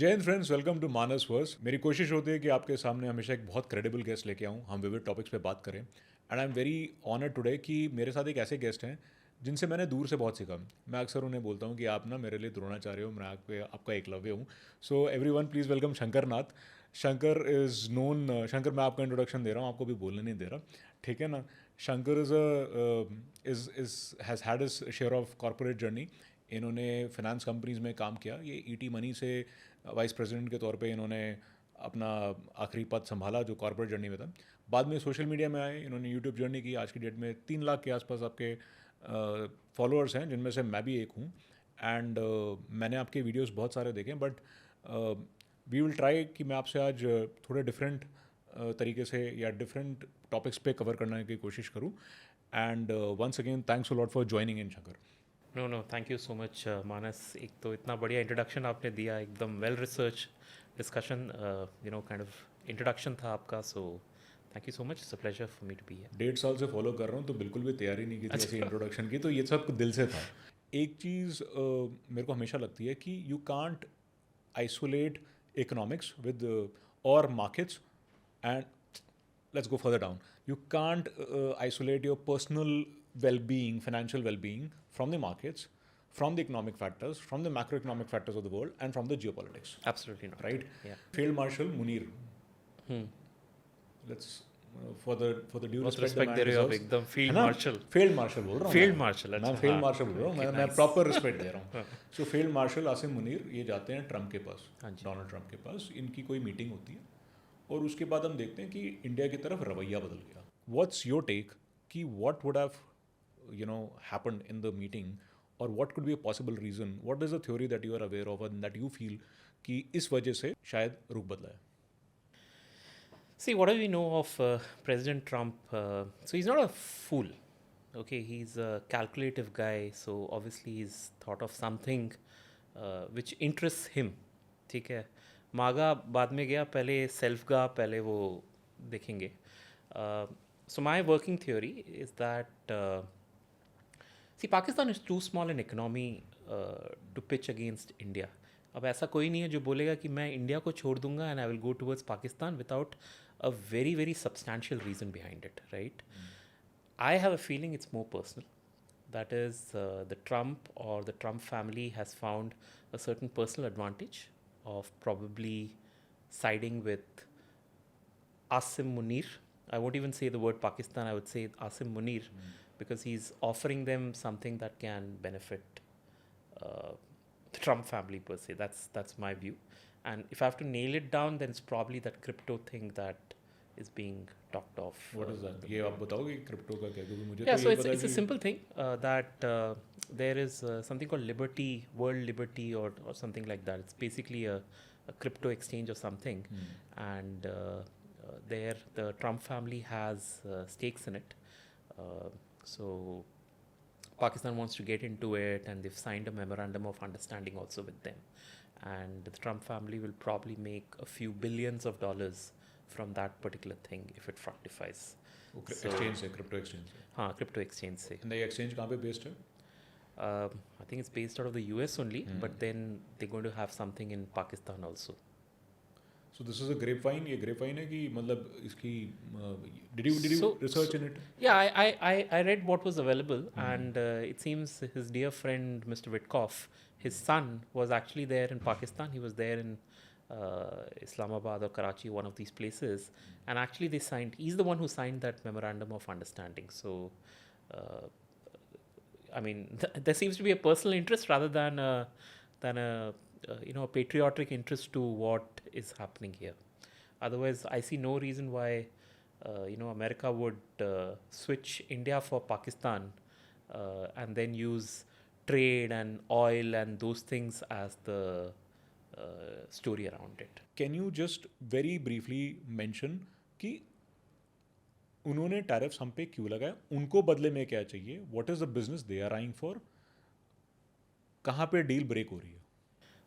जय हिंद friends, welcome to Manas verse. मेरी कोशिश होती है कि आपके सामने हमेशा एक बहुत क्रेडिबल गेस्ट लेके आऊँ, हम विविध टॉपिक्स पे बात करें। And I am very honoured today कि मेरे साथ एक ऐसे गेस्ट हैं जिनसे मैंने दूर से बहुत सीखा। मैं अक्सर उन्हें बोलता हूँ कि आप ना मेरे लिए द्रोणाचार्य हो, मैं आपका एकलव्य हूँ। So every one please welcome Shankar Nath. Shankar is known, Shankar मैं आपका इंट्रोडक्शन दे रहा हूँ, आपको भी बोलने नहीं दे रहा, ठीक है ना। Shankar is has had is share of corporate journey. इन्होंने फिनेंस कंपनीज़ में काम किया। ये ईटी मनी से वाइस प्रेसिडेंट के तौर पे इन्होंने अपना आखिरी पद संभाला जो कॉर्पोरेट जर्नी में था। बाद में सोशल मीडिया में आए, इन्होंने यूट्यूब जर्नी की। आज की डेट में 3 लाख के आसपास आपके फॉलोअर्स हैं, जिनमें से मैं भी एक हूँ। एंड मैंने आपके वीडियोस बहुत सारे देखे, बट वी विल ट्राई कि मैं आपसे आज थोड़े डिफरेंट तरीके से या डिफरेंट टॉपिक्स पे कवर करने की कोशिश करूँ। And once again thanks a lot for joining in, Shankar. No no thank you so much Manas. एक तो इतना बढ़िया इंट्रोडक्शन आपने दिया, एकदम well research discussion kind of introduction था आपका। So thank you so much, it's a pleasure for me to be here. 1.5 साल से फॉलो कर रहा हूँ, तो बिल्कुल भी तैयारी नहीं की थी ऐसी अच्छा। इंट्रोडक्शन की, तो ये सब दिल से था। एक चीज़ मेरे को हमेशा लगती है कि you can't isolate economics with और markets and let's go further down. You can't isolate your personal well-being, financial well-being from the markets, from the economic factors, from the macroeconomic factors of the world, and from the geopolitics. Absolutely not. Right? या। Field Marshal Munir. Let's for the due बहुत respect the respect man दे रहे हो आप, deserves. एकदम है field ना? Martial. Field marshal बोल रहा हूँ फील्ड मार्शल, मैं अच्छा फील्ड हाँ। मार्शल बोल रहा हूँ, ओके, मैं नाइस। प्रॉपर रिस्पेक्ट दे रहा हूँ। सो फील्ड मार्शल आसिम मुनीर ये जाते हैं ट्रम्प के पास, हाँ जी। डोनाल्ड ट्रम्प के पास। इनकी कोई मीटिंग होती है और उसके बाद हम देखते हैं कि इंडिया की तरफ रवैया बदल गया। व्हाट्स योर टेक कि what would have happened in the meeting, और what could be a possible reason, what is the theory that you are aware of and that you feel कि इस वजह से शायद रुख बदला है? See, what do we know of President Trump? So he's not a fool. Okay, he's a calculative guy. So obviously he's thought of something which interests him. ठीक है, मागा बाद में गया, पहले सेल्फ का पहले वो देखेंगे. So my working theory is that see, Pakistan is too small an economy to pitch against India. अब ऐसा कोई नहीं है जो बोलेगा कि मैं इंडिया को छोड़ दूंगा and I will go towards Pakistan without a very very substantial reason behind it, right? I have a feeling it's more personal. That is, the Trump or the Trump family has found a certain personal advantage of probably siding with Asim Munir. I won't even say the word Pakistan, I would say Asim Munir, because he's offering them something that can benefit uh, the Trump family per se. That's my view. And if I have to nail it down, then it's probably that crypto thing that is being talked of. What is that? ये आप बताओगे crypto का क्या? क्योंकि मुझे Yeah, तो so यही it's पता है it's a कि simple thing that there is something called Liberty, World Liberty, or something like that. It's basically a crypto exchange or something, and there the Trump family has stakes in it. So Pakistan wants to get into it, and they've signed a memorandum of understanding also with them. And the Trump family will probably make a few billions of dollars from that particular thing if it fructifies. Exchange से, crypto exchange से। हाँ, crypto exchange से. And ये exchange कहाँ पे based है? I think it's based out of the US only, but then they're going to have something in Pakistan also. So this is a grape wine. ये grape wine है कि मतलब इसकी did you So, research in it? yeah, I read what was available, and it seems his dear friend Mr. Witkoff, his son, was actually there in Pakistan. He was there in Islamabad or Karachi, one of these places, and actually they signed. He's the one who signed that memorandum of understanding. So, uh, I mean, there seems to be a personal interest rather than a patriotic interest to what is happening here. Otherwise, I see no reason why America would switch India for Pakistan and then use trade and oil and those things as the story around it. Can you just very briefly mention कि उन्होंने tariffs हम पे क्यों लगाए, उनको बदले में क्या चाहिए, what is the business they are eyeing for, कहाँ पे डील ब्रेक हो रही है?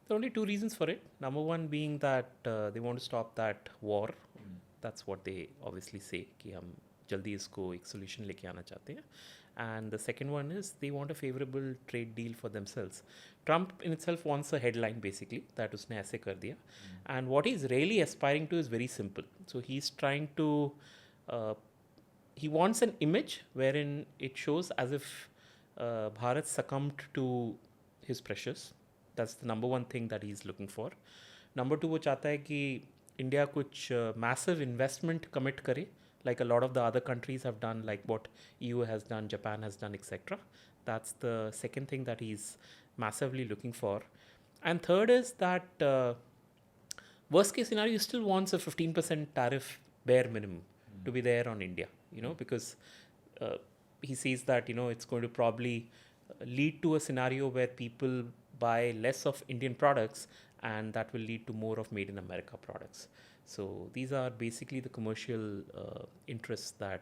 There are only two reasons for it. Number one being that they want to stop that war. That's what they obviously say कि हम जल्दी इसको एक सोल्यूशन लेके आना चाहते हैं. And the second one is they want a favorable trade deal for themselves. Trump in itself wants a headline basically that उसने ऐसे कर दिया. And what he's really aspiring to is very simple. So he's trying to, uh, he wants an image wherein it shows as if Bharat succumbed to his pressures. That's the number one thing that he's looking for. Number two, वो चाहता है कि India कुछ massive investment commit करे, like a lot of the other countries have done, like what EU has done, Japan has done, etc. That's the second thing that he's massively looking for. And third is that worst case scenario, he still wants a 15% tariff bare minimum to be there on India, because he sees that, it's going to probably lead to a scenario where people buy less of Indian products, and that will lead to more of made in America products. So these are basically the commercial interests that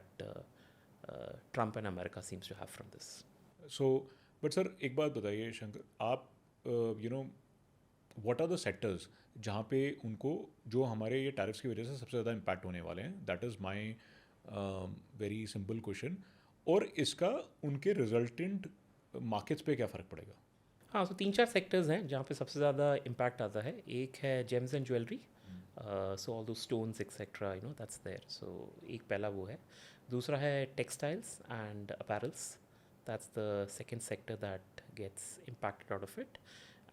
Trump and America seems to have from this. So, but sir, एक बात बताइए शंकर, आप what are the sectors जहाँ पे उनको जो हमारे ये टैरिफ्स की वजह से सबसे ज़्यादा इम्पैक्ट होने वाले हैं? That is my very simple question. और इसका उनके रिजल्टेंट मार्केट्स पे क्या फ़र्क पड़ेगा? हाँ, तो 3-4 सेक्टर्स हैं जहाँ पे सबसे ज़्यादा इम्पैक्ट आता है. एक है gems and jewellery, so all those stones etcetera, that's there. So एक पहला वो है. दूसरा है textiles and apparels. That's the second sector that gets impacted out of it.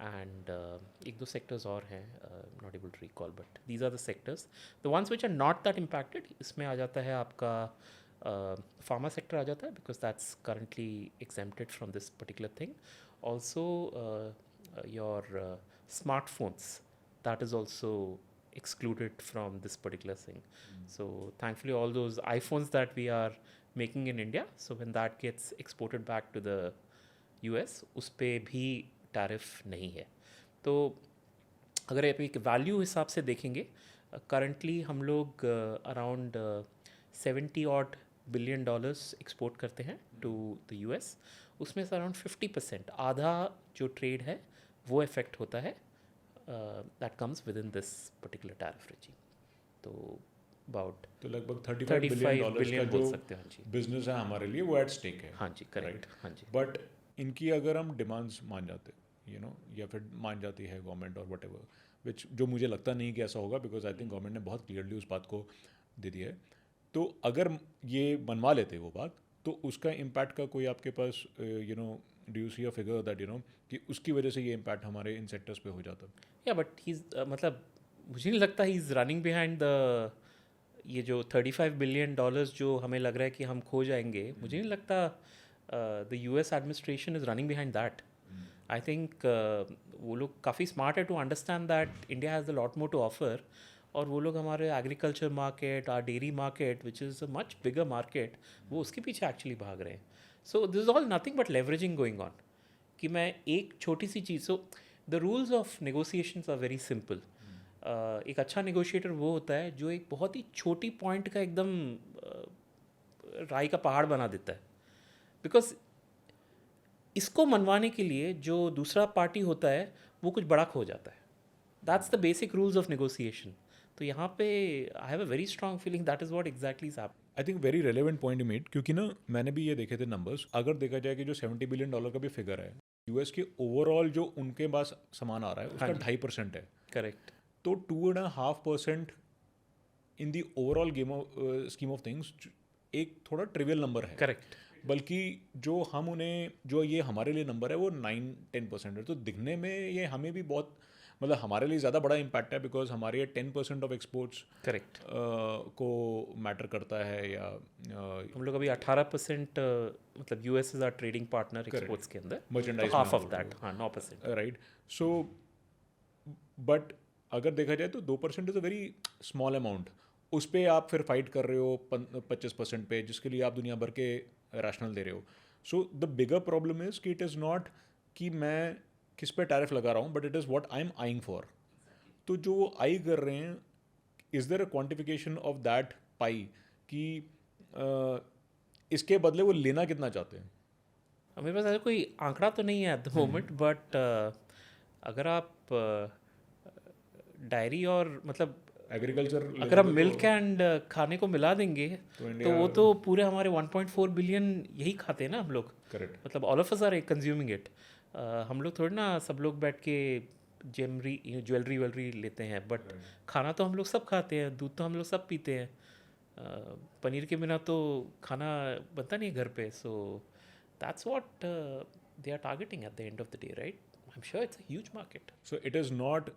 And एक दो सेक्टर्स और हैं, not able to recall, but these are the sectors. The ones which are not that impacted, इसमें आ जाता है आपका pharma sector आ जाता है, because that's currently exempted from this particular thing. Also your smartphones, that is also excluded from this particular thing. So thankfully all those iPhones that we are making in India, so when that gets exported back to the US, उस पे भी tariff नहीं है. तो अगर आप एक value हिसाब से देखेंगे, करंटली हम लोग अराउंड $70 बिलियन एक्सपोर्ट करते हैं टू द US. उसमें से अराउंड 50%, आधा जो ट्रेड है वो इफेक्ट होता है, that comes with in this particular tariff regime. तो अबाउट तो लगभग $35 बिलियन बोल सकते हैं. हाँ जी, बिजनेस है हमारे लिए, वो एट स्टेक है. हाँ जी, करेक्ट. हाँ जी, बट इनकी अगर हम डिमांड्स मान जाते या फिर मान जाती है गवर्नमेंट और वट एवर, विच जो मुझे लगता नहीं कि ऐसा होगा, बिकॉज आई थिंक गवर्नमेंट ने बहुत क्लियरली उस बात को दे दिया है. तो अगर ये मनवा लेते वो बात, तो उसका इम्पैक्ट का कोई आपके पास do you see a figure that कि उसकी वजह से ये इम्पैक्ट हमारे इन सेक्टर्स पे हो जाता? या बट ही मतलब मुझे नहीं लगता he is running behind the ये जो $35 बिलियन जो हमें लग रहा है कि हम खो जाएंगे. मुझे नहीं लगता the US administration is running behind that. I think वो लोग काफ़ी स्मार्ट है to understand that India has a lot more to offer. और वो लोग हमारे agriculture market, or dairy market which is a much bigger market, वो उसके पीछे एक्चुअली भाग रहे हैं. So this is all nothing but leveraging going on. कि मैं एक छोटी सी चीज़, so the rules of negotiations are very simple. एक अच्छा नेगोशिएटर वो होता है जो एक बहुत ही छोटी पॉइंट का एकदम राई का पहाड़ बना देता है. बिकॉज इसको मनवाने के लिए जो दूसरा पार्टी होता है वो कुछ बड़ा खो जाता है. That's the basic rules of negotiation. तो यहाँ पे I have a very strong feeling that is what exactly is happening. I think very relevant point made, क्योंकि ना मैंने भी ये देखे थे नंबर्स. अगर देखा जाए कि जो $70 बिलियन का भी फिगर है, US के ओवरऑल जो उनके पास सामान आ रहा है उसका 2.5% है. करेक्ट. तो 2.5% in the overall game of scheme of things एक थोड़ा ट्रिवियल नंबर है. करेक्ट. बल्कि जो हम उन्हें, जो ये हमारे लिए नंबर है वो 9-10% है. तो दिखने में ये हमें भी बहुत, मतलब हमारे लिए ज़्यादा बड़ा इम्पैक्ट है, बिकॉज हमारे 10% ऑफ एक्सपोर्ट्स करेक्ट को मैटर करता है. या हम लोग अभी 18% मतलब US is our trading partner exports के अंदर, मर्चेंडाइज हाफ ऑफ दैट. हाँ, 9%. राइट. सो बट अगर देखा जाए तो 2% is a very small amount. उस पर आप फिर फाइट कर रहे हो 25% पे, जिसके लिए आप दुनिया भर के रैशनल दे रहे हो. So the bigger problem is कि इट इज़ नॉट कि मैं किस पे टैरिफ लगा रहा हूँ, but it is what I am eyeing for. तो जो वो आई कर रहे हैं, is there a quantification of that pie कि इसके बदले वो लेना कितना चाहते हैं? मेरे पास ऐसा कोई आंकड़ा तो नहीं है एट द मोमेंट, बट अगर आप डायरी और मतलब एग्रीकल्चर अगर हम मिल्क एंड खाने को मिला देंगे तो तो वो तो पूरे हमारे 1.4 बिलियन यही खाते हैं ना हम लोग, करेक्ट। मतलब all of us are consuming it. हम लोग थोड़ी ना सब लोग बैठ के जेमरी ज्वेलरी वेलरी लेते हैं, बट खाना तो हम लोग सब खाते हैं, दूध तो हम लोग सब पीते हैं। पनीर के बिना तो खाना बनता नहीं है घर पे। So that's what they are targeting at the end of the day, right? I am sure it's a huge market. So it is not,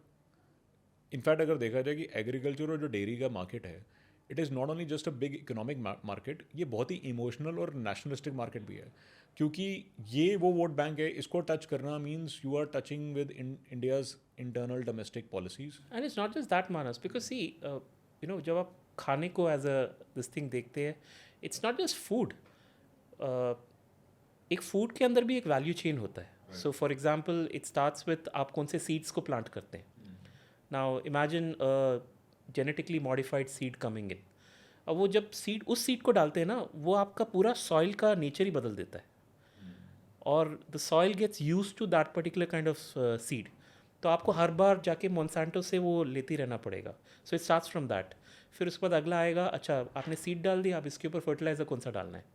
in fact अगर देखा जाए कि एग्रीकल्चर और जो डेयरी का मार्केट है, it is not only just a big economic market, ये बहुत ही इमोशनल और नेशनलिस्टिक मार्केट भी है। क्योंकि ये वो वोट बैंक है, इसको टच करना means you are touching with India's internal domestic policies. And it's not just that Manas, because see you know जब आप खाने को एज अ दिस थिंग देखते हैं, इट्स नॉट जस्ट फूड। एक फूड के अंदर भी एक वैल्यू चेन होता है। So for example it starts with आप कौन से सीड्स को प्लांट करते हैं। Now imagine genetically modified seed coming in. अब वो जब सीड उस सीड को डालते हैं ना, वो आपका पूरा सॉइल का नेचर ही बदल देता है, और the soil gets used to that particular kind of seed. तो आपको हर बार जाके मोन्सांटो से वो लेते रहना पड़ेगा। So it starts from that. फिर उसके बाद अगला आएगा, अच्छा आपने सीड डाल दिया, अब इसके ऊपर फर्टिलाइजर कौन सा डालना है,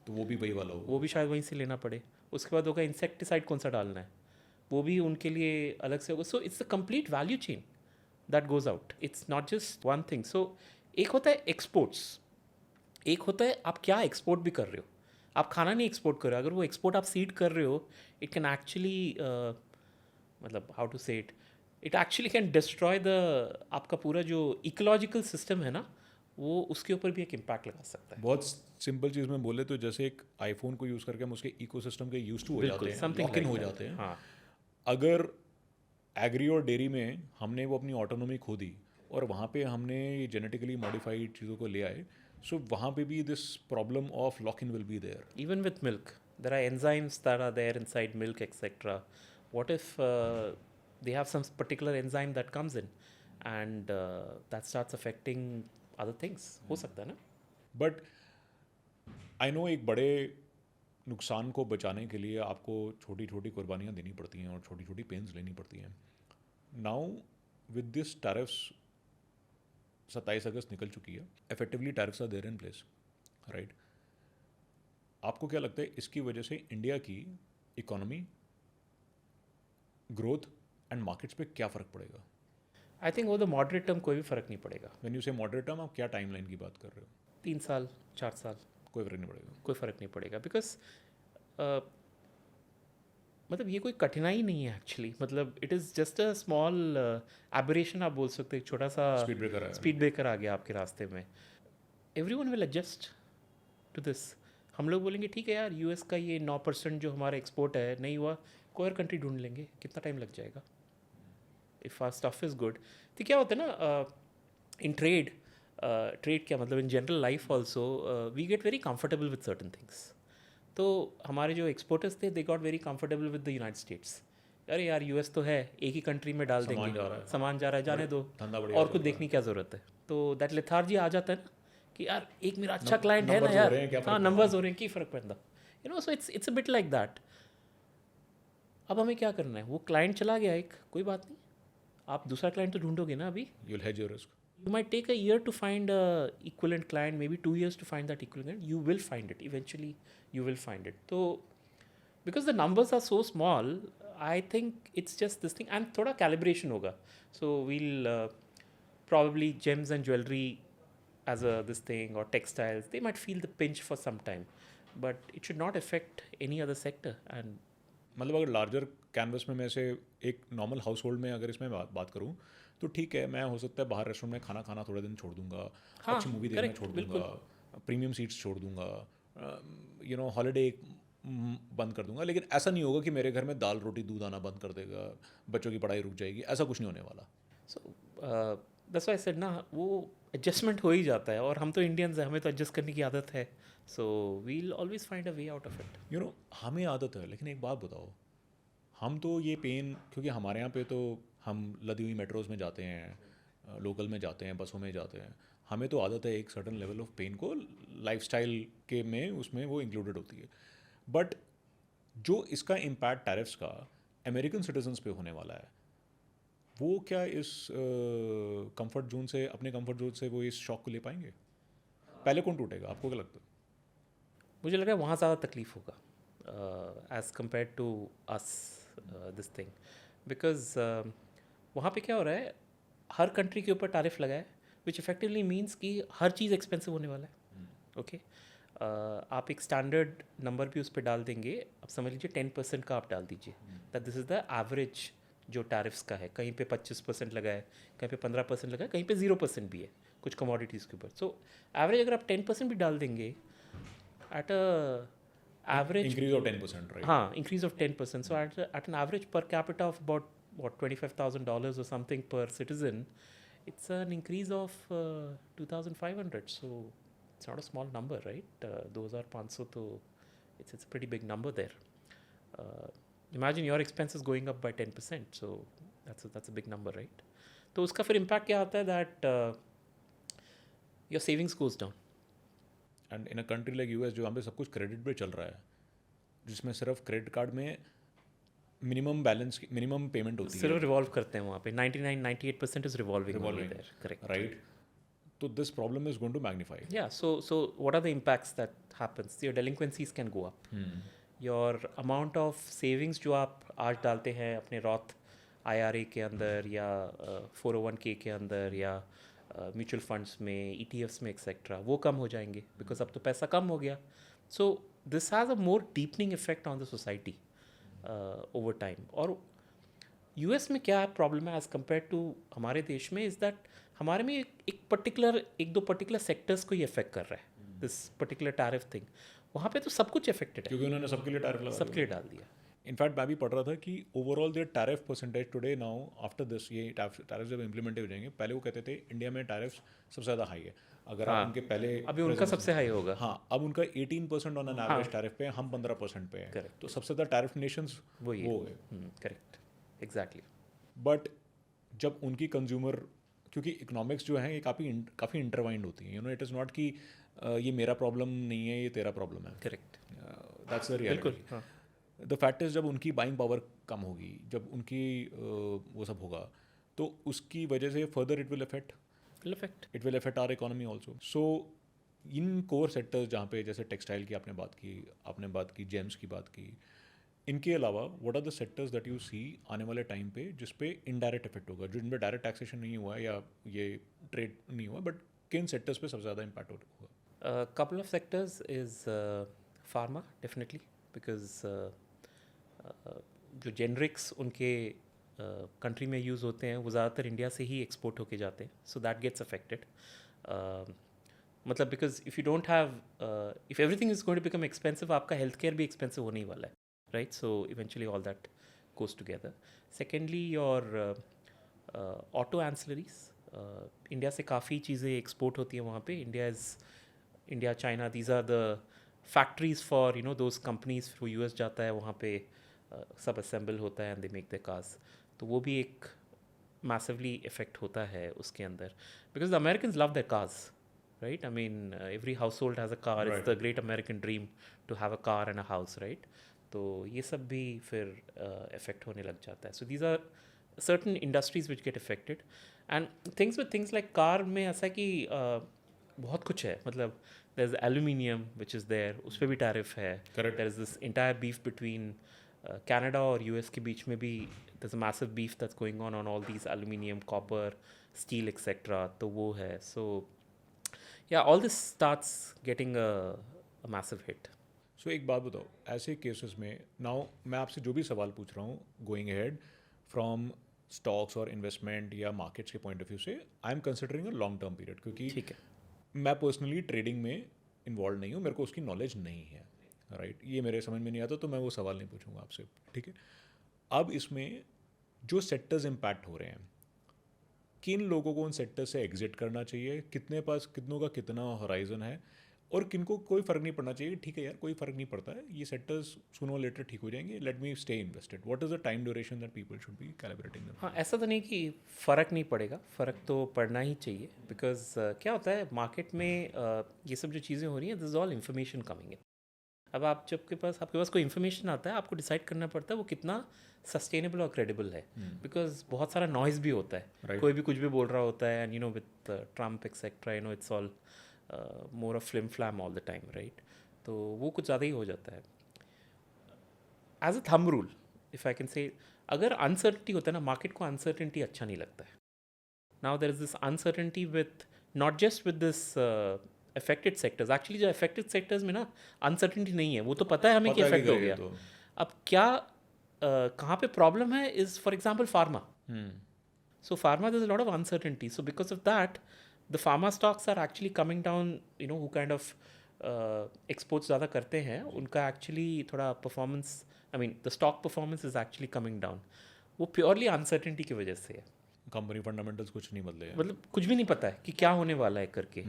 तो वो भी वही वाला होगा। वो भी शायद वहीं से लेना पड़े। उसके बाद होगा इंसेक्टिसाइड कौन सा डालना है, वो भी उनके लिए अलग से होगा। So it's a complete value chain that goes out, it's not just one thing. So एक होता है एक्सपोर्ट्स, एक होता है आप क्या एक्सपोर्ट भी कर रहे हो। आप खाना नहीं एक्सपोर्ट कर रहे हो, अगर वो एक्सपोर्ट आप सीड कर रहे हो, इट कैन एक्चुअली मतलब हाउ टू से it actually can destroy the आपका पूरा जो इकोलॉजिकल सिस्टम है ना, वो उसके ऊपर भी एक इम्पैक्ट लगा सकता है। बहुत सिंपल चीज़ में बोले तो जैसे एक आईफोन को यूज़ करके हम उसके इकोसिस्टम के यूज टू हो जाते बिल्कुल हैं, समथिंग लॉक इन लाइक हो दैट। जाते हैं। हाँ, अगर एग्री और डेयरी में हमने वो अपनी ऑटोनॉमी खो दी और वहाँ पे हमने ये जेनेटिकली मॉडिफाइड चीज़ों को ले आए, सो वहाँ पे भी this problem of lock in will be there. even with milk there are enzymes that are there inside milk, etc. What if they have some particular enzyme that comes in and that starts affecting other things? हो सकता है ना। But I know एक बड़े नुकसान को बचाने के लिए आपको छोटी छोटी कुर्बानियाँ देनी पड़ती हैं और छोटी छोटी पेन्स लेनी पड़ती हैं। नाउ विद दिस टैरिफ्स 27 अगस्त निकल चुकी है, effectively tariffs are there in place, right? आपको क्या लगता है इसकी वजह से इंडिया की इकोनॉमी, ग्रोथ एंड मार्केट्स पे क्या फ़र्क पड़ेगा? आई थिंक वो तो मॉडरेट टर्म कोई भी फ़र्क नहीं पड़ेगा। व्हेन यू से मॉडरेट टर्म, आप क्या टाइमलाइन की बात कर रहे हो? 3 साल 4 साल कोई फ़र्क नहीं पड़ेगा। कोई फ़र्क नहीं पड़ेगा, बिकॉज मतलब ये कोई कठिनाई नहीं है एक्चुअली। मतलब it is just a small aberration, आप बोल सकते हो, एक छोटा सा स्पीड ब्रेकर है। स्पीड ब्रेकर आ गया आपके रास्ते में। Everyone will adjust to this. हम लोग बोलेंगे ठीक है यार, यूएस का ये 9% जो हमारा एक्सपोर्ट है नहीं हुआ, कोई और कंट्री ढूंढ लेंगे, कितना टाइम लग जाएगा if our stuff is good. तो क्या होता है ना, इन ट्रेड, ट्रेड क्या मतलब in general life also we get very comfortable with certain things. तो हमारे जो एक्सपोर्टर्स थे they got very comfortable with the United States. अरे यार यूएस तो है, एक ही कंट्री में डाल सामान देंगे, जा रहा है। सामान जा रहा है, जाने दो, धंधा बढ़िया और चल कुछ रहा है। देखने की क्या ज़रूरत है। तो दैट लेथार्जी आ जाता है ना कि यार एक मेरा अच्छा क्लाइंट है ना numbers हो यार, रहे हैं, क्या हाँ फर्क नंबर्स हो रहे हैं, की फ़र्क पड़ता, you know. So it's a bit like that. अब हमें क्या करना है, वो क्लाइंट चला गया एक, कोई बात नहीं, आप दूसरा क्लाइंट तो ढूंढोगे ना। अभी you will hedge your risk. you might take a year to find a equivalent client, maybe 2 years to find that equivalent. You will find it eventually, you will find it. So because the numbers are so small, I think it's just this thing, and thoda calibration hoga. So we'll probably gems and jewelry as a this thing, or textiles, they might feel the pinch for some time, but it should not affect any other sector. And मतलब अगर larger canvas में मैं से एक normal house hold में अगर इसमें बात करूँ तो ठीक है, मैं हो सकता है बाहर रेस्टोरेंट में खाना खाना थोड़े दिन छोड़ दूंगा, हाँ, अच्छी मूवी देखना correct, छोड़ बिल्कुल। दूंगा, प्रीमियम सीट्स छोड़ दूंगा, यू नो हॉलीडे बंद कर दूंगा। लेकिन ऐसा नहीं होगा कि मेरे घर में दाल रोटी दूध आना बंद कर देगा, बच्चों की पढ़ाई रुक जाएगी, ऐसा कुछ नहीं होने वाला। So that's why I said ना, वो एडजस्टमेंट हो ही जाता है, और हम तो इंडियंस हैं, हमें तो एडजस्ट करने की आदत है। So we'll always find a way out of it. You know हमें आदत है, लेकिन एक बात बताओ, हम तो ये पेन, क्योंकि हमारे यहाँ पे तो हम लदी हुई मेट्रोज़ में जाते हैं, लोकल में जाते हैं, बसों में जाते हैं, हमें तो आदत है एक सर्टन लेवल ऑफ पेन को लाइफस्टाइल के में उसमें वो इंक्लूडेड होती है। बट जो इसका इम्पैक्ट टैरिफ्स का अमेरिकन सिटीजन्स पे होने वाला है, वो क्या इस कंफर्ट जोन से, अपने कंफर्ट जोन से वो इस शॉक को ले पाएंगे? पहले कौन टूटेगा, आपको क्या लगता है? मुझे लग रहा है वहाँ ज़्यादा तकलीफ होगा as compared to us this thing, because वहाँ पे क्या हो रहा है, हर कंट्री के ऊपर टैरिफ लगा है, विच इफेक्टिवली मीन्स कि हर चीज़ एक्सपेंसिव होने वाला है। ओके, आप एक स्टैंडर्ड नंबर भी उस पर डाल देंगे, अब समझ लीजिए 10% का आप डाल दीजिए, that this is the average जो टैरिफ्स का है। कहीं पे 25% लगा है, कहीं पे 15% लगा है, कहीं पे 0% भी है कुछ कमोडिटीज़ के ऊपर। सो एवरेज अगर आप 10% भी डाल देंगे at a average, increase of 10%, right? हाँ, increase of 10%. So at an average per capita of about what $25,000 or something per citizen, it's an increase of 2,500. So it's not a small number, right? 2,500, तो it's a pretty big number there. Uh, Imagine your expenses going up by 10%. So that's a big number, right? तो उसका फिर impact क्या आता है that your savings goes down. And in a country like US, जो यहाँ पे सब कुछ क्रेडिट पे चल रहा है, जिसमें सिर्फ क्रेडिट कार्ड में मिनिमम बैलेंस, मिनिमम पेमेंट होती सिर्फ है, रिवॉल्व करते हैं वहाँ पे, 99-98% is revolving Revolving. There, correct, right? तो this problem is going to magnify. yeah. So what are the impacts that happens? Your delinquencies can go up, your amount of savings जो आप आज डालते हैं अपने Roth IRA के अंदर या 401k के अंदर या म्यूचुअल फंड्स में, ETFs में एक्सेट्रा, वो कम हो जाएंगे बिकॉज अब तो पैसा कम हो गया. So this has a more deepening effect on the society over time. और यूएस में क्या प्रॉब्लम है एज़ कम्पेयर टू हमारे देश में, इज़ दैट हमारे में एक दो पर्टिकुलर सेक्टर्स को ही अफेक्ट कर रहा है दिस पर्टिकुलर टैरिफ थिंग. वहाँ पे तो सब कुछ अफेक्टेड है, क्योंकि उन्होंने सबके लिए टैरिफ लगा सबके लिए डाल दिया. इनफैक्ट मैं भी पढ़ रहा था कि overall their tariff percentage today now after this, ये टैरिफ जब इम्प्लीमेंट हो जाएंगे, पहले वो कहते थे इंडिया में टैरिफ सबसे ज़्यादा हाई है. अगर आप हाँ, उनके पहले अभी उनका सबसे हाई होगा. हाँ, अब उनका 18% ऑन एन एवरेज टैरिफ पे है, हम 15% पे हैं. Correct. तो सबसे ज़्यादा टैरिफ नेशंस वो ये वो है. Correct, exactly. बट जब उनकी कंज्यूमर, क्योंकि इकोनॉमिक्स जो है ये काफ़ी इंटरवाइंड होती है, इट इज़ नॉट कि ये मेरा प्रॉब्लम नहीं है, ये तेरा प्रॉब्लम है. करेक्ट, दैट्स द बिल्कुल. रियलिटी. हाँ, द फैक्ट इज, जब उनकी बाइंग पावर कम होगी, जब उनकी वो सब होगा, तो उसकी वजह से further it will affect our economy also. So in core sectors जहाँ पे, जैसे टेक्सटाइल की आपने बात की, जेम्स की बात की, इनके अलावा what are the sectors that you see आने वाले टाइम पे जिस पे इनडायरेक्ट इफेक्ट होगा, जो जिनमें डायरेक्ट टैक्सेशन नहीं हुआ है या ये ट्रेड नहीं हुआ, बट किन सेक्टर्स पे सबसे ज़्यादा इम्पैक्ट होगा? couple of sectors is pharma definitely, because जो जेनरिक्स उनके कंट्री में यूज़ होते हैं वो ज़्यादातर इंडिया से ही एक्सपोर्ट होके जाते हैं, सो दैट गेट्स अफेक्टेड. मतलब because if you don't have, if everything is going to become expensive, आपका हेल्थ केयर भी एक्सपेंसिव होने ही वाला है, right? So eventually all that goes together. Secondly, your auto ancillaries. India से काफ़ी चीज़ें एक्सपोर्ट होती हैं वहाँ पे. India, China, these are the factories for those companies. वो यूएस जाता है, वहाँ पे सब असेंबल होता है and they make their cars. तो वो भी एक massively effect होता है उसके अंदर, because the Americans love their cars, right? I mean, every household has a car. Right. It's the great American dream to have a car and a house, right? तो ये सब भी फिर इफेक्ट होने लग जाता है. So these are certain industries which get affected. And things like car में ऐसा कि बहुत कुछ है. मतलब there is aluminium which is there, उस पर भी टैरिफ है. Correct. There is this entire beef between Canada और यूएस के बीच में भी there is a massive beef that's going on all these aluminium, copper, steel etcetera. तो वो है. सो या all this starts getting a massive hit. So एक बात बताओ, ऐसे केसेस में नाउ मैं आपसे जो भी सवाल पूछ रहा हूँ, गोइंग अहेड फ्रॉम स्टॉक्स और इन्वेस्टमेंट या मार्केट्स के पॉइंट ऑफ व्यू से, I am considering a long term period, क्योंकि ठीक है, मैं पर्सनली ट्रेडिंग में इन्वॉल्व नहीं हूँ, मेरे को उसकी नॉलेज नहीं है, राइट? ये मेरे समझ में नहीं आता, तो मैं वो सवाल नहीं पूछूंगा आपसे, ठीक है? अब इसमें जो सेक्टर्स इम्पैक्ट हो रहे हैं, किन लोगों को उन सेक्टर से एग्जिट करना चाहिए, कितनों का कितना हॉराइजन है, और किनको कोई फ़र्क नहीं पड़ना चाहिए, ठीक है यार कोई फ़र्क नहीं पड़ता है, ये सेक्टर्स सूनर लेटर ठीक हो जाएंगे, let me stay invested. What is the time duration that people should be calibrating them? हाँ, ऐसा तो नहीं कि फ़र्क नहीं पड़ेगा, फ़र्क तो पड़ना ही चाहिए. बिकॉज क्या होता है मार्केट में ये सब जो चीज़ें हो रही हैं, this is all information coming in. अब आप जब के पास आपके पास कोई इन्फॉर्मेशन आता है, आपको डिसाइड करना पड़ता है वो कितना सस्टेनेबल और क्रेडिबल है, बिकॉज बहुत सारा नॉइज भी होता है, Right. कोई भी कुछ भी बोल रहा होता है, and with Trump etcetera it's all more of flim flam all the time, right? तो वो कुछ ज़्यादा ही हो जाता है. As a thumb rule, if I can say, अगर अनसर्टनिटी होता है ना, मार्केट को अनसर्टनिटी अच्छा नहीं लगता है. Now there is this uncertainty with not just with this affected sectors. Actually जो अफेक्टेड सेक्टर्स में ना अनसर्टनिटी नहीं है, वो तो पता है हमें कि पता है इफेक्ट हो करेगा गया. तो अब क्या कहाँ पे प्रॉब्लम है is for example pharma. So pharma, there's a lot of uncertainty. So because of that, the pharma stocks are actually coming down. Who kind of exports ज़्यादा करते हैं, उनका actually थोड़ा performance, I mean the stock performance is actually coming down. वो purely uncertainty की वजह से है. कंपनी फंडामेंटल्स कुछ नहीं बदले हैं. मतलब कुछ भी नहीं पता है कि क्या होने वाला है करके.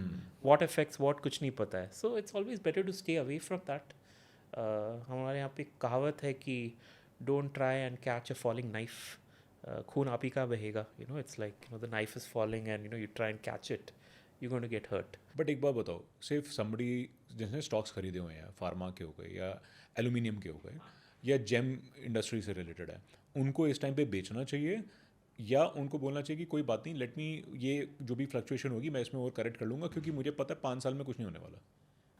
What affects what कुछ नहीं पता है. So it's always better to stay away from that. हमारे यहाँ पे एक कहावत है कि don't try and catch a falling knife. खून आप ही का बहेगा. It's like the knife is falling and you try and catch it, you're going to get hurt. But एक बात बताओ, सिर्फ समबडी जिसने स्टॉक्स खरीदे हुए हैं, फार्मा के हो गए या एल्यूमिनियम के हो गए या जेम इंडस्ट्री से रिलेटेड है, उनको इस टाइम पे बेचना चाहिए या उनको बोलना चाहिए कि कोई बात नहीं, लेट मी, ये जो भी फ्लक्चुएशन होगी मैं इसमें और करेक्ट कर लूँगा क्योंकि मुझे पता है 5 साल में कुछ नहीं होने वाला.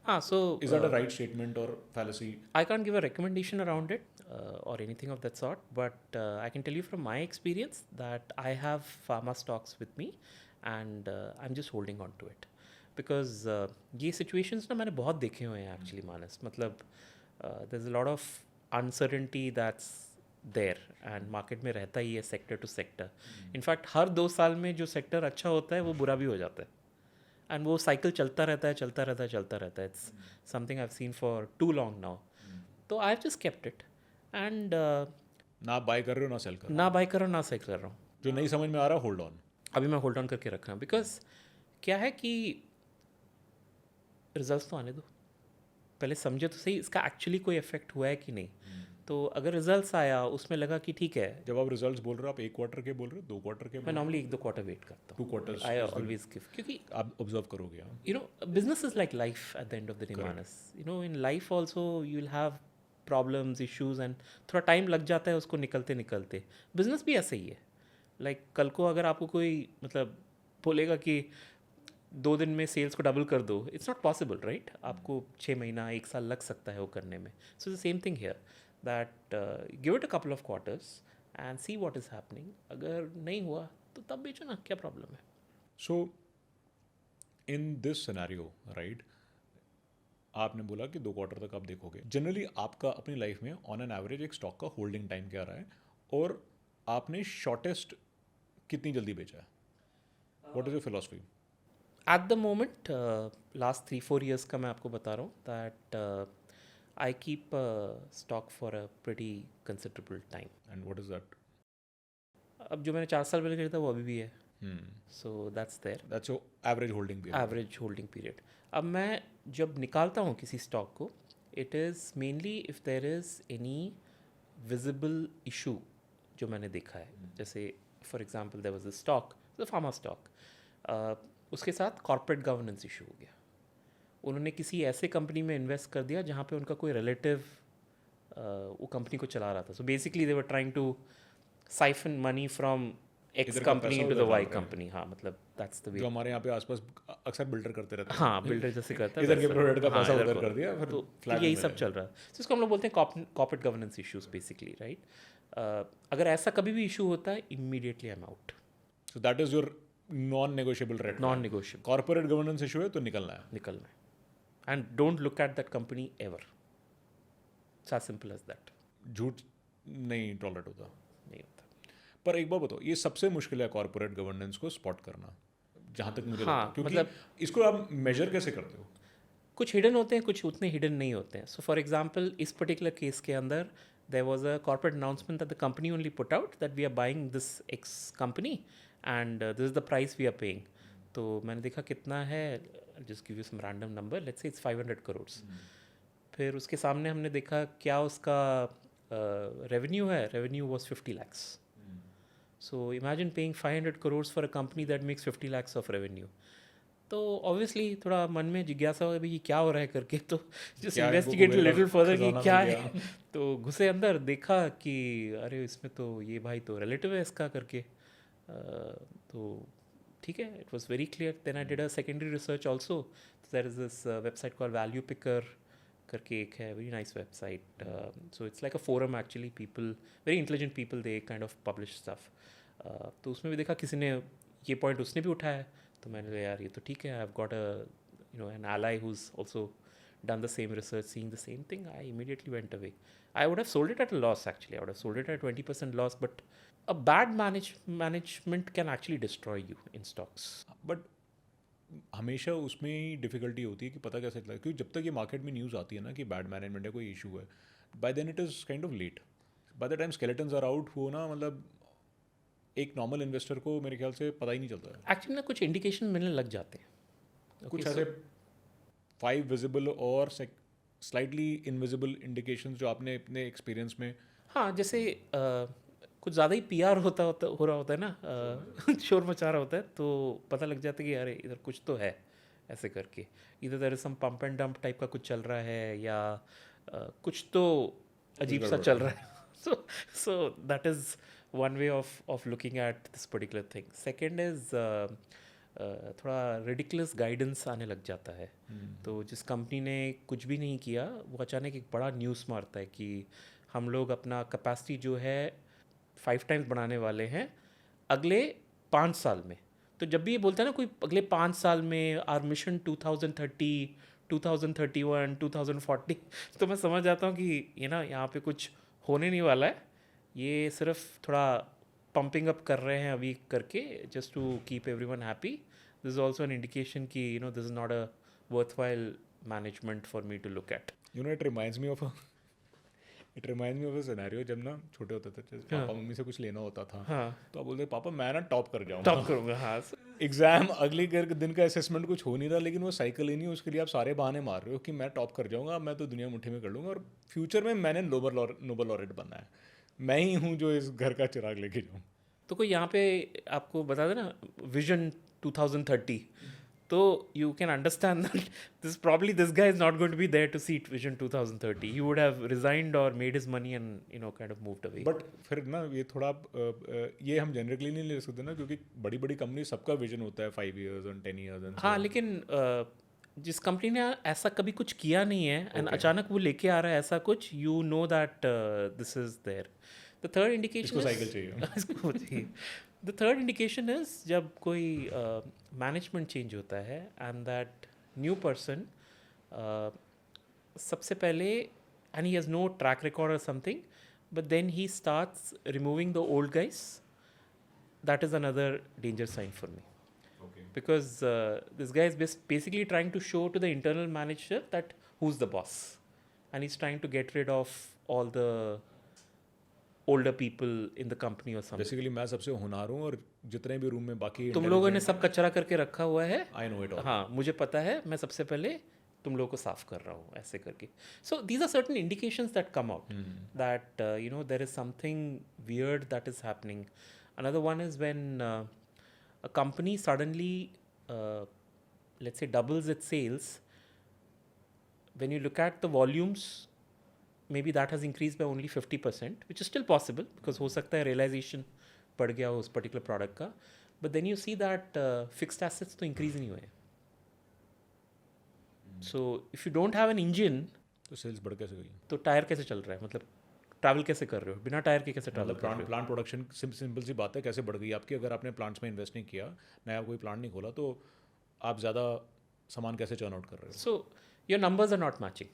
हाँ, so is that a right statement और fallacy? I can't give a recommendation around it or anything of that sort, but I can tell you from my experience that I have pharma stocks with me and I'm just holding on to it because ये situations ना मैंने बहुत देखे हुए हैं actually, मानस. मतलब there's a lot of uncertainty that's there and market में रहता ही है sector to sector. In fact हर 2 साल में जो sector अच्छा होता है वो बुरा भी हो जाता है. एंड वो साइकिल चलता रहता है. It's something I have seen for too long now. तो I have just kept it and ना बाय कर रहे हो ना सेल कर रहे हो. ना बाय कर रहा हूँ ना सेल कर रहा हूँ. जो नहीं समझ में आ रहा, होल्ड ऑन. अभी मैं होल्ड ऑन करके रख रहा हूँ बिकॉज क्या है कि रिजल्ट्स तो आने दो, पहले समझे तो सही इसका एक्चुअली कोई इफेक्ट हुआ है कि नहीं. तो अगर रिजल्ट्स आया उसमें लगा कि ठीक है, जब आप रिजल्ट्स बोल रहे हो, आप 1 क्वार्टर के बोल रहे हो, 2 क्वार्टर के? मैं नॉर्मली 1-2 क्वार्टर वेट करता हूँ. 2 क्वार्टर्स आई ऑलवेज गिव, क्योंकि आप ऑब्जर्व करोगे. business is like life at the end of the day, Correct. Manas. In life also you'll have problems, issues and थोड़ा टाइम लग जाता है उसको निकलते निकलते. बिजनेस भी ऐसे ही है. कल को अगर आपको कोई मतलब बोलेगा कि 2 दिन में सेल्स को डबल कर दो, इट्स नॉट पॉसिबल, राइट? आपको 6 महीना 1 साल लग सकता है वो करने में. So the same thing here, that give it a couple of quarters and see what is happening. अगर नहीं हुआ तो तब बेचो ना, क्या प्रॉब्लम है? सो इन दिस सिनेरियो, राइट, आपने बोला कि 2 क्वार्टर तक आप देखोगे. जनरली आपका अपनी लाइफ में ऑन एन एवरेज एक स्टॉक का होल्डिंग टाइम क्या रहा है और आपने शॉर्टेस्ट कितनी जल्दी बेचा है? What is your philosophy? Eight the moment last 3-4 years का मैं आपको बता रहा हूँ that I keep stock for a pretty considerable time. And what is that? अब जो मैंने 4 साल पहले खरीदा वो अभी भी है. So that's there that's your average holding period. Average holding period. अब मैं जब निकालता हूँ किसी स्टॉक को, it is mainly if there is any visible issue जो मैंने देखा है. जैसे for example there was a stock, the pharma stock, उसके साथ कॉर्पोरेट गवर्नेंस इशू हो गया. उन्होंने किसी ऐसे कंपनी में इन्वेस्ट कर दिया जहाँ पे उनका कोई रिलेटिव वो कंपनी को चला रहा था. So basically they were trying to siphon money from X इधर का कंपनी पैसा इनटू द उधर वाई डाल रहे हैं. कंपनी. हाँ, मतलब दैट्स द वे. जो हमारे यहाँ पे आसपास अक्सर बिल्डर करते रहते हैं. हाँ, बिल्डर जैसे करता है इधर के वैसा. प्रोडक्ट का हाँ, पैसा इधर उधर को. कर दिया, फिर तो फ्लैट यही में सब मिले. चल रहा है. तो इसको हम लोग बोलते हैं corporate governance issues basically, right? अगर ऐसा कभी भी इशू होता है, immediately I am out. So that is your non negotiable rate. Non negotiable. Corporate governance issue है तो निकलना है. निकलना है. And don't look at that company ever. It's as simple as that. झूठ नहीं टॉलरेट होता. नहीं होता. पर एक बात बताओ, ये सबसे मुश्किल है कॉर्पोरेट गवर्नेंस को स्पॉट करना, जहाँ तक मुझे हाँ, लगता है, क्योंकि मतलब इसको आप मेजर कैसे करते हो? कुछ हिडन होते हैं, कुछ उतने हिडन नहीं होते हैं. सो फॉर एग्जांपल इस पर्टिकुलर केस के अंदर there was a corporate announcement that the company only put out that we are buying this X company and this is the price we are paying. तो मैंने देखा कितना है, just give you some random number, let's say it's 500 crores. फिर उसके सामने हमने देखा क्या उसका रेवेन्यू है. Revenue was 50 lakhs. So imagine paying 500 crores for a company that makes 50 lakhs of revenue. तो ऑब्वियसली थोड़ा मन में जिज्ञासा हो भाई ये क्या हो रहा है करके, तो जस्ट क्या इनको इन्वेस्टिगेट कुबेर का लिटिल फर्दर कि खजाना क्या मिल है। गया? तो घुसे अंदर, देखा कि अरे इसमें तो ये भाई तो रिलेटिव है इसका करके। तो ठीक है, it was very clear. Then I did a secondary research also. There is this website called value picker करके एक है, very nice website. So it's like a forum actually, people very intelligent people they kind of publish stuff. तो उसमें भी देखा किसी ने ये पॉइंट उसने भी उठाया, तो मैंने कहा यार ये तो ठीक है, I have got a an ally who's also done the same research, seeing the same thing. I immediately went away. I would have sold it at a loss actually. I would have sold it at 20% loss, but a bad management can actually destroy you in stocks. But हमेशा उसमें ही difficulty होती है कि पता कैसे चलता है, क्योंकि जब तक ये मार्केट में न्यूज़ आती है ना कि बैड मैनेजमेंट है, कोई इशू है, by then it is kind of late. By the time skeletons are out, वो ना मतलब एक नॉर्मल इन्वेस्टर को मेरे ख्याल से पता ही नहीं चलता है। Actually ना कुछ इंडिकेशन मिलने लग जाते हैं। कुछ Okay, ऐसे 5 विजिबल और स्लाइटली इनविजिबल इंडिकेशंस जो आपने अपने एक्सपीरियंस में। हाँ जैसे कुछ ज़्यादा ही पीआर हो रहा होता है ना, शोर मचा रहा होता है, तो पता लग जाता है कि अरे इधर कुछ तो है ऐसे करके। इधर there is some pump and dump type का कुछ चल रहा है, या कुछ तो अजीब सा गड़बड़ चल है। रहा है। So that is one way of looking at this particular thing. Second is थोड़ा ridiculous guidance आने लग जाता है। तो जिस कंपनी ने कुछ भी नहीं किया, वो अचानक एक बड़ा न्यूज़ मारता है कि हम लोग अपना कैपेसिटी जो है 5 टाइम्स बढ़ाने वाले हैं अगले 5 साल में। तो जब भी ये बोलता है ना कोई अगले 5 साल में आर मिशन 2030, 2031, 2040, तो मैं समझ जाता हूँ कि ये ना यहाँ पे कुछ होने नहीं वाला है, ये सिर्फ थोड़ा पंपिंग अप कर रहे हैं अभी करके, just to keep everyone happy. This is also an indication कि this is not a worthwhile management for me to look at. It reminds me of a scenario, जब ना छोटे होते थे, जैसे हाँ पापा मम्मी से कुछ लेना होता था, हाँ, तो आप बोलते पापा मैं ना टॉप कर टॉप जाऊंगा। करूँगा हाँ। एग्जाम अगले दिन का असेसमेंट कुछ हो नहीं रहा, लेकिन वो साइकिल ही नहीं, उसके लिए आप सारे बहाने मार रहे हो कि मैं टॉप कर जाऊंगा, मैं तो दुनिया मुट्ठी में कर लूंगा, और फ्यूचर में मैंने नोबल लॉरेट बनना है, मैं ही हूँ जो इस घर का चिराग लेके जाऊँ। तो कोई यहाँ पे आपको बता देना विजन 2030, तो you can understand that this guy is not going to be there to see vision 2030. He would have resigned or made his money and kind of moved away. But फिर ना ये थोड़ा ये हम जनरली नहीं ले सकते ना, क्योंकि बड़ी बड़ी कंपनी सबका विजन होता है 5 years and 10 years and so हाँ on. लेकिन जिस कंपनी ने ऐसा कभी कुछ किया नहीं है एंड Okay. अचानक वो लेके आ रहा है ऐसा कुछ, you know that this is there. The third indication इसको साइकिल चाहिए। इसको चाहिए। द थर्ड इंडिकेशन इज जब कोई मैनेजमेंट चेंज होता है एंड दैट न्यू पर्सन सबसे पहले, and he has no track record और something, but then he starts removing the old guys, that is another danger sign for me, because this guy is basically trying to show to the internal manager that who's the boss, and he's trying to get rid of all the older people in the company or something. Basically मैं सबसे होनहार हूँ, और जितने भी room में बाकी तुम लोगों ने सब कचरा करके रखा हुआ है, आई नो इट ऑल। हाँ मुझे पता है, मैं सबसे पहले तुम लोगों को साफ कर रहा हूँ ऐसे करके। So these are certain indications that come out that there is something weird that is happening. Another one is when a company suddenly, let's say, doubles its sales. When you look at the volumes, maybe that has increased by only 50%, which is still possible because हो सकता है realization बढ़ गया हो उस particular product का, but then you see that fixed assets तो increase नहीं हुए। So if you don't have an engine, तो सेल्स बढ़ कैसे गई? तो टायर कैसे चल रहा है, मतलब ट्रैवल कैसे कर रहे हो, बिना टायर के कैसे ट्रैवल मतलब कर रहे हो? प्लांट प्रोडक्शन सिंपल सी बात है, कैसे बढ़ गई आपकी? अगर आपने प्लांट्स में इन्वेस्ट नहीं किया, नया कोई प्लांट नहीं खोला, तो आप ज़्यादा सामान कैसे चर्न आउट कर रहे हो? So your numbers are not matching.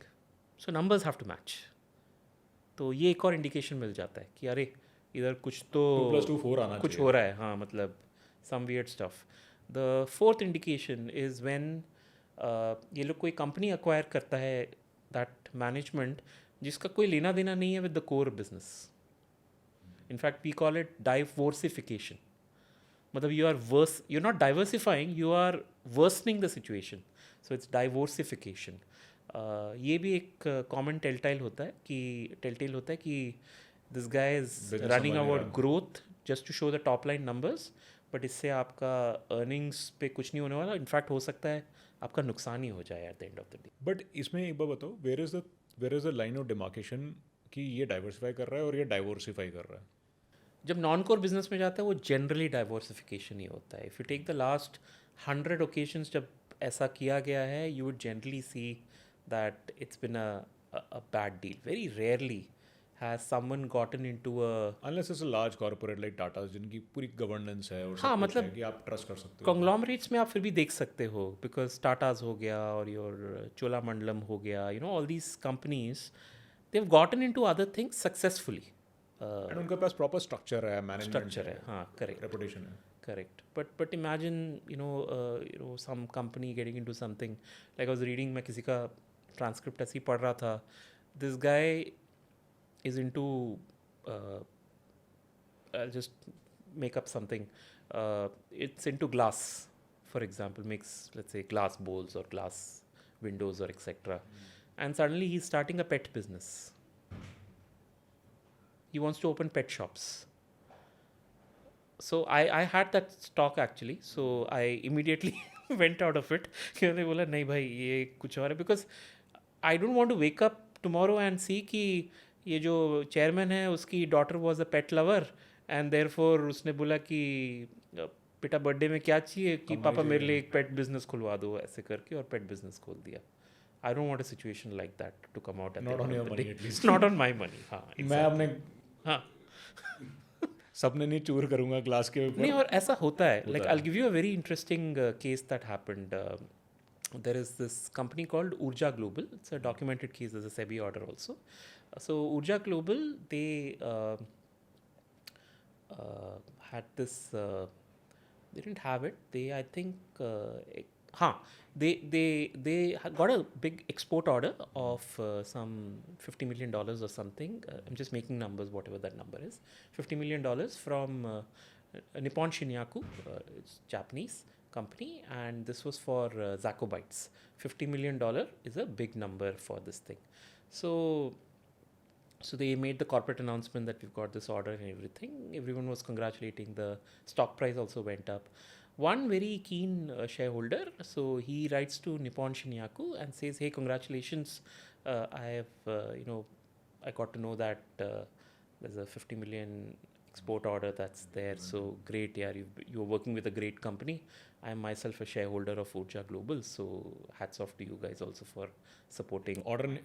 So numbers have to match. तो ये एक और इंडिकेशन मिल जाता है कि अरे इधर कुछ तो 2 + 2 4 आना कुछ चाहिए। हो रहा है, हाँ मतलब some weird stuff. The fourth indication is when ये लोग कोई कंपनी अक्वायर करता है, that management जिसका कोई लेना देना नहीं है with the core business. In fact we call it diversification. मतलब you are not diversifying, you are worsening the situation, so it's diversification. ये भी एक कॉमन टेलटेल होता है कि this guy is Business running संभाल नहीं अबाउट रहा। Growth just to show the top line numbers, but इससे आपका अर्निंग्स पे कुछ नहीं होने वाला, इनफैक्ट हो सकता है आपका नुकसान ही हो जाए at the end of the day. But इसमें एक बात बताओ, where is the line of demarcation कि ये डाइवर्सिफाई कर रहा है और ये डाइवर्सिफाई कर रहा है? जब नॉन कोर बिजनेस में जाता है वो जनरली डाइवर्सिफिकेशन ही होता है। If you take the last 100 occasions जब ऐसा किया गया है, you would generally see that it's been a bad deal. Very rarely has someone gotten into a unless it's a large corporate like Tata जिनकी पूरी गवर्नेंस है और हाँ, सब कुछ है मतलब कि आप ट्रस्ट कर सकते हो। कॉन्ग्लोमरेट्स में आप फिर भी देख सकते हो, बिकॉज टाटाज हो गया और योर चोलामंडलम हो गया, you know all these companies they have gotten into other things successfully. And उनके पास प्रॉपर स्ट्रक्चर है, मैनेजमेंट स्ट्रक्चर है, हाँ, करेक्ट। रेपुटेशन है। Correct, but imagine some company getting into something like I was reading, मैं किसी का transcript ऐसे ही पढ़ रहा था, this guy is into I'll just make up something, it's into glass, for example, makes let's say glass bowls or glass windows or etc. And suddenly he's starting a pet business. He wants to open pet shops. So I had that stock actually, so I immediately went out of it. मैंने बोला नहीं भाई ये कुछ और है, because I don't want to wake up tomorrow and see कि ये जो चेयरमैन है उसकी daughter was a pet lover and therefore उसने बोला कि बेटा बर्थडे में क्या चाहिए कि कमाई पापा मेरे चाहिए। लिए एक पेट बिजनेस खुलवा दो, ऐसे करके और पेट बिजनेस खोल दिया। I don't want a situation like that to come out at Not on your money, at least. Not on my money. हाँ, मैं अपने हाँ सपने नहीं चूर करूंगा ग्लास के नहीं, ऊपर। और ऐसा होता है। होता लाइक है। I will give you a very interesting case that happened. there is this company called Urja Global. It's a documented case. There's a SEBI order also. So Urja Global, they had this. They didn't have it. They, I think, got a big export order of some $50 million or something. I'm just making numbers, whatever that number is. $50 million from Nippon Shinyaku. It's Japanese company, and this was for Zacobites. $50 million is a big number for this thing. So they made the corporate announcement that we've got this order and everything. Everyone was congratulating. The stock price also went up. One very keen shareholder, so he writes to Nippon Shinyaku and says, "Hey, congratulations! I have, I got to know that there's a 50 million export order that's there. So great, yeah, you're working with a great company. I'm myself a shareholder of Urja Global, so hats off to you guys also for supporting." Order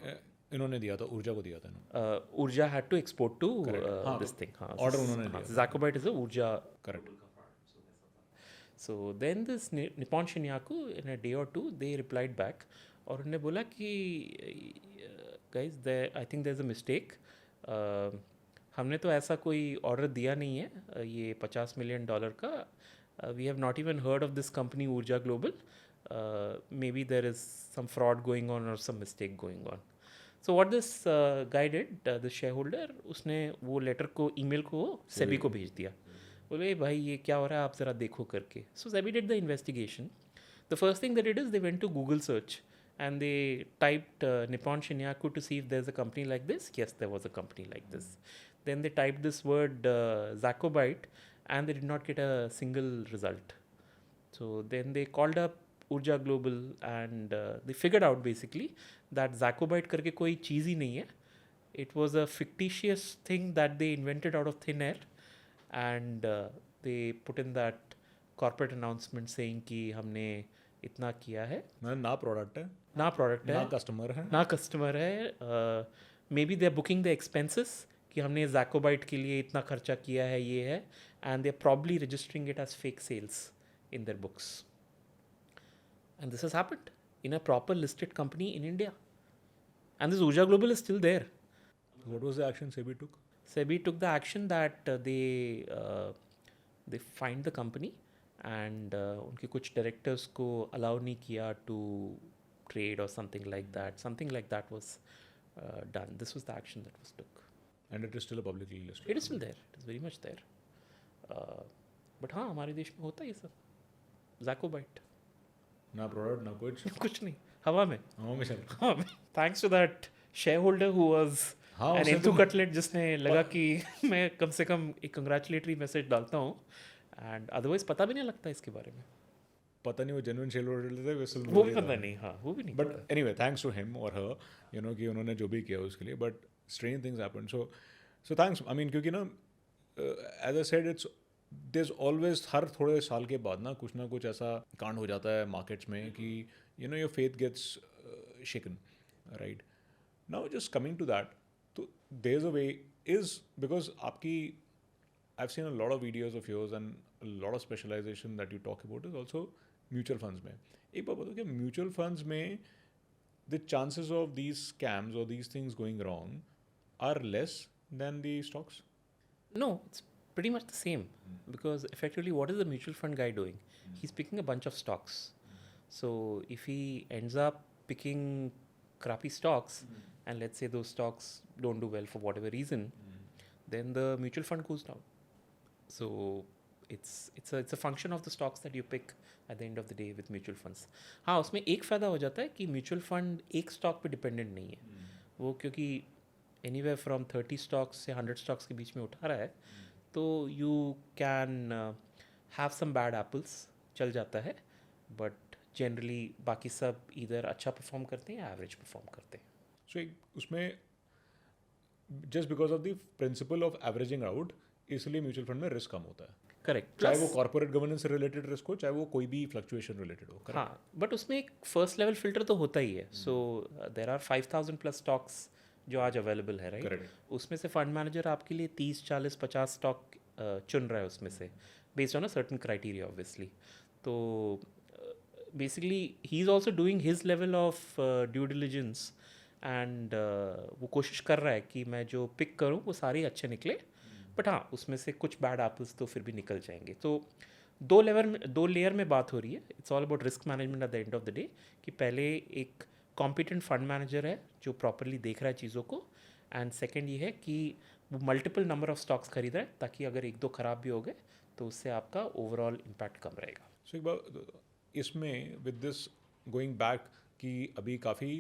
इन्होंने दिया था, ऊर्जा को दिया था इन्होंने। Urja had to export to हाँ, this thing. order उन्होंने दिया था। Zacobite is a Urja. Correct. So then this Nippon Shinyaku, in a day or two, they replied back और उन्होंने बोला कि guys, I think there's a mistake. हमने तो ऐसा कोई ऑर्डर दिया नहीं है ये $50 million का. We have not even heard of this company Urja Global. Maybe there is some fraud going on or some mistake going on. So what this guy did, the shareholder, उसने वो letter को, email को सेबी को भेज दिया, बोले भाई ये क्या हो रहा है आप ज़रा देखो करके. So SEBI did the investigation. The first thing they did is they went to Google search and they typed Nippon Shinyaku to see if there's a company like this. Yes, there was a company like this. Then they typed this word Zacobite and they did not get a single result. So then they called up Urja Global and they figured out basically that Zacobite करके कोई चीज़ ही नहीं है. It was a fictitious thing that they invented out of thin air and they put in that corporate announcement saying कि हमने इतना किया है. ना प्रोडक्ट है, ना प्रोडक्ट ना है, कस्टमर है, ना कस्टमर है. Maybe they are booking the expenses कि हमने जैकोबाइट के लिए इतना खर्चा किया है, ये है, and they are probably registering it as fake sales in their books. And this has happened in a proper listed company in India. And this Urja global is still there. What was the action SEBI took? SEBI took the action that they fined the company and उनके कुछ directors को allow नहीं किया to trade or something like that. Something like that was done. This was the action that was took. And it is still a publicly listed. It is still there. It is very much there. But हाँ, हमारे देश में होता है ये सब. Zacobite. ना product ना कुछ, कुछ नहीं, हवा में. हवा में चल रहा। हाँ, thanks to that shareholder who was हाँ, एन उसे एंथू तो- कटलेट, जिसने लगा कि मैं कम से कम एक कंग्रेचुलेटरी मैसेज डालता हूँ एंड अदरवाइज पता भी नहीं लगता इसके बारे में. पता नहीं वो जेन्युइन शेयर होल्डर थे वैसे वो भी पता नहीं, हाँ वो भी नहीं बट पता. एनीवे थैंक्स टू हिम और हर कि उन्होंने जो भी किया उसके लिए but strange things happen so thanks I mean क्योंकि ना as I said it's there always हर थोड़े साल के बाद ना कुछ ऐसा कांड हो जाता है मार्केट्स में कि your faith gets shaken right now just coming to that तो there is a way is because आपकी I've seen a lot of videos of yours and a lot of specialization that you talk about is also mutual funds में एक बात बताओ क्या mutual funds में the chances of these scams or these things going wrong are less than the stocks? No, it's pretty much the same because effectively, what is the mutual fund guy doing? He's picking a bunch of stocks. So if he ends up picking crappy stocks, and let's say those stocks don't do well for whatever reason, then the mutual fund goes down. So it's a function of the stocks that you pick at the end of the day with mutual funds. हाँ उसमें एक फ़ायदा हो जाता है कि mutual fund एक stock पे डिपेंडेंट नहीं है. वो क्योंकि anywhere from 30 stocks से 100 stocks के बीच में उठा रहा है तो you can have some bad apples, चल जाता है, but generally बाकी सब इधर अच्छा परफॉर्म करते हैं या एवरेज परफॉर्म करते हैं. So उसमें just because of the principle of averaging out इसलिए म्यूचुअल फंड में रिस्क कम होता है करेक्ट. चाहे वो कॉर्पोरेट गवर्नेंस से रिलेटेड रिस्क हो चाहे वो कोई भी फ्लक्चुएशन रिलेटेड हो correct? हाँ बट उसमें एक फर्स्ट लेवल फिल्टर तो होता ही है. सो देर आर 5,000 प्लस स्टॉक्स जो आज अवेलेबल है, राइट? Correct. उसमें से फंड मैनेजर आपके लिए 30, 40, 50 स्टॉक चुन रहा है उसमें से based on a certain criteria obviously. तो basically he is also doing his level of due diligence and वो कोशिश कर रहा है कि मैं जो पिक करूँ वो सारे अच्छे निकले. बट हाँ उसमें से कुछ बैड एप्पल्स तो फिर भी निकल जाएंगे. तो दो लेयर में बात हो रही है. It's all about risk management eight the end of the day कि पहले एक कॉम्पिटेंट फंड मैनेजर है जो प्रॉपरली देख रहा है चीज़ों को, एंड सेकेंड ये है कि वो मल्टीपल नंबर ऑफ स्टॉक्स खरीद रहा है ताकि अगर एक दो ख़राब भी हो गए तो उससे आपका ओवरऑल इम्पैक्ट कम रहेगा. सो एक बार इसमें विद दिस गोइंग बैक कि अभी काफ़ी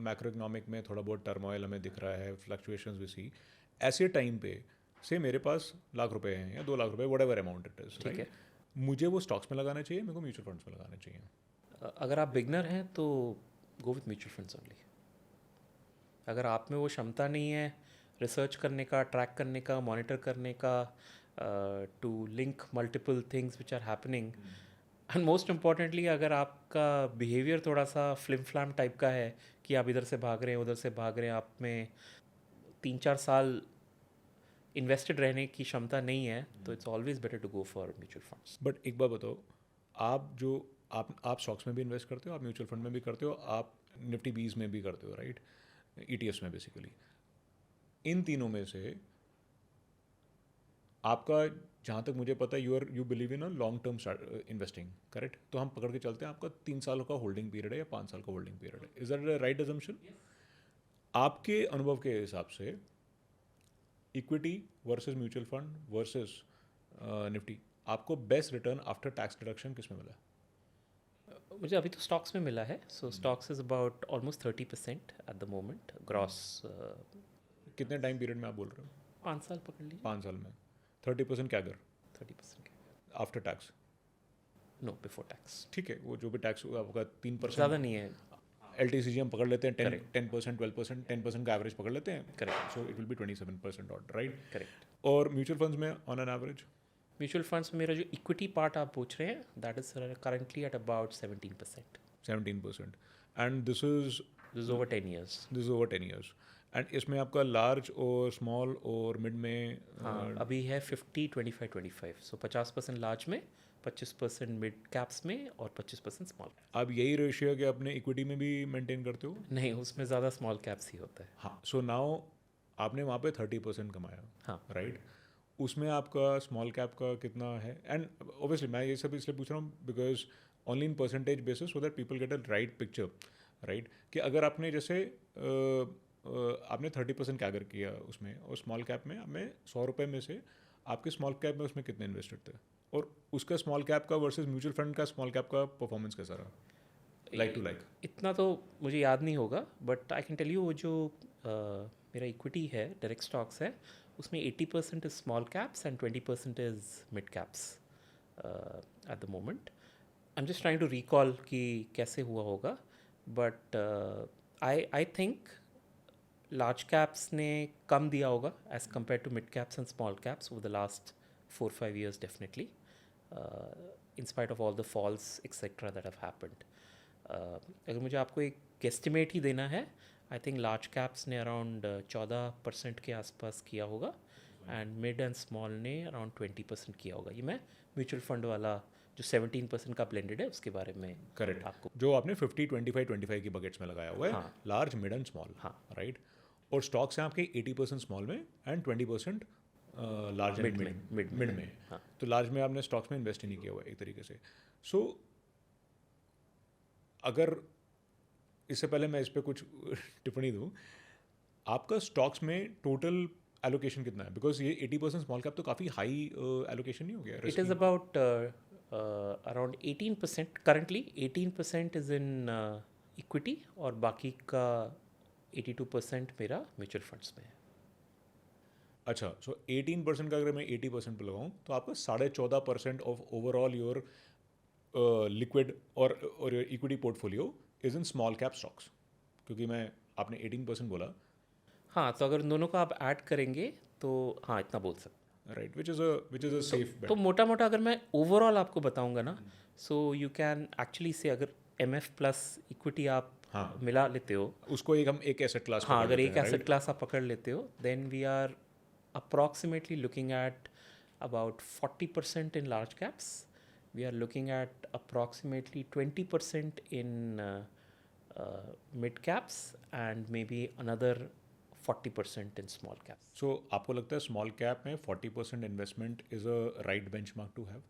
मैक्रो इकोनॉमिक में थोड़ा बहुत टर्मोइल हमें दिख रहा है फ्लक्चुएशंस भी सी ऐसे टाइम पे से मेरे पास लाख रुपए हैं या 2 लाख रुपए what ever amount it is ठीक है. मुझे वो स्टॉक्स में लगाना चाहिए मेरे को म्यूचुअल फंड्स में लगाना चाहिए. अगर आप बिगनर हैं तो go with mutual funds only. अगर आप में वो क्षमता नहीं है रिसर्च करने का, ट्रैक करने का, मॉनिटर करने का, to link multiple things which are happening, and most importantly अगर आपका बिहेवियर थोड़ा सा फ्लिम फ्लैम टाइप का है कि आप इधर से भाग रहे हैं उधर से भाग रहे हैं, आप में 3-4 साल इन्वेस्टेड रहने की क्षमता नहीं है, तो it's always better to go for mutual funds. But एक बात बताओ आप स्टॉक्स में भी इन्वेस्ट करते हो, आप म्यूचुअल फंड में भी करते हो, आप निफ्टी बीज में भी करते हो, राइट? ETFs में बेसिकली इन तीनों में से आपका जहाँ तक मुझे पता है you believe in a long term investing, correct? तो हम पकड़ के चलते हैं आपका 3 साल का होल्डिंग पीरियड है या 5 साल का होल्डिंग पीरियड है. Is that right assumption? आपके अनुभव के हिसाब से equity versus mutual fund versus Nifty आपको best return after tax deduction किस में मिला? मुझे अभी तो स्टॉक्स में मिला है. So stocks is about almost 30% at the moment gross. कितने टाइम पीरियड में आप बोल रहे हो? 5 साल पकड़ लीजिए. 5 साल में 30% क्या कर 30% after tax? No before tax. ठीक है, वो जो भी टैक्स होगा आपका 3% ज़्यादा नहीं है. LTCG हम पकड़ लेते हैं 10% Correct. 12%, 10% का एवरेज पकड़ लेते हैं. Correct. So it will be 27% odd, right? Correct. और म्यूचुअल फंड्स में on an average mutual funds में मेरा जो इक्विटी पार्ट आप पूछ रहे हैं that is currently at about 17%. 17%. And this is this is over 10 years. Over 10 years. And इसमें आपका लार्ज और स्मॉल और मिड में हाँ अभी है 50-25-25. सो 50% लार्ज में, 25% मिड कैप्स में और 25% स्मॉल. आप यही रेशियो कि अपने इक्विटी में भी मेंटेन करते हो? नहीं उसमें ज़्यादा स्मॉल कैप्स ही होता है. हाँ. सो नाउ आपने वहाँ पे 30% कमाया, हाँ राइट? उसमें आपका स्मॉल कैप का कितना है? एंड ऑब्वियसली मैं ये सब इसलिए पूछ रहा हूँ because only in percentage basis so that people get a right picture, right? कि अगर आपने जैसे आपने 30% कैगर किया उसमें और स्मॉल कैप में हमें 100 रुपये में से आपके स्मॉल कैप में उसमें कितने इन्वेस्टेड थे और उसका स्मॉल कैप का वर्सेस म्यूचुअल फंड का स्मॉल कैप का परफॉर्मेंस कैसा रहा, लाइक टू लाइक? इतना तो मुझे याद नहीं होगा but I can tell you वो जो मेरा इक्विटी है डायरेक्ट स्टॉक्स है उसमें 80% is small caps and 20% is mid caps. at the moment. I'm just trying to recall कि कैसे हुआ होगा, but I think large caps ने कम दिया होगा as compared to mid caps and small caps over the last 4-5 years definitely, in spite of all the falls etc that have happened. अगर मुझे आपको एक guesstimate ही देना है, आई थिंक लार्ज कैप्स ने अराउंड 14% के आसपास किया होगा एंड मिड एंड स्मॉल ने अराउंड 20% किया होगा. ये मैं म्यूचुअल फंड वाला जो 17% का ब्लेंडेड है उसके बारे में करेक्ट आपको जो आपने 50-25-25 की बकेट्स में लगाया हुआ है. हाँ. Large mid and small. हाँ. राइट. और स्टॉक्स हैं आपके 80% स्मॉल में एंड 20% लार्ज एंड मिड में. हाँ. तो लार्ज में आपने स्टॉक्स में इन्वेस्ट ही नहीं किया हुआ एक तरीके से. सो अगर इससे पहले मैं इस पर कुछ टिप्पणी दूँ, आपका स्टॉक्स में टोटल एलोकेशन कितना है? बिकॉज ये 80% स्मॉल कैप तो काफ़ी हाई एलोकेशन नहीं हो गया? It is about around 18% currently. 18% is in equity और बाकी का 82% मेरा म्यूचुअल फंड्स में है. अच्छा, सो 18% का अगर मैं 80% पे लगाऊँ तो आपका 14.5% ऑफ ओवरऑल योर लिक्विड और equity portfolio is in small cap stocks. क्योंकि मैं आपने 18% बोला. हाँ, तो अगर दोनों को आप ऐड करेंगे तो हाँ इतना बोल सकते. Right, which is a safe तो मोटा मोटा अगर मैं ओवरऑल आपको बताऊंगा ना, सो यू कैन एक्चुअली से अगर MF प्लस इक्विटी आप मिला लेते हो, उसको एक हम एक एसेट क्लास. हाँ, अगर एक एसेट क्लास आप पकड़ लेते हो, then we are approximately looking at about 40% in large caps. We are looking at approximately 20% in mid caps and maybe another 40% in small caps. So आपको लगता है स्मॉल कैप में 40% investment is a right benchmark to have?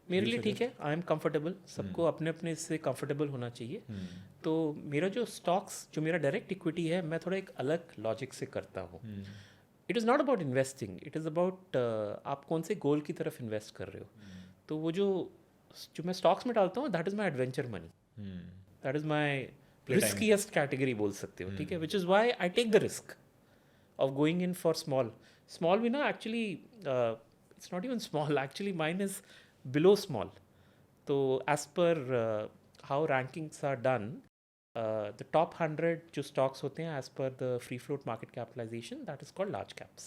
मेरे लिए ठीक है. I am comfortable. सबको अपने अपने से कंफर्टेबल होना चाहिए. तो मेरा जो स्टॉक्स, जो मेरा डायरेक्ट इक्विटी है, मैं थोड़ा एक अलग लॉजिक से करता हूँ. It is not about investing, it is about आप कौन से गोल की तरफ इन्वेस्ट कर रहे हो. तो वो जो मैं स्टॉक्स में डालता हूँ, that is my adventure money. That is my riskiest category बोल सकते हो. ठीक है, which is why I take the risk of going in for small भी ना. Actually it's not even small, actually mine is below small. तो as per how rankings are done, the top 100 जो stocks होते हैं as per the free float market capitalization, that is called large caps.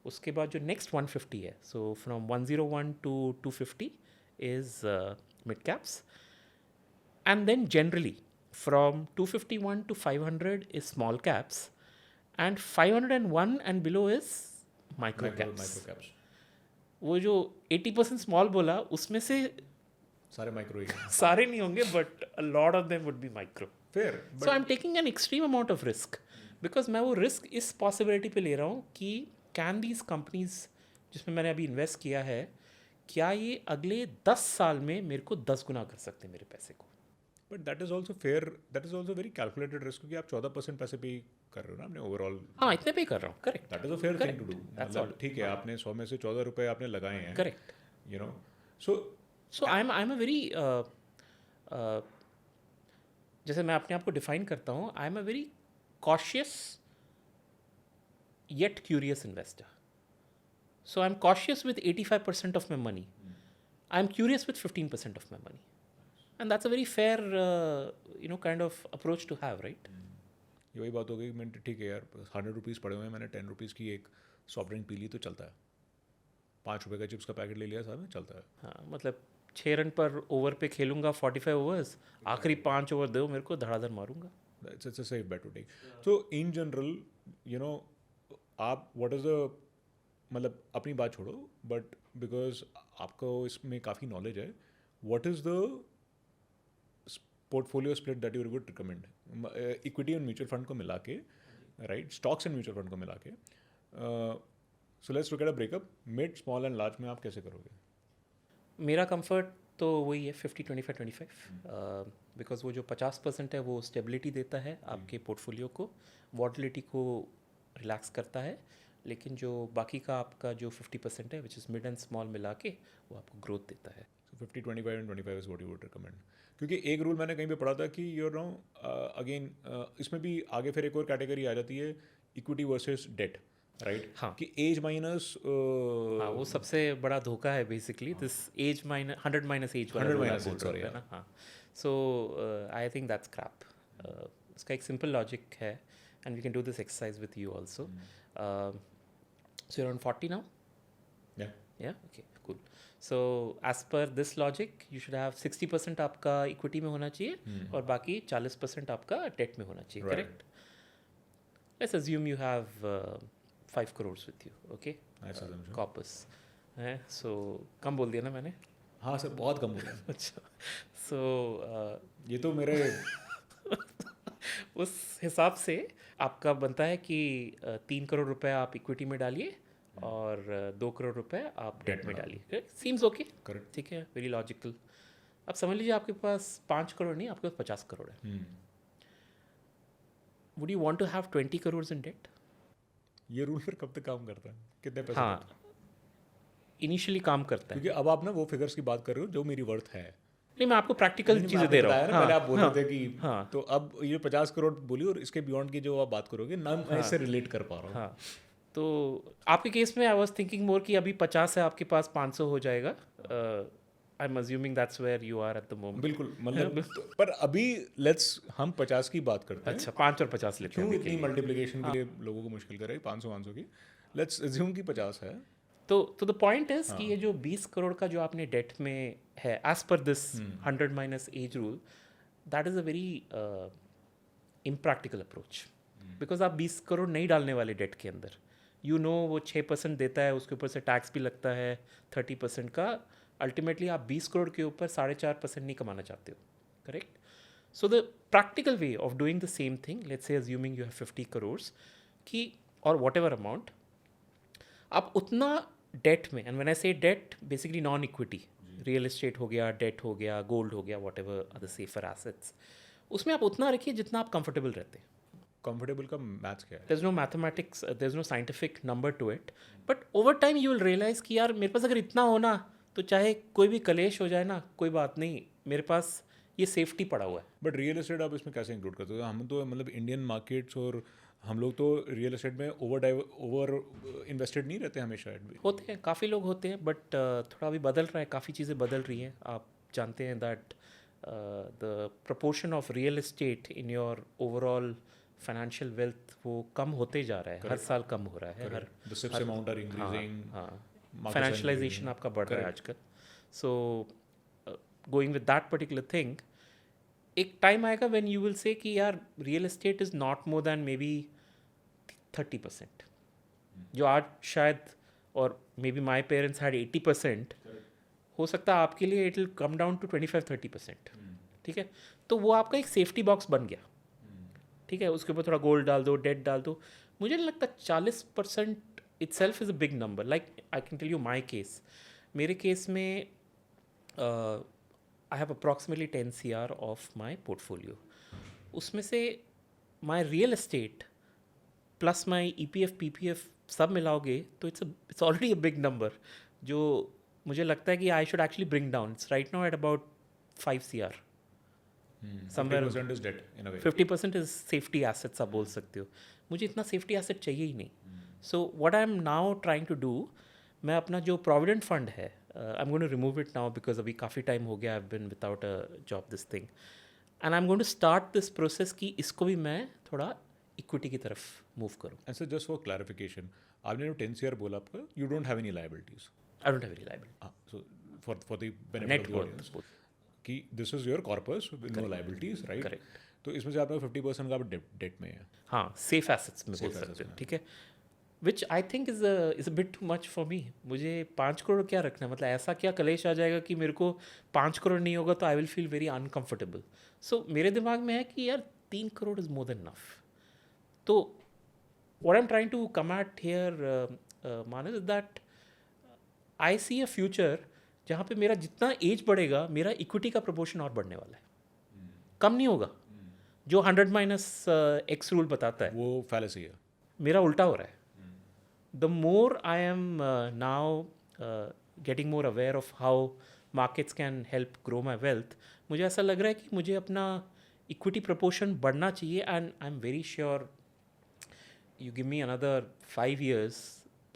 उसके बाद जो next 150 है, so from 101 to 250 is mid caps, and then generally from 251 to 500 is small caps, and 501 and below is micro caps. वो जो 80% small बोला, उसमें से सारे माइक्रो ही सारे नहीं होंगे, but a lot of them would be micro. Fair, so I'm taking an extreme amount of risk because मैं वो रिस्क इस पॉसिबिलिटी पे ले रहा हूँ कि कैन दीज कंपनीज जिसमें मैंने अभी इन्वेस्ट किया है, क्या ये अगले 10 साल में मेरे को 10 गुना कर सकते हैं मेरे पैसे को. But that is also fair, that is also very calculated risk, क्योंकि आप 14% पैसे पे कर रहे हो ना अपने ओवरऑल. हाँ, इतने पे कर रहा हूँ. Correct, that is a fair thing to do. मतलब ठीक है, आपने 100 में से 14 रुपये आपने लगाए हैं. Correct. You know, so I am a very, जैसे मैं अपने आप को डिफाइन करता हूँ, I am a very cautious yet curious investor. So I am cautious with 85% of my money. I am curious with 15% of my money. And that's a very fair kind of approach to have, right. ये वही बात हो गई. मैंने ठीक है यार, 100 rupees पड़े हुए हैं, मैंने 10 रुपीज़ की एक सॉफ्ट ड्रिंक पी ली तो चलता है. 5 रुपये का चिप्स का पैकेट ले लिया साहब में, चलता है. हाँ, मतलब 6 रन पर ओवर पे खेलूंगा 45 ओवर्स, आखिरी 5 ओवर दो मेरे को, धड़ाधड़ मारूंगा. It's a safe bet to take. So in general आप व्हाट इज़ द, मतलब अपनी बात छोड़ो, बट बिकॉज आपको इसमें काफ़ी नॉलेज है, what is the portfolio split that you would recommend? Equity and mutual fund को मिला के, right, stocks and mutual fund को मिला के. So let's look at a breakup. Mid, small and large में आप कैसे करोगे? मेरा कंफर्ट तो वही है 50-25-25, बिकॉज वो जो 50% है वो स्टेबिलिटी देता है आपके पोर्टफोलियो को, वॉटिलिटी को रिलैक्स करता है. लेकिन जो बाकी का आपका जो 50% है, which is mid and small मिला के, वो आपको ग्रोथ देता है. सो 50-25 and 25 is what you would recommend. क्योंकि एक रूल मैंने कहीं पे पढ़ा था कि यू नो अगेन इसमें भी आगे फिर एक और कैटेगरी आ जाती है, इक्विटी वर्सेस डेट. राइट? हाँ। कि एज माइनस हाँ, वो सबसे बड़ा धोखा है basically, this age minus 100 minus age वाला 100 रूल आप minus बोल age, रहे sorry, हो, है ना? हाँ, so I think that's crap. इसका एक सिंपल लॉजिक है, and we can do this exercise with you also. So you're on 40 now? Yeah. Yeah, okay, cool. So as per this logic, you should have 60% आपका equity में होना चाहिए और बाकी 40% आपका डेट में होना चाहिए, Right. Correct? Let's assume you have 5 crores with you, okay? Nice assumption. Corpus. है, so कम बोल दिया ना मैंने? हाँ सर, बहुत कम हो गया. अच्छा, so ये तो मेरे उस हिसाब से आपका बनता है कि 3 करोड़ रुपए आप इक्विटी में डालिए और 2 करोड़ रुपए आप डेट Debt में में डालिए. Seems okay, correct. ठीक है, वेरी लॉजिकल. अब समझ लीजिए आपके पास 5 करोड़ नहीं, आपके पास 50 करोड़ है. Would you want to have 20 crore in debt? ये रूल फिर कब तक काम करता है? कितने पैसे हाँ, तक? इनिशियली काम करता है. क्योंकि अब आप ना वो फिगर्स की बात कर रहे हो जो मेरी वर्थ है. नहीं, मैं आपको प्रैक्टिकल नहीं, चीज़ें आपने दे रहा बताया हूँ. ना, पहले आप बोल रहे थे कि हाँ. तो अब ये 50 करोड़ बोली और इसके बियॉन्ड की जो आप बात करोगे ना, मैं इससे रिलेट कर पा रहा हूँ. हाँ, तो आपके केस में आई वाज थिंकिंग मोर कि अभी 50 है, आपके पास 500 हो जाएगा. I am assuming that's where you are at the moment. बिल्कुल, मतलब पर अभी लेट्स हम 50 की बात करते हैं. अच्छा, 5 और 50 लेते हैं क्यों अभी के इतनी लिए. मल्टीप्लिकेशन के लिए लोगों को मुश्किल करे? 500 की लेट्स अज्यूम कि 50 है. तो द पॉइंट इज कि ये जो 20 करोड़ का जो आपने डेट में है, as per this 100 minus age rule, that is a very impractical approach. Because आप 20 करोड़ नहीं डालने वाले डेट के अंदर. यू नो वो 6% देता है, उसके ऊपर से टैक्स भी लगता है 30% का. अल्टीमेटली आप 20 करोड़ के ऊपर 4.5% नहीं कमाना चाहते हो, correct? So the practical way of doing the same thing, let's say assuming you have 50 crore की और वॉट एवर अमाउंट, आप उतना डेट में, and when I say debt basically non equity, real estate हो गया, डेट हो गया, गोल्ड हो गया, whatever other safer assets, उसमें आप उतना रखिए जितना आप कंफर्टेबल रहते हैं. कंफर्टेबल का मैथ्स क्या है? There's no mathematics, there's no scientific number to it, but over time you will realize कि यार मेरे पास अगर इतना हो ना, तो चाहे कोई भी कलेश हो जाए ना, कोई बात नहीं, मेरे पास ये सेफ्टी पड़ा हुआ है. बट रियल एस्टेट आप इसमें कैसे इंक्लूड करते हो? हम तो मतलब इंडियन मार्केट्स और हम लोग तो रियल एस्टेट में ओवर इन्वेस्टेड नहीं रहते हमेशा. होते हैं, काफ़ी लोग होते हैं, बट थोड़ा अभी बदल रहा है, काफ़ी चीज़ें बदल रही हैं. आप जानते हैं that the proportion of real estate in your overall financial wealth वो कम होते जा रहा है, हर साल कम हो रहा है. हर The SIPs amount are increasing. हाँ, फाइनेंशियलाइजेशन आपका बढ़ रहा है आजकल. So going with that particular thing, एक टाइम आएगा व्हेन यू विल से कि यार real estate is not more than maybe 30%, जो आज शायद, और maybe my parents had 80%, हो सकता है आपके लिए it will come down to 25-30%. ठीक है, तो वो आपका एक सेफ्टी बॉक्स बन गया. ठीक है, उसके ऊपर थोड़ा गोल्ड डाल दो, डेट डाल दो. मुझे नहीं लगता 40% itself is a big number. Like I can tell you my case. मेरे केस में I have approximately 10 CR of my portfolio. उसमें से my real estate plus my EPF, PPF सब मिलाओगे तो it's already a big number, जो मुझे लगता है कि I should actually bring down. It's right now at about 5 CR. Somewhere 50% is debt in a way. 50% is safety assets आप बोल सकते हो. मुझे इतना सेफ्टी एसेट चाहिए ही नहीं. So what I am now trying to do, मैं अपना जो प्रोविडेंट फंड है, I am going to remove it now because अभी काफ़ी टाइम हो गया, I have been without a job this thing, and I am going to start this process कि इसको भी मैं थोड़ा इक्विटी की तरफ मूव करूँ. And so just for clarification, आपने जो 10 CR बोला आपका, you don't have any liabilities. I don't have any liability. So for the benefit net of the audience, worth. कि this is your corpus with no liabilities, right? Correct. तो इसमें से आपका 50% का आप डेट में है. हाँ, सेफ एसेट्स में बोल Safe सकते assets हो. में. ठीक है, which I think is a bit too much for me. मुझे 5 करोड़ क्या रखना है? मतलब ऐसा क्या कलेश आ जाएगा कि मेरे को 5 करोड़ नहीं होगा तो I will feel very uncomfortable. So मेरे दिमाग में है कि यार 3 crore is more than enough. तो what I am trying to come at here Manas is that I see a future जहाँ पे मेरा जितना एज बढ़ेगा, मेरा इक्विटी का प्रपोर्शन और बढ़ने वाला है, कम नहीं होगा. जो 100 माइनस एक्स रूल बताता है, वो फैलेसी है. मेरा उल्टा हो रहा है. The more I am now getting more aware of how markets can help grow my wealth, मुझे ऐसा लग रहा है कि मुझे अपना इक्विटी प्रपोर्शन बढ़ना चाहिए. And I am very sure you give me another 5 years,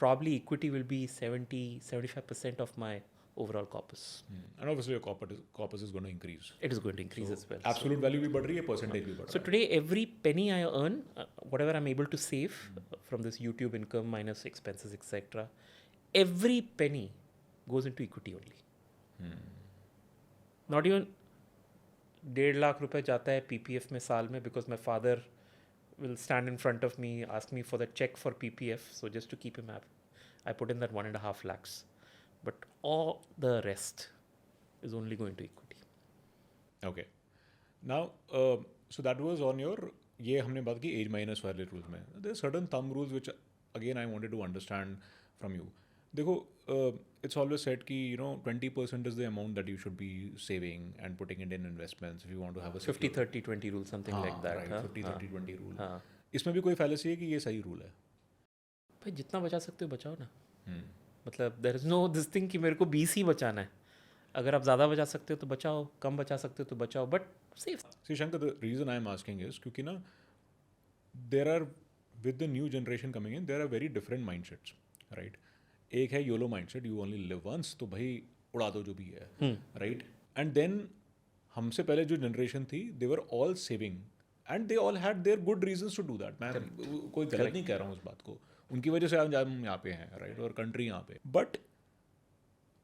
probably equity will be 70-75% of my overall corpus. And obviously your corpus is going to increase. It is going to increase as well. Absolute value भी बढ़ रही है, percentage भी बढ़ रहा So today, every penny I earn, whatever I'm able to save from this YouTube income minus expenses, etc., every penny goes into equity only. Not even 1.5 lakh रुपए जाता है PPF में साल में, because my father will stand in front of me, ask me for the check for PPF. So just to keep him happy, I put in that 1.5 lakhs. But all the rest is only going to equity. Okay. Now, so that was on your, ये हमने बात की age minus वाले rules में. There are certain thumb rules which again I wanted to understand from you. देखो, it's always said कि 20% is the amount that you should be saving and putting it in investments if you want to have a 50-30-20 rule, something like that. Right, 50-30-20 rule. हाँ. इसमें भी कोई fallacy है कि ये सही rule है? भाई जितना बचा सकते हो बचाओ ना. मतलब there is no this thing कि मेरे को 20 ही बचाना है. अगर आप ज़्यादा बचा सकते हो तो बचाओ, कम बचा सकते हो तो बचाओ, but save. See Shankar, the reason I am asking is क्योंकि ना there are, with the new generation coming in, there are very different mindsets, right? एक है YOLO mindset, you only live once, तो भाई उड़ा दो जो भी है, right? And then हमसे पहले जो generation थी, they were all saving and they all had their good reasons to do that. मैं कोई गलत नहीं कह रहा हूँ उस बात को, उनकी वजह से आज हम यहाँ पे हैं, right? और country यहाँ पे. But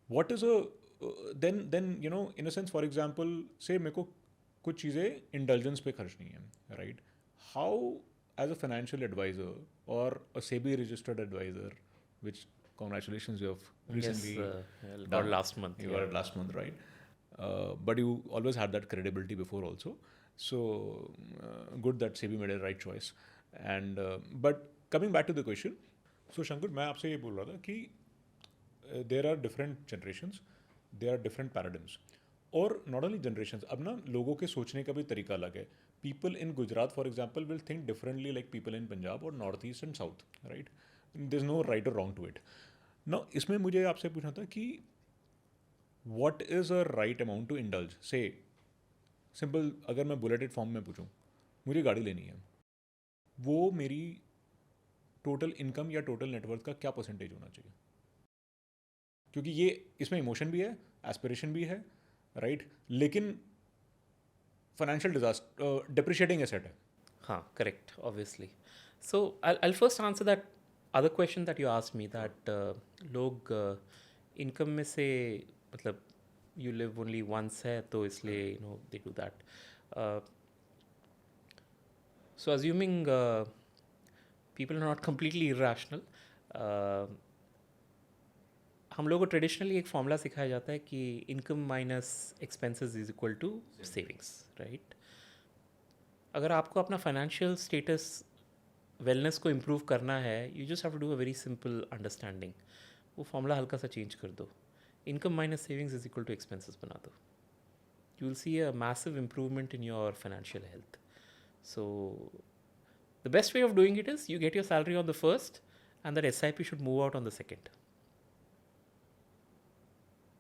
what is a then in a sense, for example, say मेरे को कुछ चीज़ें indulgence पे खर्च नहीं है, right? How as a financial advisor or a SEBI registered advisor, which congratulations, you have recently got last month. You got it last month, right? But you always had that credibility before also. So good that SEBI made a right choice. And but coming back to the question, so Shankar, मैं आपसे ये बोल रहा था कि there are different generations, there are different paradigms. और not only generations, अब ना लोगों के सोचने का भी तरीका अलग है. People in Gujarat, for example, will think differently like people in Punjab or Northeast and South, right? There's no right or wrong to it. Now, इसमें मुझे आपसे पूछना था कि what is a right amount to indulge? Say, simple, अगर मैं bulleted form में पूछूं, मुझे गाड़ी लेनी है, वो मेरी total income या total net worth का क्या percentage होना चाहिए? क्योंकि ये इसमें emotion भी है, aspiration भी है, right? लेकिन financial disaster, depreciating asset है. हाँ, correct, obviously. So I'll first answer that other question that you asked me, that लोग income में से मतलब you live only once है तो इसलिए they do that. So assuming people are not completely irrational, हम लोगों को ट्रेडिशनली एक फॉर्मूला सिखाया जाता है कि income minus expenses is equal to savings, right? अगर आपको अपना फाइनेंशियल स्टेटस वेलनेस को इम्प्रूव करना है, you just have to do a very simple understanding. वो फॉर्मूला हल्का सा चेंज कर दो, income minus savings is equal to expenses बना दो. You will see a massive improvement in your financial health. So the best way of doing it is you get your salary on the first and that SIP should move out on the second.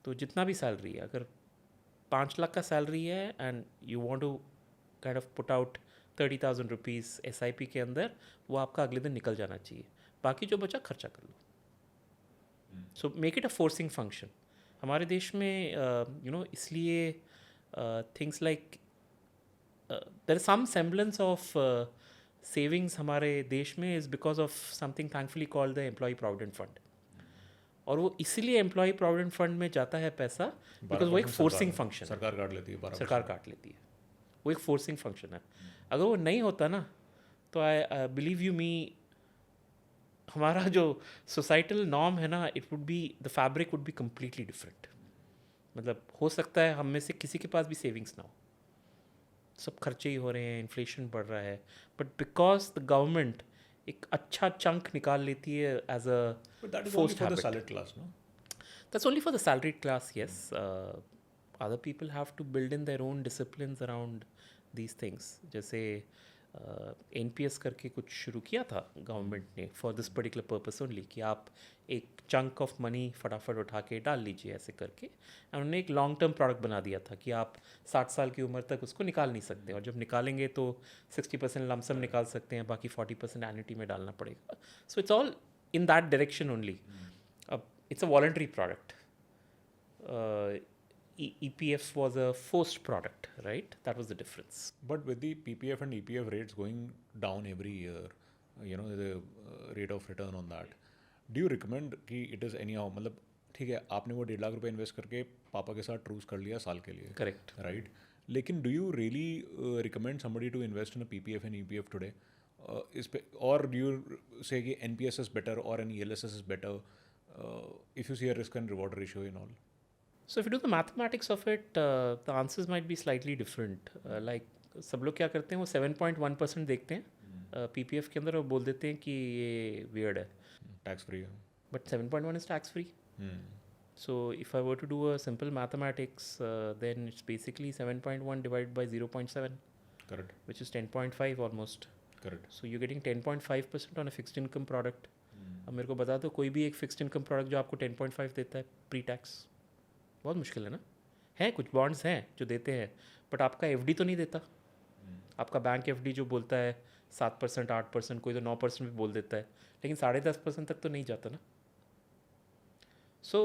तो जितना भी salary है, अगर 5 लाख का salary है and you want to kind of put out 30,000 rupees SIP के अंदर, वो आपका अगले दिन निकल जाना चाहिए. बाकी जो बचा खर्चा कर लो. So make it a forcing function. हमारे देश में इसलिए things like there is some semblance of savings हमारे देश में is because of something thankfully called the employ provident fund. और वो इसीलिए एम्प्लॉय प्रोविडेंट फंड में जाता है पैसा बिकॉज वो एक फोर्सिंग फंक्शन, सरकार काट लेती है, सरकार काट लेती है. वो एक फोर्सिंग फंक्शन है. अगर वो नहीं होता ना तो आई बिलीव यू मी, हमारा जो सोसाइटल नॉर्म है ना, it would be, the fabric would be completely different. मतलब हो सकता है हम में से किसी के पास भी सेविंग्स ना हो, सब खर्चे ही हो रहे हैं, इन्फ्लेशन बढ़ रहा है, बट बिकॉज द गवर्नमेंट एक अच्छा चंक निकाल लेती है as a forced habit. salaried class, no? That's only for the salaried class, yes. Other people have to build in their own disciplines around these things. जैसे NPS करके कुछ शुरू किया था गवर्नमेंट ने for this particular purpose only, कि आप एक चंक ऑफ मनी फटाफट उठा के डाल लीजिए ऐसे करके, और उन्होंने एक लॉन्ग टर्म प्रोडक्ट बना दिया था कि आप 60 साल की उम्र तक उसको निकाल नहीं सकते, और जब निकालेंगे तो 60% लमसम निकाल सकते हैं, बाकी 40% एन्युटी में डालना पड़ेगा. So it's all in that direction only. अब it's a voluntary product. EPF was a forced product, right? That was the difference. But with the PPF and EPF rates going down every year, the rate of return on that, do you recommend कि it is anyhow, मतलब ठीक है आपने वो 1.5 लाख रुपए invest करके पापा के साथ ट्रूस कर लिया साल के लिए, Correct. राइट? लेकिन do you really recommend somebody to invest in a PPF and EPF today? इस पे, और डू यू से कि NPS इज बेटर और an ELSS is better if you see a risk and reward ratio in all? So if you do the mathematics of it, the answers might be slightly different. Like सब लोग क्या करते हैं, वो 7.1% देखते हैं PPF के अंदर और बोल देते हैं कि ये weird है. टैक्स फ्री है. But 7.1 is tax free. So if I were to do a simple mathematics, then it's basically 7.1 divided by 0.7, correct. which is 10.5 almost. Correct. So you're getting 10.5% on a fixed income product. अब मेरे को बता दो कोई भी एक fixed income product जो आपको 10.5 देता है प्री टैक्स. बहुत मुश्किल है ना. है कुछ बॉन्ड्स हैं जो देते हैं, बट आपका FD तो नहीं देता. आपका बैंक FD जो बोलता है 7%, 8%, कोई तो 9% भी बोल देता है, लेकिन 10.5% तक तो नहीं जाता ना. So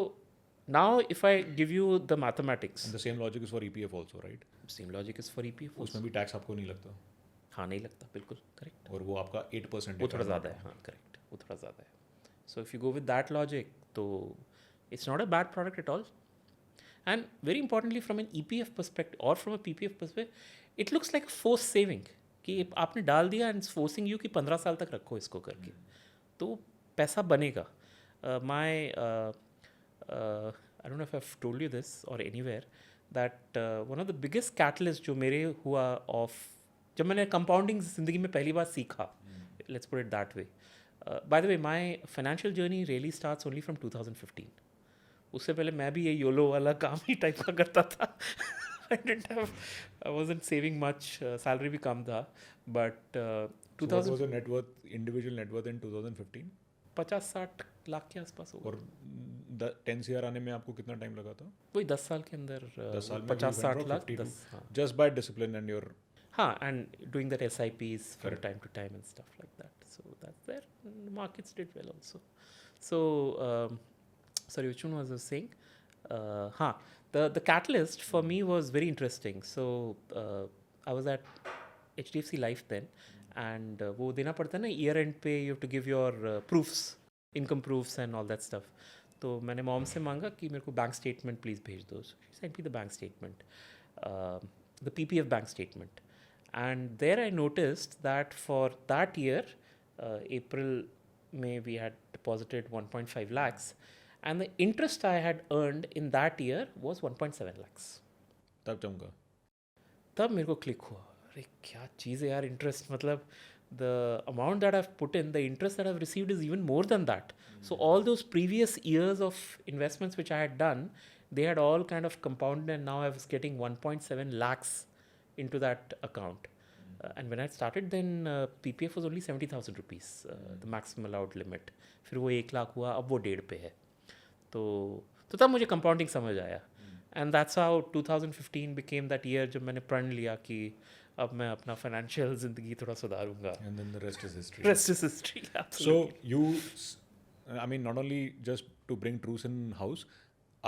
now if I give you the mathematics, the same logic is for EPF also, right? Same logic is for EPF. उसमें भी टैक्स आपको नहीं लगता. हाँ नहीं लगता, बिल्कुल करेक्ट. और वो आपका 8% वो थोड़ा ज़्यादा है. हाँ करेक्ट, वो थोड़ा ज़्यादा है. So if you go with that logic, तो it's not a bad product at all. And very importantly, from an EPF perspective or from a PPF perspective, it looks like a forced saving. कि आपने डाल दिया and it's forcing you कि 15 साल तक रखो इसको करके, तो पैसा बनेगा. I don't know if I've told you this or anywhere, that one of the biggest catalysts जो मेरे हुआ of जब मैंने compounding ज़िंदगी में पहली बार सीखा, let's put it that way. By the way, my financial journey really starts only from 2015. उससे पहले मैं भी ये योलो वाला काम ही टाइप का करता था. I wasn't saving much, salary भी कम था, but 2000 what was your net worth, individual net worth in 2015? 50-60 lakh के आसपास होगा. और 10 CR आने में आपको कितना टाइम लगा था? वही 10 साल के अंदर 10 साल में 50-60 lakh. just by discipline and your हाँ, and doing that SIPs from Correct. time to time and stuff like that. So that's there. Markets did well also. So sorry, which one was I saying? The catalyst for me was very interesting. So I was at HDFC Life then, and वो देना पड़ता है ना year end पे, you have to give your proofs, income proofs and all that stuff. तो मैंने mom से मांगा कि मेरे को बैंक स्टेटमेंट प्लीज़ भेज दो. So she sent me the bank statement, the PPF bank statement, and there I noticed that for that year, April, May, we had deposited 1.5 lakhs. And the interest I had earned in that year was 1.7 lakhs. तब चमका. तब मेरे को click हुआ, अरे क्या चीज़ है यार इंटरेस्ट. मतलब the amount that I've put in, the interest that I've received is even more than that. So all those previous years of investments which I had done, they had all kind of compounded, and now I was getting 1.7 lakhs into that account. And when I started, then PPF was only 70,000 rupees, the maximum allowed limit. फिर वो 1 लाख हुआ, अब वो 1.5 पे है. तो तब मुझे कंपाउंडिंग समझ आया. And that's how 2015 became that year जब मैंने प्रण लिया कि अब मैं अपना फाइनेंशियल ज़िंदगी थोड़ा सुधारूंगा. And then the rest is history. Rest is history. So you, I mean, not only just to bring truth in house,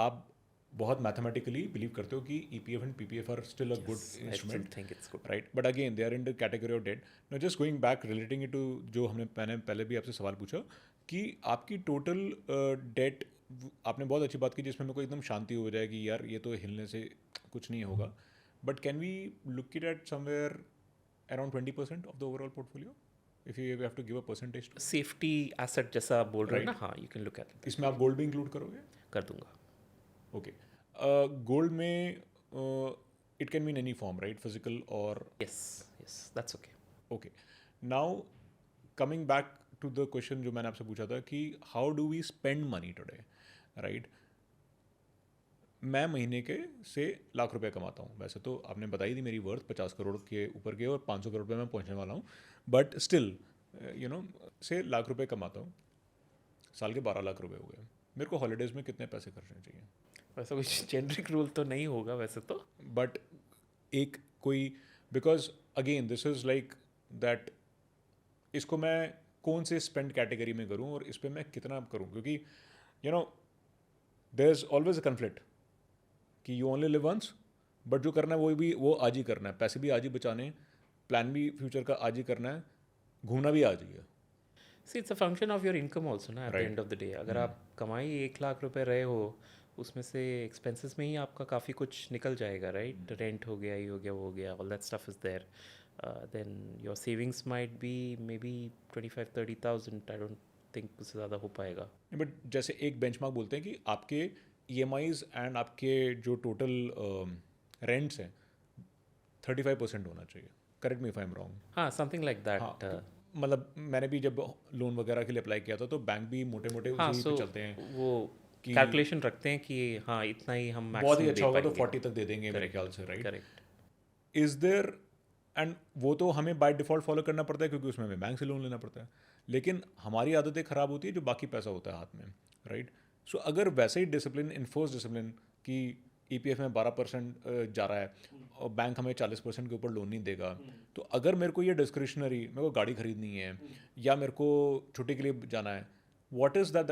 आप बहुत मैथमेटिकली बिलीव करते हो कि EPF and PPF are still a good instrument. I think it's good. Right, but again they are in the category of debt. Now just going back, relating it to जो मैंने पहले भी आपसे सवाल पूछा कि आपकी टोटल डेट, आपने बहुत अच्छी बात की जिसमें मेरे को एकदम शांति हो जाए कि यार ये तो हिलने से कुछ नहीं होगा. But can we look it at somewhere around 20% of the overall portfolio if you have to give a percentage? Safety asset जैसा आप बोल रहे हैं ना. हाँ, यू कैन लुक एट. इसमें आप गोल्ड भी इंक्लूड करोगे? कर दूंगा. ओके. गोल्ड में it can mean any form, right? Physical और yes that's okay. Okay. Now coming back to the question जो मैंने आपसे पूछा था कि how do we spend money today, right? मैं महीने के से लाख रुपए कमाता हूँ। वैसे तो आपने बताई थी मेरी वर्थ 50 करोड़ के ऊपर के और 500 करोड़ पे मैं पहुँचने वाला हूँ, बट स्टिल से लाख रुपए कमाता हूँ। साल के 12 लाख रुपए हो गए। मेरे को हॉलीडेज़ में कितने पैसे खर्चने चाहिए? वैसा कुछ जेनरिक रूल तो नहीं होगा वैसे तो. बट एक कोई, because again this is like that, इसको मैं कौन से स्पेंड कैटेगरी में करूँ और इस पर मैं कितना करूँ, क्योंकि you know there is always a conflict कि you only live once, but जो करना है वो आज ही करना है, पैसे भी आज ही बचाने हैं, प्लान भी फ्यूचर का आज ही करना है, घूमना भी आज ही है। See it's a function of your income also ना, at the right. End of the day. अगर आप कमाई 1 लाख रुपए रहे हो, उसमें से एक्सपेंसेस में ही आपका काफ़ी कुछ निकल जाएगा, राइट? रेंट हो गया, ये हो गया, वो हो गया, all that stuff is there. Then your savings might be maybe 25-30,000. I don't think उससे ज़्यादा हो पाएगा. बट जैसे एक बेंचमार्क बोलते हैं कि आपके ईएमआईज एंड आपके जो टोटल रेंट्स हैं 35% होना चाहिए। Correct me if I am wrong. हाँ, समथिंग लाइक हाँ, दैट. मतलब मैंने भी जब लोन वगैरह के लिए अप्लाई किया था तो बैंक भी मोटे मोटे हाँ, उसी पे सो चलते हैं वो कि कैलकुलेशन रखते हैं कि हाँ इतना ही हम बहुत ही मैक्सिमम अच्छा दे होगा तो पाएंगे. 40 तक दे देंगे मेरे करेक्ट, ख्याल से, right? Correct. Is there, and वो तो हमें बाय डिफ़ॉल्ट फॉलो करना पड़ता है क्योंकि उसमें हमें बैंक से लोन लेना पड़ता है, लेकिन हमारी आदतें ख़राब होती है जो बाकी पैसा होता है हाथ में, राइट? सो अगर वैसे ही डिसिप्लिन, इन्फोर्स डिसिप्लिन कि ईपीएफ में 12% जा रहा है और बैंक हमें 40% के ऊपर लोन नहीं देगा, तो अगर मेरे को ये डिस्क्रिशनरी, मेरे को गाड़ी खरीदनी है या मेरे को छुट्टी के लिए जाना है, what is that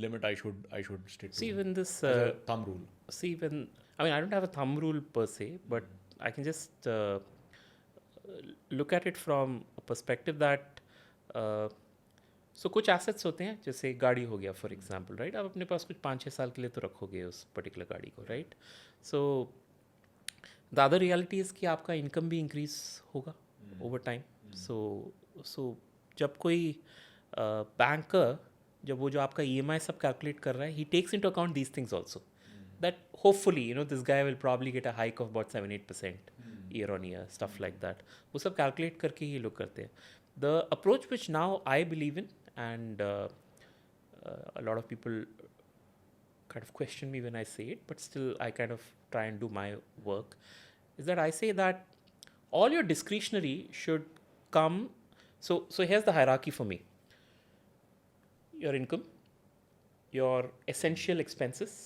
limit I should stick See to when this as a thumb rule? see when I mean I don't have a thumb rule per se, but I can just look at it from a perspective that सो कुछ assets होते हैं, जैसे गाड़ी हो गया for example, right? आप अपने पास कुछ 5-6 साल के लिए तो रखोगे उस पर्टिकुलर गाड़ी को, right? So the other reality is कि आपका इनकम भी इंक्रीज होगा ओवर टाइम. सो जब कोई बैंकर जब वो जो आपका ईएमआई सब कैलकुलेट कर रहा है, he takes into account these things also, that hopefully this guy will probably get a hike of about 7-8% year on year, stuff like that. वो सब calculate करके ही लोग करते हैं. The approach which now I believe in, and a lot of people kind of question me when I say it, but still I kind of try and do my work, is that I say that all your discretionary should come. So here's the hierarchy for me: your income, your essential expenses,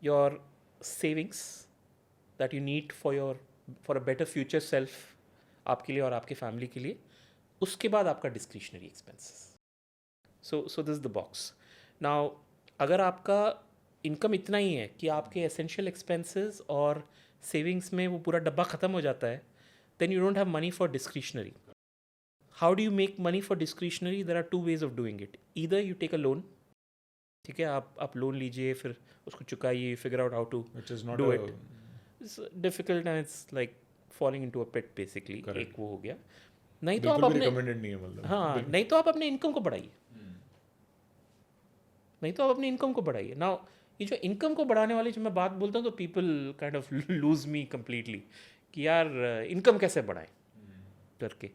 your savings that you need for a better future self, आपके लिए और आपके family के लिए. उसके बाद आपका discretionary expenses. So this the box. Now अगर आपका इनकम इतना ही है कि आपके एसेंशियल एक्सपेंसेस और सेविंग्स में वो पूरा डब्बा ख़त्म हो जाता है, then you don't have money for discretionary. How do you make money for discretionary? There are two ways of doing it. Either you take a loan, ठीक है, आप लोन लीजिए, फिर उसको चुकाइए, figure out how to Which is not do a it. It's difficult and it's like falling into a pit basically. Correct. एक वो हो गया. नहीं तो आप बिल्कुल भी अपने रिकमेंडेड नहीं है, मतलब हाँ, बिल्कुल। नहीं तो आप अपने इनकम को बढ़ाइए. नहीं तो आप अपनी इनकम को बढ़ाइए. नाउ ये जो इनकम को बढ़ाने वाली जो मैं बात बोलता हूँ, तो people kind of lose me completely कि यार इनकम कैसे बढ़ाएं करके.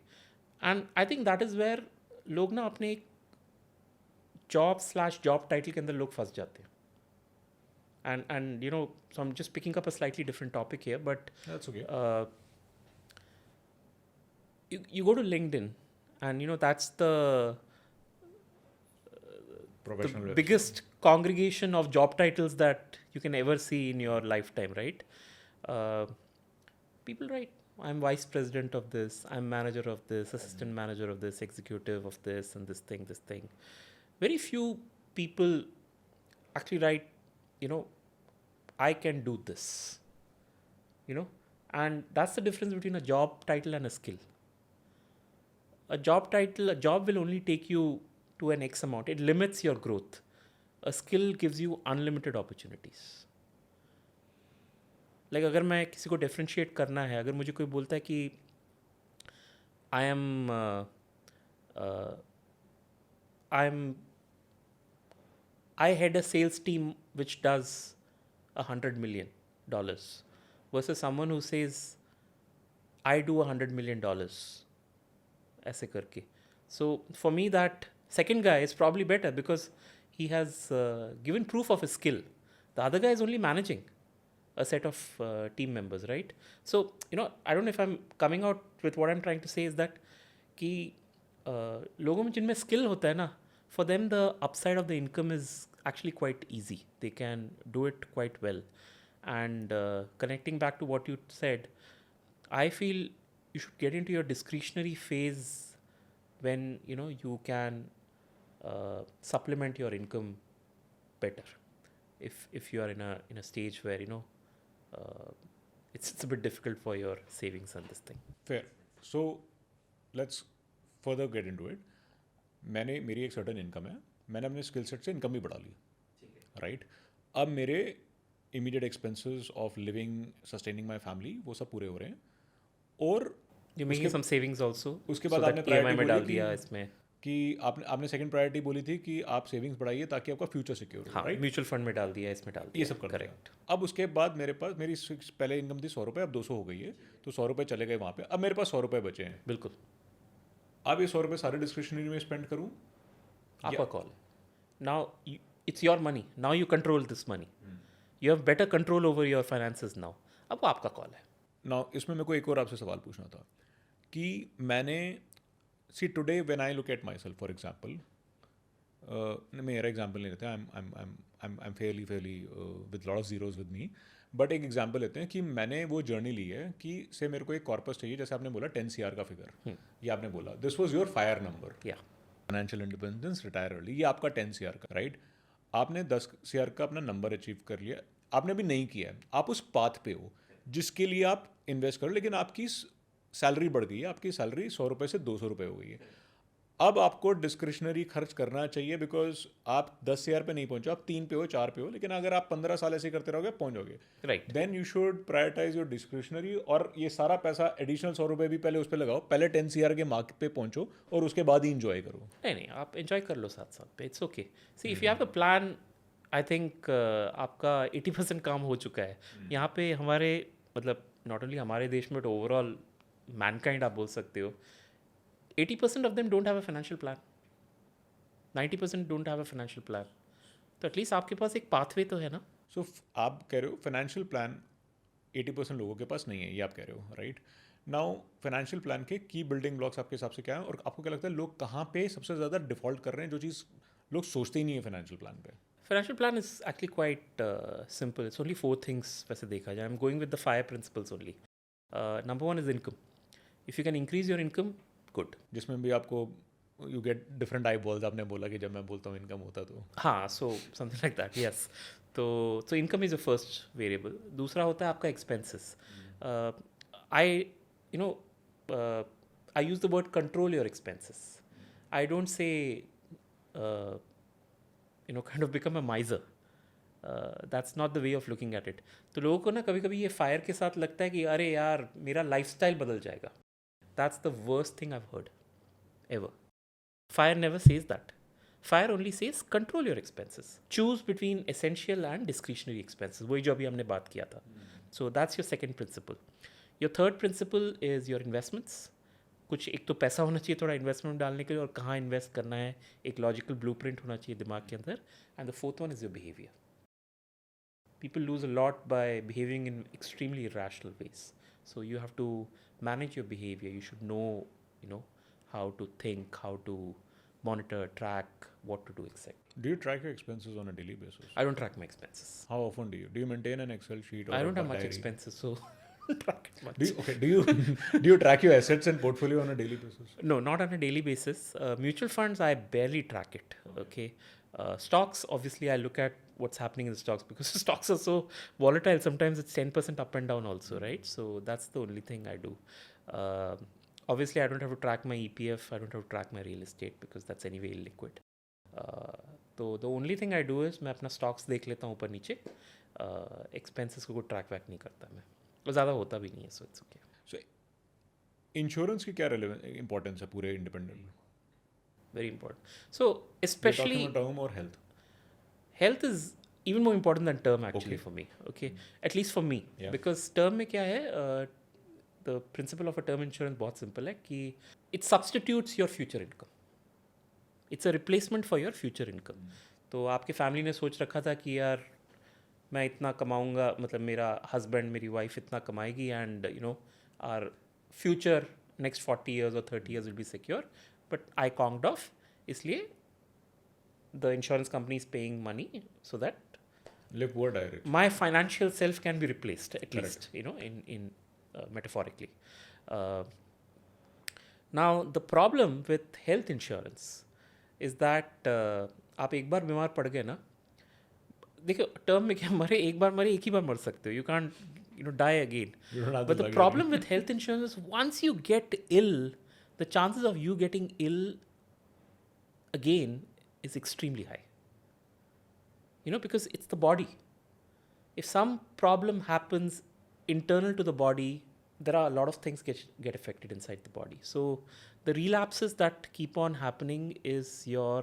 And I think that is where लोग ना अपने एक जॉब टाइटल के अंदर लोग फंस जाते हैं. And so I'm just picking up a slightly different topic here, but That's okay. You go to LinkedIn, and that's the Professional website. biggest congregation of job titles that you can ever see in your lifetime, right? People write, I'm vice president of this, I'm manager of this, assistant manager of this, executive of this, and this thing. Very few people actually write, I can do this, and that's the difference between a job title and a skill. A job will only take you to an X amount. It limits your growth. A skill gives you unlimited opportunities. Like अगर मैं किसी को differentiate करना है, अगर मुझे कोई बोलता है कि I head a sales team which does $100 million versus someone who says I do $100 million ऐसे करके. So for me that second guy is probably better because he has given proof of his skill The other guy is only managing a set of team members, right? So, I don't know if I'm coming out with what I'm trying to say is that कि लोगों में जिनमें skill होता है ना, for them the upside of the income is actually quite easy. They can do it quite well. And connecting back to what you said, I feel you should get into your discretionary phase when you can supplement your income better. If you are in a stage where it's a bit difficult for your savings and this thing. Fair. So let's further get into it. मेरी एक certain income है, मैंने अपने skill set से income भी बढ़ा ली, right? अब मेरे immediate expenses of living, sustaining my family, वो सब पूरे हो रहे हैं. और you making some savings also. उसके बाद आपने प्रायोरिटी में डाल दिया इसमें कि आपने सेकंड प्रायोरिटी बोली थी कि आप सेविंग्स बढ़ाइए ताकि आपका फ्यूचर सिक्योर हो, राइट? म्यूचुअल फंड में डाल दिया, इसमें डाल दिया, ये सब कर करेक्ट. अब उसके बाद मेरे पास मेरी पहले इनकम थी 100 रुपये, अब 200 हो गई है, तो 100 रुपये चले गए वहाँ पे. अब मेरे पास 100 रुपये बचे हैं. बिल्कुल. अब ये 100 रुपये सारे डिस्क्रिप्शनरी में स्पेंड करूँ? आपका call. Now it's your money, now you control this money, you have better control over your finances now. अब वो आपका कॉल है. नाउ इसमें मेरे को एक और आपसे सवाल पूछना था कि मैंने see today when I look at myself, for example, मेरा एग्जाम्पल नहीं लेते, I am fairly with lot of zeros with me, but एक एग्जाम्पल लेते हैं कि मैंने वो जर्नी ली है कि से मेरे को एक कॉर्पस चाहिए, जैसे आपने बोला 10 CR का फिगर, ये आपने बोला this was your fire number, financial independence, retire early, ये आपका 10 CR का, राइट? आपने 10 CR का अपना नंबर अचीव कर लिया, आपने भी नहीं किया है, आप उस पाथ पे हो जिसके लिए आप इन्वेस्ट करो, लेकिन आपकी सैलरी बढ़ गई है, आपकी सैलरी 100 रुपये से 200 रुपये हो गई है. अब आपको डिस्क्रिशनरी खर्च करना चाहिए बिकॉज आप 10 CR पे नहीं पहुंचो, आप 3 पे हो, 4 पे हो, लेकिन अगर आप 15 साल ऐसे करते रहोगे पहुंच जाओगे, right? Then you should prioritise your discretionary. और ये सारा पैसा एडिशनल 100 रुपये भी पहले उस पर लगाओ, पहले 10 CR के मार्क पे पहुंचो और उसके बाद ही इंजॉय करो. नहीं, आप एंजॉय कर लो साथ साथ पे, it's okay. C if you have a plan, I think आपका 80% काम हो चुका है. यहाँ पे हमारे मतलब नॉट ओनली हमारे देश में बट ओवरऑल मैनकाइंड आप बोल सकते हो, 80% of them don't have a financial plan, 90% don't have a financial plan. तो एटलीस्ट आपके पास एक पाथवे तो है ना. सो आप कह रहे हो फाइनेंशियल प्लान 80% लोगों के पास नहीं है, ये आप कह रहे हो, राइट? नाउ फाइनेंशियल प्लान के की बिल्डिंग ब्लॉक्स आपके हिसाब से क्या है, और आपको क्या लगता है लोग कहाँ पे सबसे ज़्यादा डिफॉल्ट कर रहे हैं, जो चीज़ लोग सोचते ही नहीं है फाइनेंशियल प्लान पे? Financial plan is actually quite simple. It's only 4 things वैसे देखा जाए. I'm going with the 5 principles only. Number 1 is income. If you can increase your income, good. जिसमें भी आपको you get different I balls, आपने बोला कि जब मैं बोलता हूँ इनकम होता तो हाँ, so something like that, yes. तो income is the first variable. दूसरा होता है आपका expenses. I use the word control your expenses. I don't say kind of become a miser. That's not the way of looking at it. तो लोगों को ना कभी कभी ये फायर के साथ लगता है कि अरे यार मेरा लाइफस्टाइल बदल जाएगा. That's the worst thing I've heard ever. Fire never says that. Fire only says control your expenses. Choose between essential and discretionary expenses. वही जो अभी हमने बात किया था. So that's your second principle. Your third principle is your investments. कुछ एक तो पैसा होना चाहिए थोड़ा इन्वेस्टमेंट डालने के लिए, और कहाँ इन्वेस्ट करना है एक लॉजिकल ब्लूप्रिंट होना चाहिए दिमाग के अंदर. And the fourth one is your behaviour. People lose a lot by behaving in extremely irrational ways. So you have to manage your behavior. You should know how to think, how to monitor, track, what to do exactly. Do you track your expenses on a daily basis? I don't track my expenses. How often do you maintain an Excel sheet or I don't have much diary? expenses, so track it much. Do you track your assets and portfolio on a daily basis? No, not on a daily basis. Mutual funds, I barely track it. Okay. Stocks, obviously, I look at what's happening in the stocks because stocks are so volatile. Sometimes it's 10% up and down also, right? So that's the only thing I do. Obviously, I don't have to track my EPF. I don't have to track my real estate because that's anyway illiquid. So the only thing I do is मैं अपना stocks देख लेता हूँ ऊपर नीचे. Expenses को track वैक नहीं करता मैं, और ज़्यादा होता भी नहीं है. So it's okay. So insurance की क्या इंपॉर्टेंस है पूरे independent? Very important. So specially term और health. Health is even more important than term actually for me. Okay, at least for me, because term में क्या है, the principle of a term insurance बहुत simple है कि it substitutes your future income. It's a replacement for your future income. तो आपके family ने सोच रखा था कि यार मैं इतना कमाऊंगा, मतलब मेरा हस्बैंड मेरी वाइफ इतना कमाएगी and you know our future next 40 years or 30 years will be secure, but I conked off, इसलिए the insurance company is paying money so that live poor direct. my financial self can be replaced at Correct. least, you know, in metaphorically. uh, Now the problem with health insurance is that आप एक बार बीमार पड़ गए ना, देखो term में क्या, मरे एक बार मरे, एक ही बार मर सकते हो, you can't you know die again. You don't have But the the luxury. problem with health insurance is once you get ill, the chances of you getting ill again is extremely high. You know, because it's the body. If some problem happens internal to the body, there are a lot of things get affected inside the body. So the relapses that keep on happening is your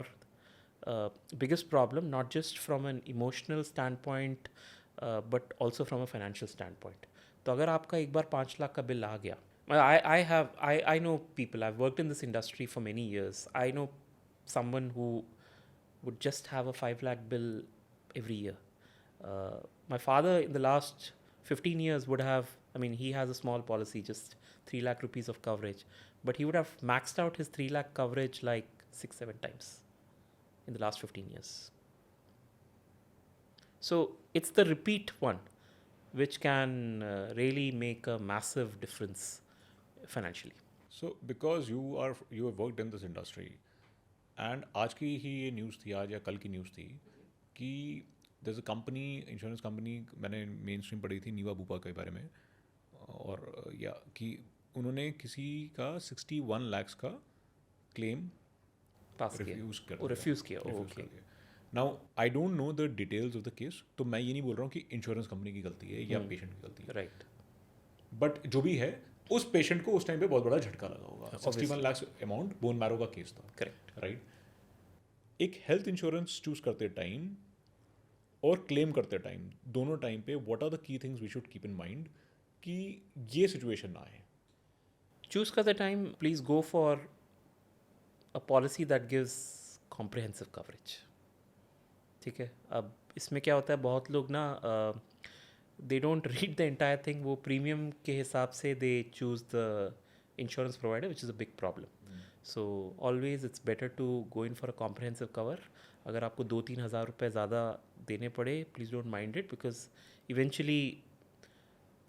biggest problem, not just from an emotional standpoint, but also from a financial standpoint. तो अगर आपका एक बार 5 लाख का bill आ गया, I know people, I've worked in this industry for many years. I know someone who would just have a 5 lakh bill every year. My father in the last 15 years would have, I mean, he has a small policy, just 3 lakh rupees of coverage, but he would have maxed out his 3 lakh coverage like 6-7 times in the last 15 years. So it's the repeat one which can really make a massive difference financially. So because you have worked in this industry, and आज की ही ये news थी, आज या कल की news थी कि there's a company, insurance company, मैंने मेन स्ट्रीम पढ़ी थी नीवा बूपा के बारे में, और या कि उन्होंने किसी का 61 lakhs का क्लेम पास किया, रिफ्यूज़ कर और रिफ्यूज़ किया. Okay, now I don't know the details of the case, तो मैं ये नहीं बोल रहा हूँ कि इंश्योरेंस कंपनी की गलती है या पेशेंट की गलती है, राइट. बट जो भी है उस पेशेंट को उस टाइम पे बहुत बड़ा झटका लगा होगा. 61 lakhs अमाउंट बोन मैरो का केस था. करेक्ट. राइट. एक हेल्थ इंश्योरेंस चूज करते टाइम और क्लेम करते टाइम, दोनों टाइम पे what are the key things we should keep in mind कि ये सिचुएशन ना आए. Choose करते time please go for a policy that gives comprehensive coverage. ठीक है, अब इसमें क्या होता है, बहुत लोग ना they don't read the entire thing, वो प्रीमियम के हिसाब से they choose the insurance provider, which is a big problem. So always it's better to go in for a comprehensive cover. अगर आपको 2-3 हज़ार रुपये ज़्यादा देने पड़े, please don't mind it, because eventually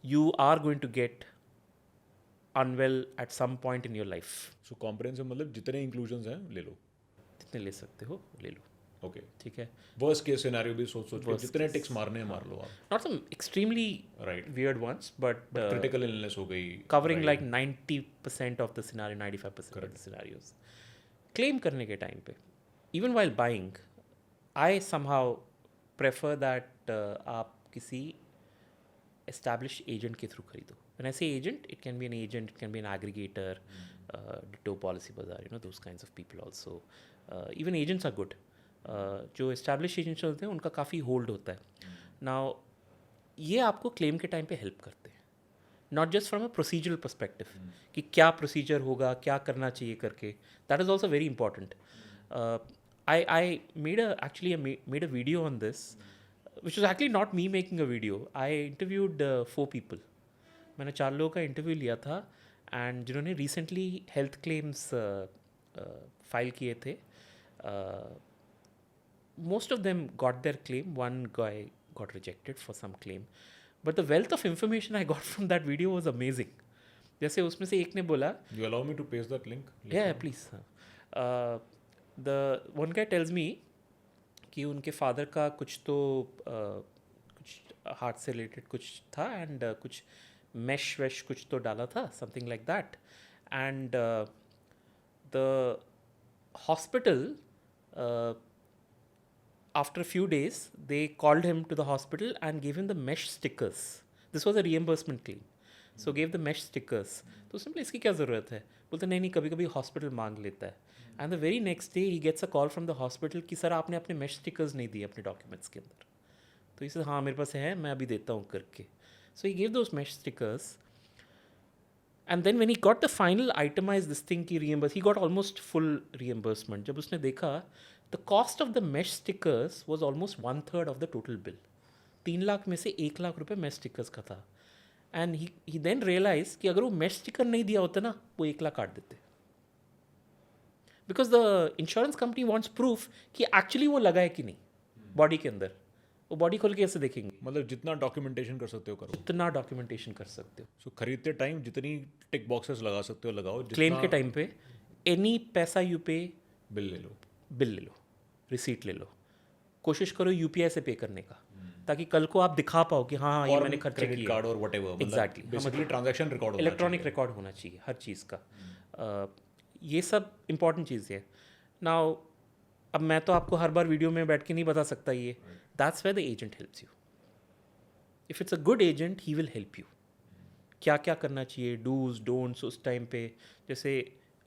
you are going to get unwell at some point in your life. So comprehensive मतलब जितने inclusions हैं ले लो. जितने ले सकते हो ले लो. ओके. ठीक है, वर्स्ट केस सिनेरियो भी सोच के Worst जितने case. टिक्स मारने हैं मार लो आप. not some extremely right. weird ones, but critical illness हो गई, covering right. like 90% of the scenario, 95% of Correct. the scenarios. Claim करने के टाइम पे, even while buying, I somehow prefer that आप किसी established agent के through खरीदो. When I say agent, it can be an agent, it can be an aggregator, Ditto Policy Bazaar, you know, those kinds of people also. Even agents are good. जो established agents होते हैं उनका काफ़ी hold होता है. Now ये आपको claim के टाइम पे हेल्प करते हैं, not just from a procedural perspective कि क्या प्रोसीजर होगा, क्या करना चाहिए करके. That is also very important. I made a video on this, which was actually not me making a video. I interviewed 4 people. मैंने 4 लोगों का इंटरव्यू लिया था, एंड जिन्होंने रिसेंटली हेल्थ क्लेम्स फाइल किए थे. Most of them got their claim. One guy got rejected for some claim. But the wealth of information I got from that video was amazing. जैसे उसमें से एक ने बोला, You allow me to paste that link? yeah, please. The one guy tells me कि उनके father का कुछ तो कुछ हार्ट से रिलेटेड कुछ था, एंड कुछ मैश वैश कुछ तो डाला था, something like that. And the hospital, after a few days, they called him to the hospital and gave him the mesh stickers. This was a reimbursement claim. So gave the mesh stickers. तो उसने बोला इसकी क्या ज़रूरत है? बोलते नहीं नहीं, कभी कभी हॉस्पिटल मांग लेता है. And the very next day he gets a call from the hospital कि सर आपने अपने mesh stickers नहीं दिए अपने डॉक्यूमेंट्स के अंदर. तो इसे हाँ मेरे पास है, मैं अभी देता हूँ करके. So he gave those mesh stickers. And then when he got the final itemized this thing की reimburse, he got almost full reimbursement. जब उसने देखा, the cost of the mesh stickers was almost 1/3 of the total bill. 3 lakh में से 1 लाख रुपए mess stickers का था. And he then realise कि अगर वो मेस स्टिकर नहीं दिया होता ना, वो 1 लाख काट देते. Because the insurance company wants proof कि एक्चुअली वो लगा है कि नहीं बॉडी के अंदर. वो बॉडी खोल के ऐसे देखेंगे. मतलब जितना डॉक्यूमेंटेशन कर सकते हो करो. जितना डॉक्यूमेंटेशन कर सकते हो. सो खरीदते टाइम जितनी टिक बॉक्सेस लगा सकते हो लगाओ. क्लेम के टाइम पे एनी पैसा यू पे, बिल ले लो, बिल ले लो, रिसीट ले लो. कोशिश करो यूपीआई से पे करने का, ताकि कल को आप दिखा पाओ कि हाँ ये मैंने खर्चे क्रेडिट किए. कार्ड और whatever. Exactly. Basically transaction record होना इलेक्ट्रॉनिक रिकॉर्ड होना चाहिए हर चीज़ का. ये सब इंपॉर्टेंट चीज़ है. नाउ अब मैं तो आपको हर बार वीडियो में बैठ के नहीं बता सकता ये. That's where the agent helps you. If it's a good agent he will help you. क्या क्या करना चाहिए, डूज डोंट्स उस टाइम पे. जैसे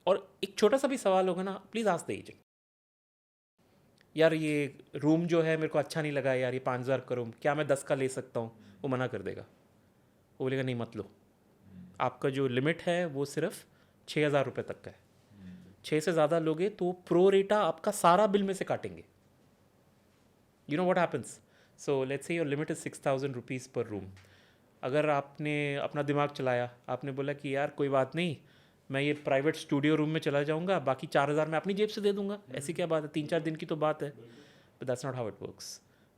और एक छोटा सा भी सवाल होगा ना, प्लीज़ आस्क द एजेंट. यार ये रूम जो है मेरे को अच्छा नहीं लगा यार, ये 5,000 का रूम, क्या मैं 10 का ले सकता हूँ? वो मना कर देगा. वो बोलेगा नहीं मत लो, आपका जो लिमिट है वो सिर्फ 6,000 रुपये तक का है. 6 से ज़्यादा लोगे तो प्रो रेटा आपका सारा बिल में से काटेंगे. You know what happens. So let's say your limit is 6,000 rupees पर रूम. अगर आपने अपना दिमाग चलाया, आपने बोला कि यार कोई बात नहीं, मैं ये प्राइवेट स्टूडियो रूम में चला जाऊंगा, बाकी 4,000 मैं अपनी जेब से दे दूंगा. ऐसी क्या बात है, 3-4 दिन की तो बात है. But that's not how it works.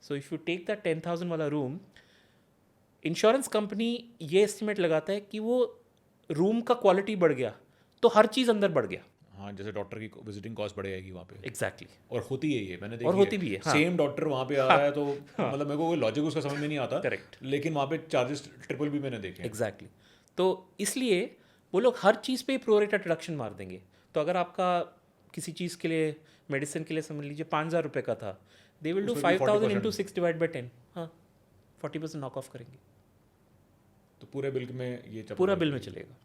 So if you take that 10,000 वाला रूम, इंश्योरेंस कंपनी ये एस्टिमेट लगाता है कि वो रूम का क्वालिटी बढ़ गया तो हर चीज़ अंदर बढ़ गया. हाँ, जैसे डॉक्टर की विजिटिंग कॉस्ट बढ़ जाएगी वहाँ पे. एग्जैक्टली. और होती है ये, मैंने देखी और होती भी है. सेम डॉक्टर वहाँ पे आ रहा है तो मतलब मेरे को कोई लॉजिक उसका समझ में नहीं आता. करेक्ट. लेकिन वहाँ पे चार्जेस ट्रिपल भी मैंने देखे. एग्जैक्टली. तो इसलिए वो लोग हर चीज़ पे प्रो रेटा डिडक्शन मार देंगे. तो अगर आपका किसी चीज़ के लिए, मेडिसिन के लिए समझ लीजिए 5,000 रुपये का था, दे विल डू उसमें भी 5,000 40% इंटू 6 डिवाइड बाई 10. हाँ, 40% नॉक ऑफ करेंगे. तो पूरे बिल में ये पूरा बिल में चलेगा.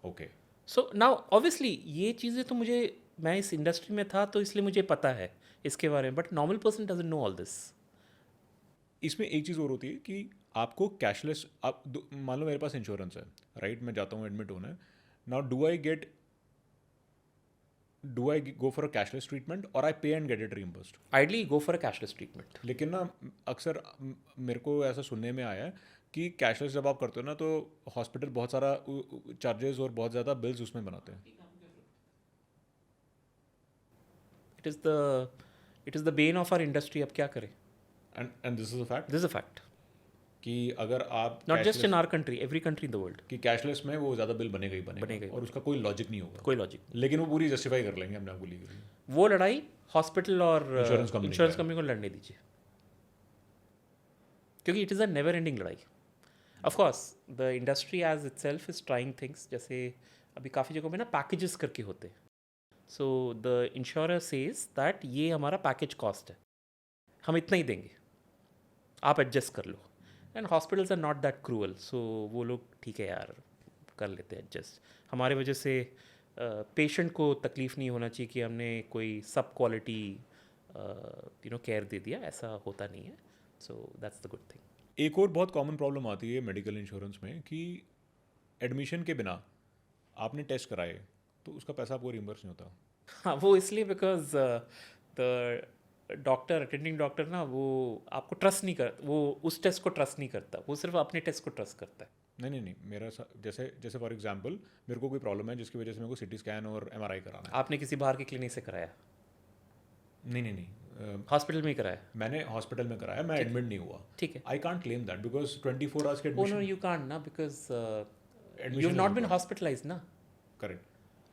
ओके. सो नाउ ऑब्वियसली ये चीज़ें तो मुझे, मैं इस इंडस्ट्री में था तो इसलिए मुझे पता है इसके बारे में. But normal person doesn't know all this. इसमें एक चीज़ और होती है कि आपको कैशलेस, आप मान लो मेरे पास इंश्योरेंस है, राइट, मैं जाता हूँ एडमिट होने. Now do I go for a cashless treatment or I pay and get it reimbursed? Ideally go for a cashless treatment. लेकिन ना अक्सर मेरे को ऐसा सुनने में आया है कि कैशलेस जब आप करते हो ना तो हॉस्पिटल बहुत सारा चार्जेस और बहुत ज़्यादा बिल्स उसमें बनाते हैं. It is the bane of our industry. अब क्या करें. And this is a fact. This is a fact. कि अगर आप not just in our country, every country in the world. कि कैशलेस में वो ज़्यादा बिल बनेगा ही बनेगा बनेगा ही. और उसका कोई लॉजिक नहीं होगा. कोई लॉजिक. लेकिन वो पूरी जस्टिफाई कर लेंगे अपने आप को लीगली. वो लड़ाई हॉस्पिटल और Insurance company इंश्योरेंस का है. कंपनी को लड़ने दीजिए, क्योंकि it is a never ending लड़ाई. Of course the industry as itself is trying things. जैसे अभी काफ़ी जगहों में ना पैकेजेस करके होते हैं. So the insurer says that ये हमारा पैकेज कॉस्ट है, हम इतना ही देंगे, आप एडजस्ट कर लो. And hospitals are not that cruel. So वो लोग ठीक है यार कर लेते हैं एडजस्ट. हमारे वजह से पेशेंट को तकलीफ़ नहीं होना चाहिए कि हमने कोई सब क्वालिटी केयर दे दिया. ऐसा होता नहीं है. So that's the good thing. एक और बहुत कॉमन प्रॉब्लम आती है मेडिकल इंश्योरेंस में कि एडमिशन के बिना आपने टेस्ट कराए तो उसका पैसा आपको रिइंबर्स नहीं होता. हाँ, वो इसलिए because the doctor, attending doctor ना, वो आपको ट्रस्ट नहीं कर, वो उस टेस्ट को ट्रस्ट नहीं करता. वो सिर्फ अपने टेस्ट को ट्रस्ट करता है. नहीं, जैसे जैसे फॉर एग्जांपल मेरे को कोई प्रॉब्लम है जिसकी वजह से मेरे को सिटी स्कैन और एमआरआई कराना है. आपने किसी बाहर के क्लिनिक से कराया? नहीं. हॉस्पिटल में ही कराया? मैंने हॉस्पिटल में कराया, मैं एडमिट नहीं हुआ. ठीक है. I can't claim that because 24 hours के Oh no, admission. you can't ना, because Admission you've is not been required. hospitalized ना. Correct.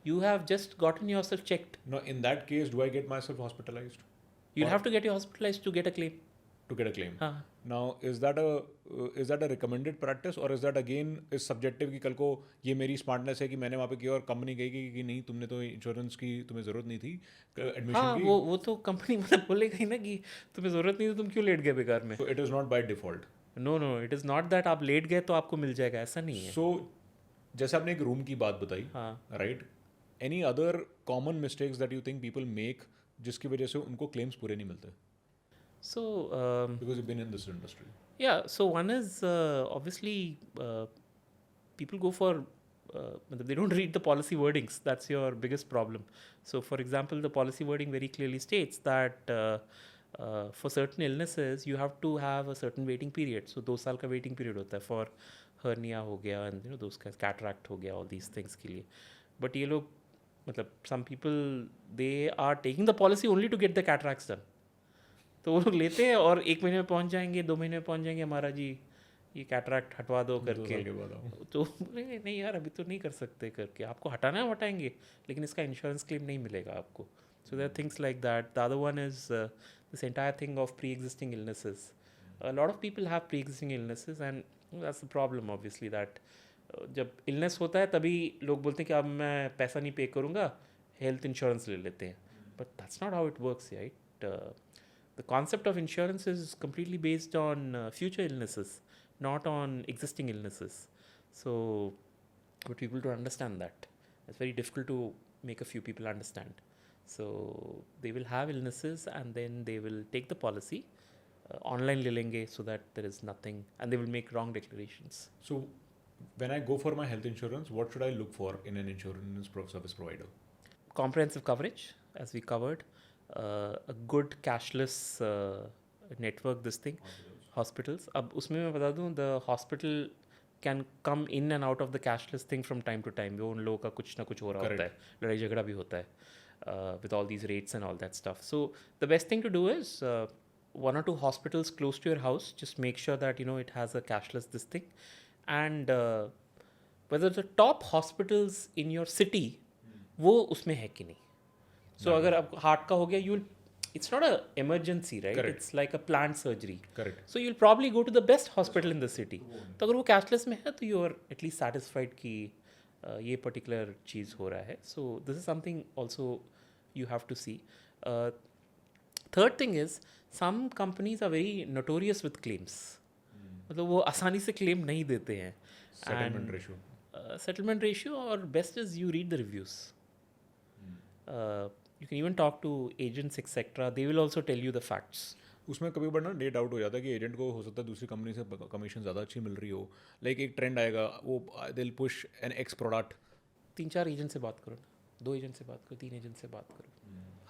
You have just gotten yourself checked. No, in that case, do I get myself hospitalized You'll Or- have to get you hospitalized to get a claim. to get a claim? हाँ. Now, is that a recommended practice or is that again is subjective कि कल को ये मेरी smartness है कि मैंने वहाँ पे किया और कंपनी कही कि नहीं तुमने तो इंश्योरेंस की तुम्हें ज़रूरत नहीं थी एडमिशन हाँ, की. वो तो कंपनी मतलब बोलेगा ही ना कि तुम्हें ज़रूरत नहीं, तो तुम क्यों लेट गए बेकार में. So it is not by default. No, it is not that आप लेट गए तो आपको मिल जाएगा, ऐसा नहीं है. So जैसे आपने एक रूम की बात बताई, हाँ. Right, any other common mistakes that you think people make जिसकी वजह से उनको क्लेम्स पूरे नहीं मिलते So because you been in this industry? yeah, so one is obviously people go for they don't read the policy wordings. That's your biggest problem. So for example, the policy wording very clearly states that For certain illnesses you have to have a certain waiting period. So 2 साल का waiting period होता है for hernia हो गया and you know those guys, cataract हो गया, all these things के लिए. But ये लोग मतलब some people they are taking the policy only to get the cataracts done. तो वो लोग लेते हैं और 1 महीने में पहुंच जाएंगे, 2 महीने में पहुंच जाएंगे, हमारा जी ये कैटरैक्ट हटवा दो 2 करके. साल के बाद आओ. तो बोलेंगे नहीं यार अभी तो नहीं कर सकते करके, आपको हटाना है हटाएंगे लेकिन इसका इंश्योरेंस क्लेम नहीं मिलेगा आपको. So there things like that. The other one is this entire thing of pre existing illnesses. A lot of people have pre existing illnesses and that's the problem obviously that जब illness होता है तभी लोग बोलते हैं कि अब मैं पैसा नहीं पे करूँगा, हेल्थ इंश्योरेंस ले लेते हैं. But that's not how it works, right. The concept of insurance is completely based on future illnesses, not on existing illnesses. So, but people don't understand that. It's very difficult to make a few people understand. So, they will have illnesses and then they will take the policy online le lenge so that there is nothing, and they will make wrong declarations. So when I go for my health insurance, what should I look for in an insurance service provider? Comprehensive coverage, as we covered, a good cashless network, this thing, hospitals. अब उसमें मैं बता दूँ, the hospital can come in and out of the cashless thing from time to time. वो उन लोगों का कुछ ना कुछ हो रहा होता है, लड़ाई झगड़ा भी होता है with all these rates and all that stuff. So the best thing to do is 1 or 2 hospitals close to your house. Just make sure that you know it has a cashless this thing, and whether the top hospitals in your city वो उसमें है कि नहीं. So अगर अब heart का हो गया, you will, it's not a emergency, right? Correct. It's like a planned surgery. Correct. So you'll probably go to the best hospital in the city. तो अगर वो कैशलेस में है तो you are at least satisfied कि ये particular चीज़ हो रहा है. So this is something also you have to see. Third thing is some companies are very notorious with claims. मतलब वो आसानी से claim नहीं देते हैं. Settlement ratio. Settlement ratio, or best is you read the reviews. You can even talk to agents etc. They will also tell you the facts. उसमें कभी बार ना डे डाउट हो जाता है कि एजेंट को हो सकता है दूसरी कंपनी से कमीशन ज़्यादा अच्छी मिल रही हो. लाइक एक ट्रेंड आएगा, वो they will push N x product. 3-4 agent से बात करो ना, 2 एजेंट से बात करो, 3 एजेंट से बात करो.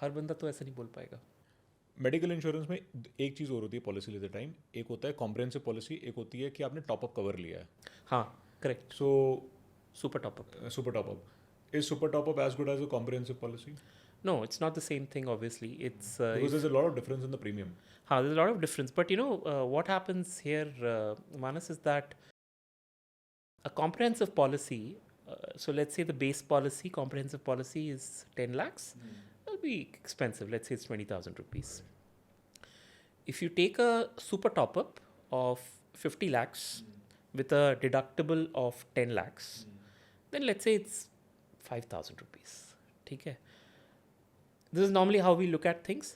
हर बंदा तो ऐसा नहीं बोल पाएगा. मेडिकल इंश्योरेंस में एक चीज़ और होती है पॉलिसी लेते टाइम. एक होता है कॉम्प्रहेंसिव पॉलिसी, एक होती है कि आपने टॉपअप कवर लिया है. हाँ correct. So super top up. Super top up, is super top up as good as a comprehensive policy? No, it's not the same thing obviously. It's Because there's a lot of difference in the premium. there's a lot of difference. But you know what happens here, Manas, is that a comprehensive policy, so let's say the base policy, comprehensive policy is 10 lakhs. It'll be expensive. Let's say it's 20,000 rupees. If you take a super top-up of 50 lakhs with a deductible of 10 lakhs, then let's say it's 5,000 rupees. ठीक है? This is normally how we look at things.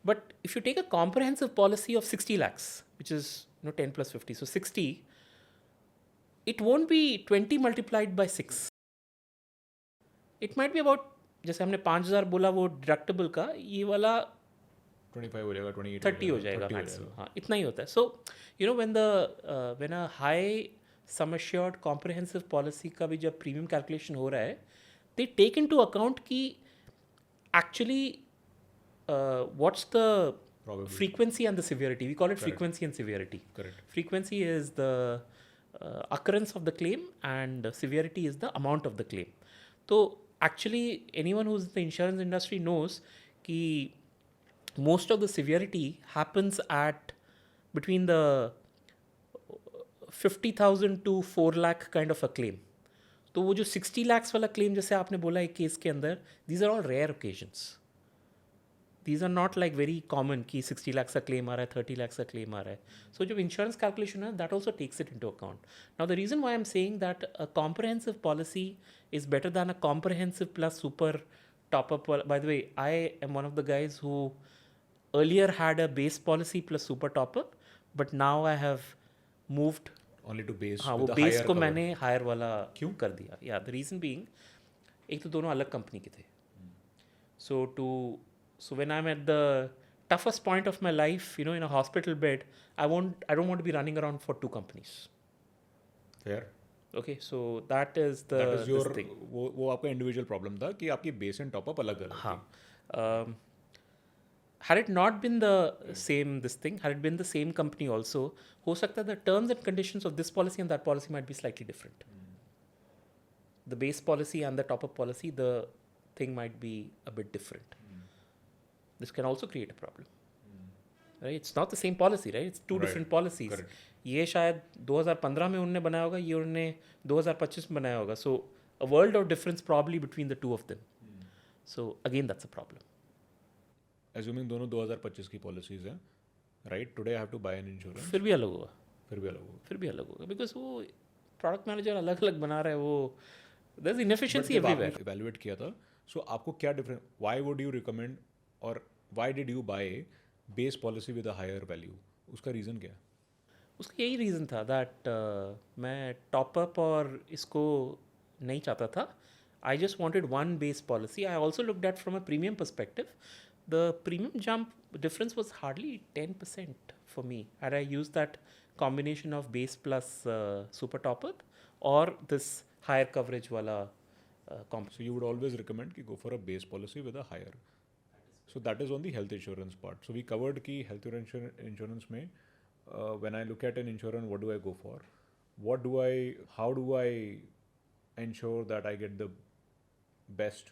But if you take a comprehensive policy of 60 lakhs, which is 10 plus 50, so 60, it won't be 20 multiplied by 6. It might be about, जैसे हमने 5,000 बोला वो deductible का, ये वाला 25 हो जाएगा, 28 30 हो जाएगा maximum. हाँ इतना ही होता है. So you know when a high sum assured comprehensive policy का भी जब premium calculation हो रहा है, they take into account कि actually what's the Probably. frequency and the severity. We call it frequency and severity. Correct. Frequency is the occurrence of the claim and severity is the amount of the claim. So actually anyone who's in the insurance industry knows कि most of the severity happens at between the 50,000 to 4 lakh kind of a claim. तो वो जो 60 lakhs वाला claim जैसे आपने बोला एक case के अंदर, these are all rare occasions. These are not like very common कि 60 lakhs का claim आ रहा है, 30 lakhs का claim आ रहा है. So जब insurance calculation है, that also takes it into account. Now the reason why I'm saying that a comprehensive policy is better than a comprehensive plus super top-up. By the way, I am one of the guys who earlier had a base policy plus super top-up, but now I have moved. Only to base. हाँ वो with the base higher को cover. मैंने higher वाला क्यों? कर दिया. या the reason being, एक तो दोनों अलग कंपनी के थे. So when I'm at the toughest point of my life, you know, in a hospital bed, I don't want to be running around for 2 companies. Fair. Okay, so that is the That is your this thing. वो आपका individual problem था कि आपकी base and top up अलग अलग हाँ. had it not been the same this thing, had it been the same company also, हो सकता है the terms and conditions of this policy and that policy might be slightly different. The base policy and the top-up policy, the thing might be a bit different. This can also create a problem. Right? It's not the same policy, right? It's two Right. different policies. Correct. ये शायद 2015 में उन्होंने बनाया होगा, ये उन्होंने 2025 में बनाया होगा. So a world of difference probably between the two of them. So again, that's a problem. Assuming दोनों 2025 की पॉलिसीज हैं, right, today I have to buy an insurance, फिर भी अलग होगा. फिर भी अलग होगा. फिर भी अलग होगा बिकॉज वो प्रोडक्ट मैनेजर अलग अलग बना रहा है. वो there is inefficiency everywhere. Evaluate किया था, सो आपको क्या different, why would you recommend or why did you buy base policy with a higher value? उसका रीज़न क्या है? उसका यही रीज़न था दैट मैं टॉपअप और इसको नहीं चाहता था. I just wanted one base policy. I also looked at from a premium perspective. The premium jump difference was hardly 10% for me had I used that combination of base plus super top up or this higher coverage wala comp. So you would always recommend कि go for a base policy with a higher. So that is on the health insurance part. So we covered कि health insurance में when I look at an insurance, what do I go for? How do I ensure that I get the best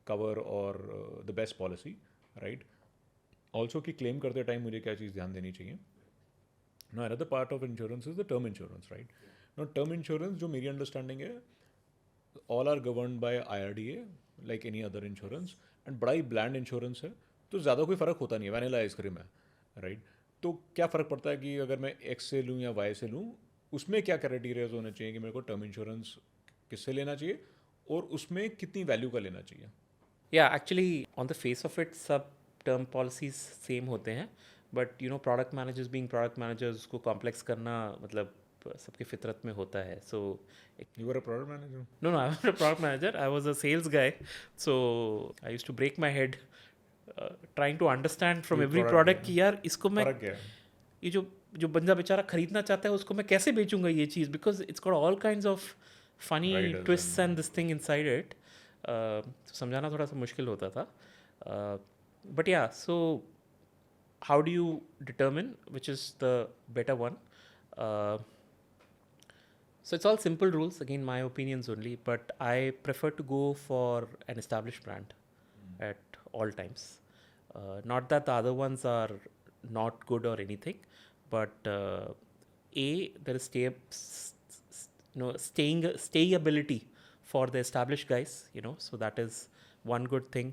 cover or the best policy, right? Also कि claim करते time मुझे क्या चीज़ ध्यान देनी चाहिए? Now another part of insurance is the term insurance, right? Now term insurance जो मेरी understanding है, all are governed by IRDA like any other insurance, and बड़ा ही bland insurance है, तो ज़्यादा कोई फ़र्क होता नहीं है, वैनिला आइसक्रीम है, right? तो क्या फ़र्क पड़ता है कि अगर मैं X से लूँ या Y से लूँ, उसमें क्या क्राइटेरियाज होने चाहिए कि मेरे को टर्म इंश्योरेंस किससे लेना चाहिए और उसमें कितनी वैल्यू का लेना चाहिए? Yeah, actually on the face of it सब टर्म पॉलिसीज सेम होते हैं, but you know product managers being product managers उसको कॉम्प्लेक्स करना मतलब सबकी फितरत में होता है. So You were a product manager? no, I was a product manager. I was a sales guy. So I used to break my head trying to understand from every product कि यार इसको मैं फर्क क्या है? ये जो बंदा बेचारा खरीदना चाहता है उसको मैं कैसे बेचूंगा ये चीज़, because it's got all kinds of funny Riders twist and this thing inside it. समझाना थोड़ा सा मुश्किल होता था. बट या, सो how do you determine which is the better one? So it's all simple rules, again my opinions only, but I prefer to go for an established brand at all times. Not that the other ones are not good or anything, but there is stayability for the established guys, so that is one good thing.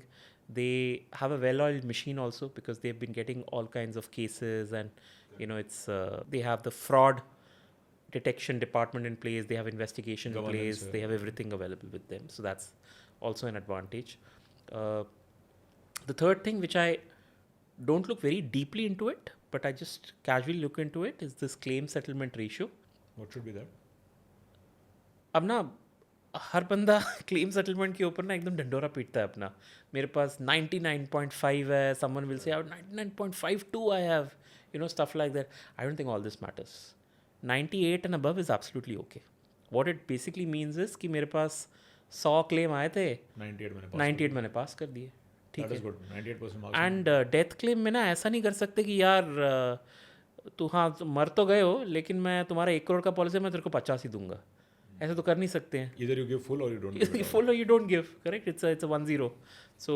They have a well-oiled machine also because they've been getting all kinds of cases, and it's they have the fraud detection department in place, they have investigation in place, they have everything available with them, so that's also an advantage. The third thing, which I don't look very deeply into it but I just casually look into it, is this claim settlement ratio. What should be that? अब ना हर बंदा claim settlement के ऊपर ना एकदम ढंडोरा पीटता है अपना. मेरे पास 99.5 है, someone will say 99.52 I have, stuff like that. I don't think all this matters. 98 and above is absolutely okay. What it basically means is कि मेरे पास 100 क्लेम आए थे, 98 मैंने पास कर दिए, ठीक है. 98% marks. एंड डेथ क्लेम में ना ऐसा नहीं कर सकते कि यार तू हाँ मर तो गए हो लेकिन मैं तुम्हारा 1 करोड़ का पॉलिसी मैं तेरे को 50 ही दूंगा. ऐसा तो कर नहीं सकते हैं. Either you give full or you don't give it all. full or you don't give, correct? It's a 1-0. So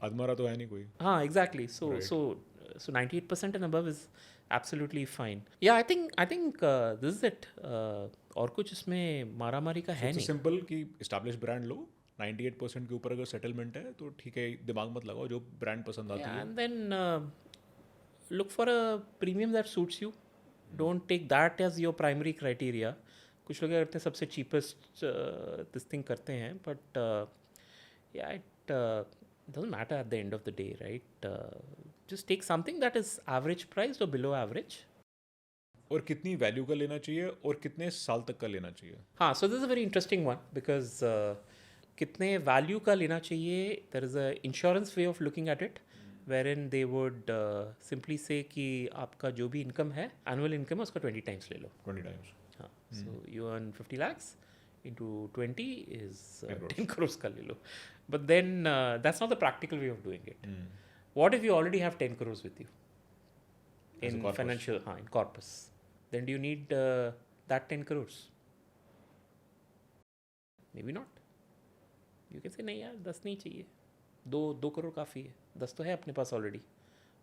अधमरा तो है नहीं कोई. हाँ, exactly. So Right. so 98% and above is absolutely fine. Yeah, I think this is it. और कुछ इसमें मारामारी का है नहीं. सिंपल कि एस्टैब्लिश ब्रांड लो, 98% के ऊपर अगर सेटलमेंट है तो ठीक है, दिमाग मत लगाओ, जो ब्रांड पसंद आती Yeah, है. and then look for a premium that suits you. Don't take that as your primary criteria. कुछ लोग क्या करते हैं सबसे cheapest this thing करते हैं, but yeah, it doesn't matter at the end of the day, right? Just take something that is average priced or below average. और कितनी वैल्यू का लेना चाहिए और कितने साल तक का लेना चाहिए? हाँ, so this is a very interesting one because कितने वैल्यू का लेना चाहिए, there is a insurance way of looking at it, wherein they would simply say कि आपका जो भी इनकम है, annual income है उसका 20 times ले लो. 20 times. हाँ, so you earn 50 lakhs into 20 is 10 crores का ले लो. But then that's not the practical way of doing it. What if you already have 10 crores with you As a in corpus. financial, in corpus? Then do you need that 10 crores? Maybe not. You can say नहीं यार 10 नहीं चाहिए, 2 करोड़ काफ़ी है, 10 तो है अपने पास already,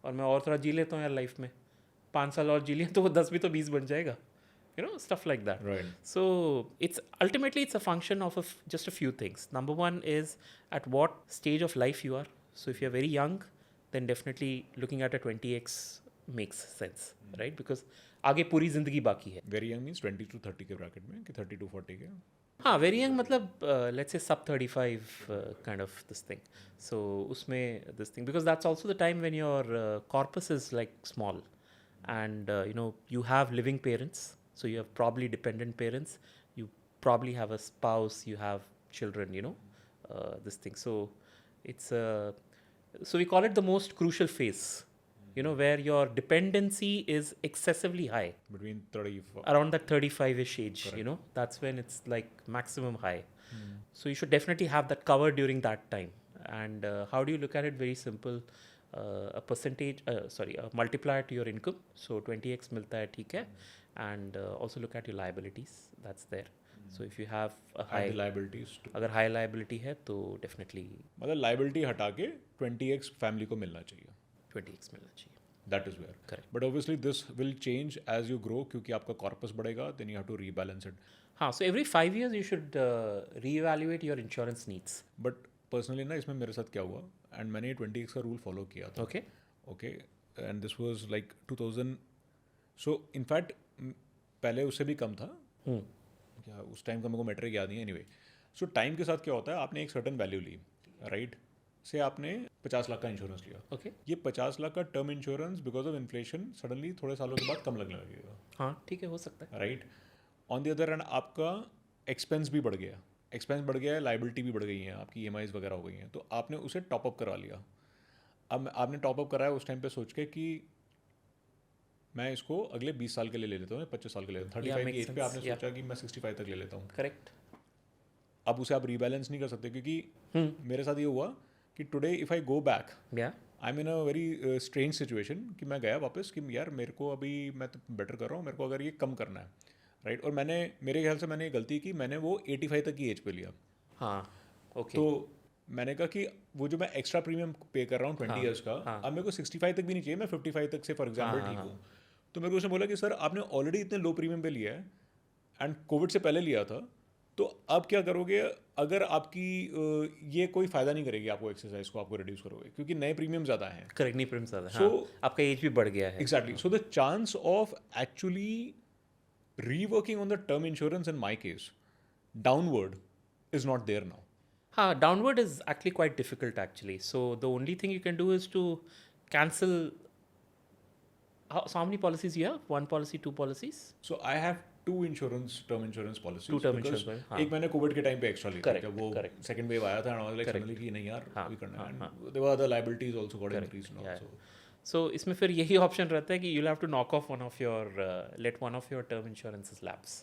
और मैं और थोड़ा जी लेता हूँ यार लाइफ में, 5 साल और जी लिए तो वो 10 भी तो 20 बन जाएगा, you know, stuff like that. Right. So it's ultimately it's a function of just a few things. Number one is at what stage of life you are. So if you're very young, then definitely looking at a 20x makes sense, right? Because आगे पूरी जिंदगी बाकी है. Very young means 20 to 30 के bracket में कि 30 to 40 के. हाँ, वेरी यंग मतलब लेट्स से सब 35 काइंड ऑफ दिस थिंग. सो उसमें this thing, because that's also the time when your corpus is like small, and you no you have living parents, so you have probably dependent parents, you probably have a spouse, you have children, you know, this thing. So it's so we call it the most crucial phase, you know, where your dependency is excessively high Between 30. around that 35ish age. Correct. You know, that's when it's like maximum high. So you should definitely have that covered during that time. And how do you look at it? Very simple. A percentage, a multiplier to your income. So 20x milta hai, theek hai. And also look at your liabilities. That's there. So if you have a high Add the liabilities to. अगर high liability है तो definitely मतलब liability हटा के 20x family को मिलना चाहिए. 20x मिलना चाहिए. That is where. Correct. But obviously this will change as you grow क्योंकि आपका corpus बढ़ेगा, then you have to rebalance it. हाँ, so every 5 years you should reevaluate your insurance needs. But personally ना इसमें मेरे साथ क्या हुआ, and मैंने 20x का rule follow किया था. Okay. Okay, and this was like 2000. So in fact पहले उससे भी कम था. क्या उस टाइम का मेरे को मेट्रिक याद नहीं है. Anyway, so टाइम के साथ क्या होता है, आपने एक सर्टन वैल्यू ली, राइट, से आपने 50 लाख का इंश्योरेंस लिया. Okay. ये 50 लाख का term insurance because of inflation suddenly थोड़े सालों के बाद कम लगने लगेगा, हाँ, ठीक है, हो सकता है. Right. On the other hand आपका एक्सपेंस भी बढ़ गया, एक्सपेंस बढ़ गया है, लाइबिलिटी भी बढ़ गई है, आपकी EMIs वगैरह हो गई हैं, तो आपने उसे टॉपअप करवा लिया. अब आपने टॉपअप कराया उस टाइम पे सोच के कि मैं इसको अगले 20 साल के लिए ले लेता हूँ, 25 साल के लिए, 35 की makes एज पे आपने sense, yeah. सोचा कि मैं 65 तक ले लेता हूँ. Correct. अब उसे आप रीबैलेंस नहीं कर सकते क्योंकि मेरे साथ ये हुआ कि today if I go back, Yeah. I am in a very strange situation कि मैं गया वापस कि यार मेरे को अभी मैं तो बेटर कर रहा हूँ, मेरे को अगर ये कम करना है, राइट. और मैंने मेरे ख्याल से मैंने ये गलती की, मैंने वो 85 तक की एज पे लिया. हाँ. Okay. तो मैंने कहा कि वो जो मैं एक्स्ट्रा प्रीमियम पे कर रहा हूँ 20 ईयर्स का, अब मेरे को 65 तक भी नहीं चाहिए, मैं 55 तक से फॉर एग्जाम्पल ठीक हूँ. तो मेरे को उसने बोला कि सर आपने ऑलरेडी इतने लो प्रीमियम पे लिया है एंड कोविड से पहले लिया था, तो अब क्या करोगे अगर आपकी ये कोई फ़ायदा नहीं करेगी आपको, एक्सरसाइज को आपको रिड्यूस करोगे क्योंकि नए प्रीमियम ज़्यादा हैं. करेक्ट, नहीं प्रेम ज़्यादा. So- हाँ, आपका एज भी बढ़ गया है. Exactly. So the chance of actually reworking on the term insurance in my case downward is not there now. हाँ, downward is actually quite difficult actually. So the only thing you can do is to cancel. So how many policies you have? One policy, two policies? So I have two term insurance policies. Two term because insurance, हाँ. एक मैंने Covid के time पे extra लिया Correct, जब वो correct. Second wave आया था, लाइक Correct. सडनली कि नहीं यार हाँ, अभी करना है, हाँ, and there were the liabilities also got increased now. yeah. So So इसमें फिर यही ऑप्शन रहता है कि you'll have to knock off one of your let one of your term insurances lapse.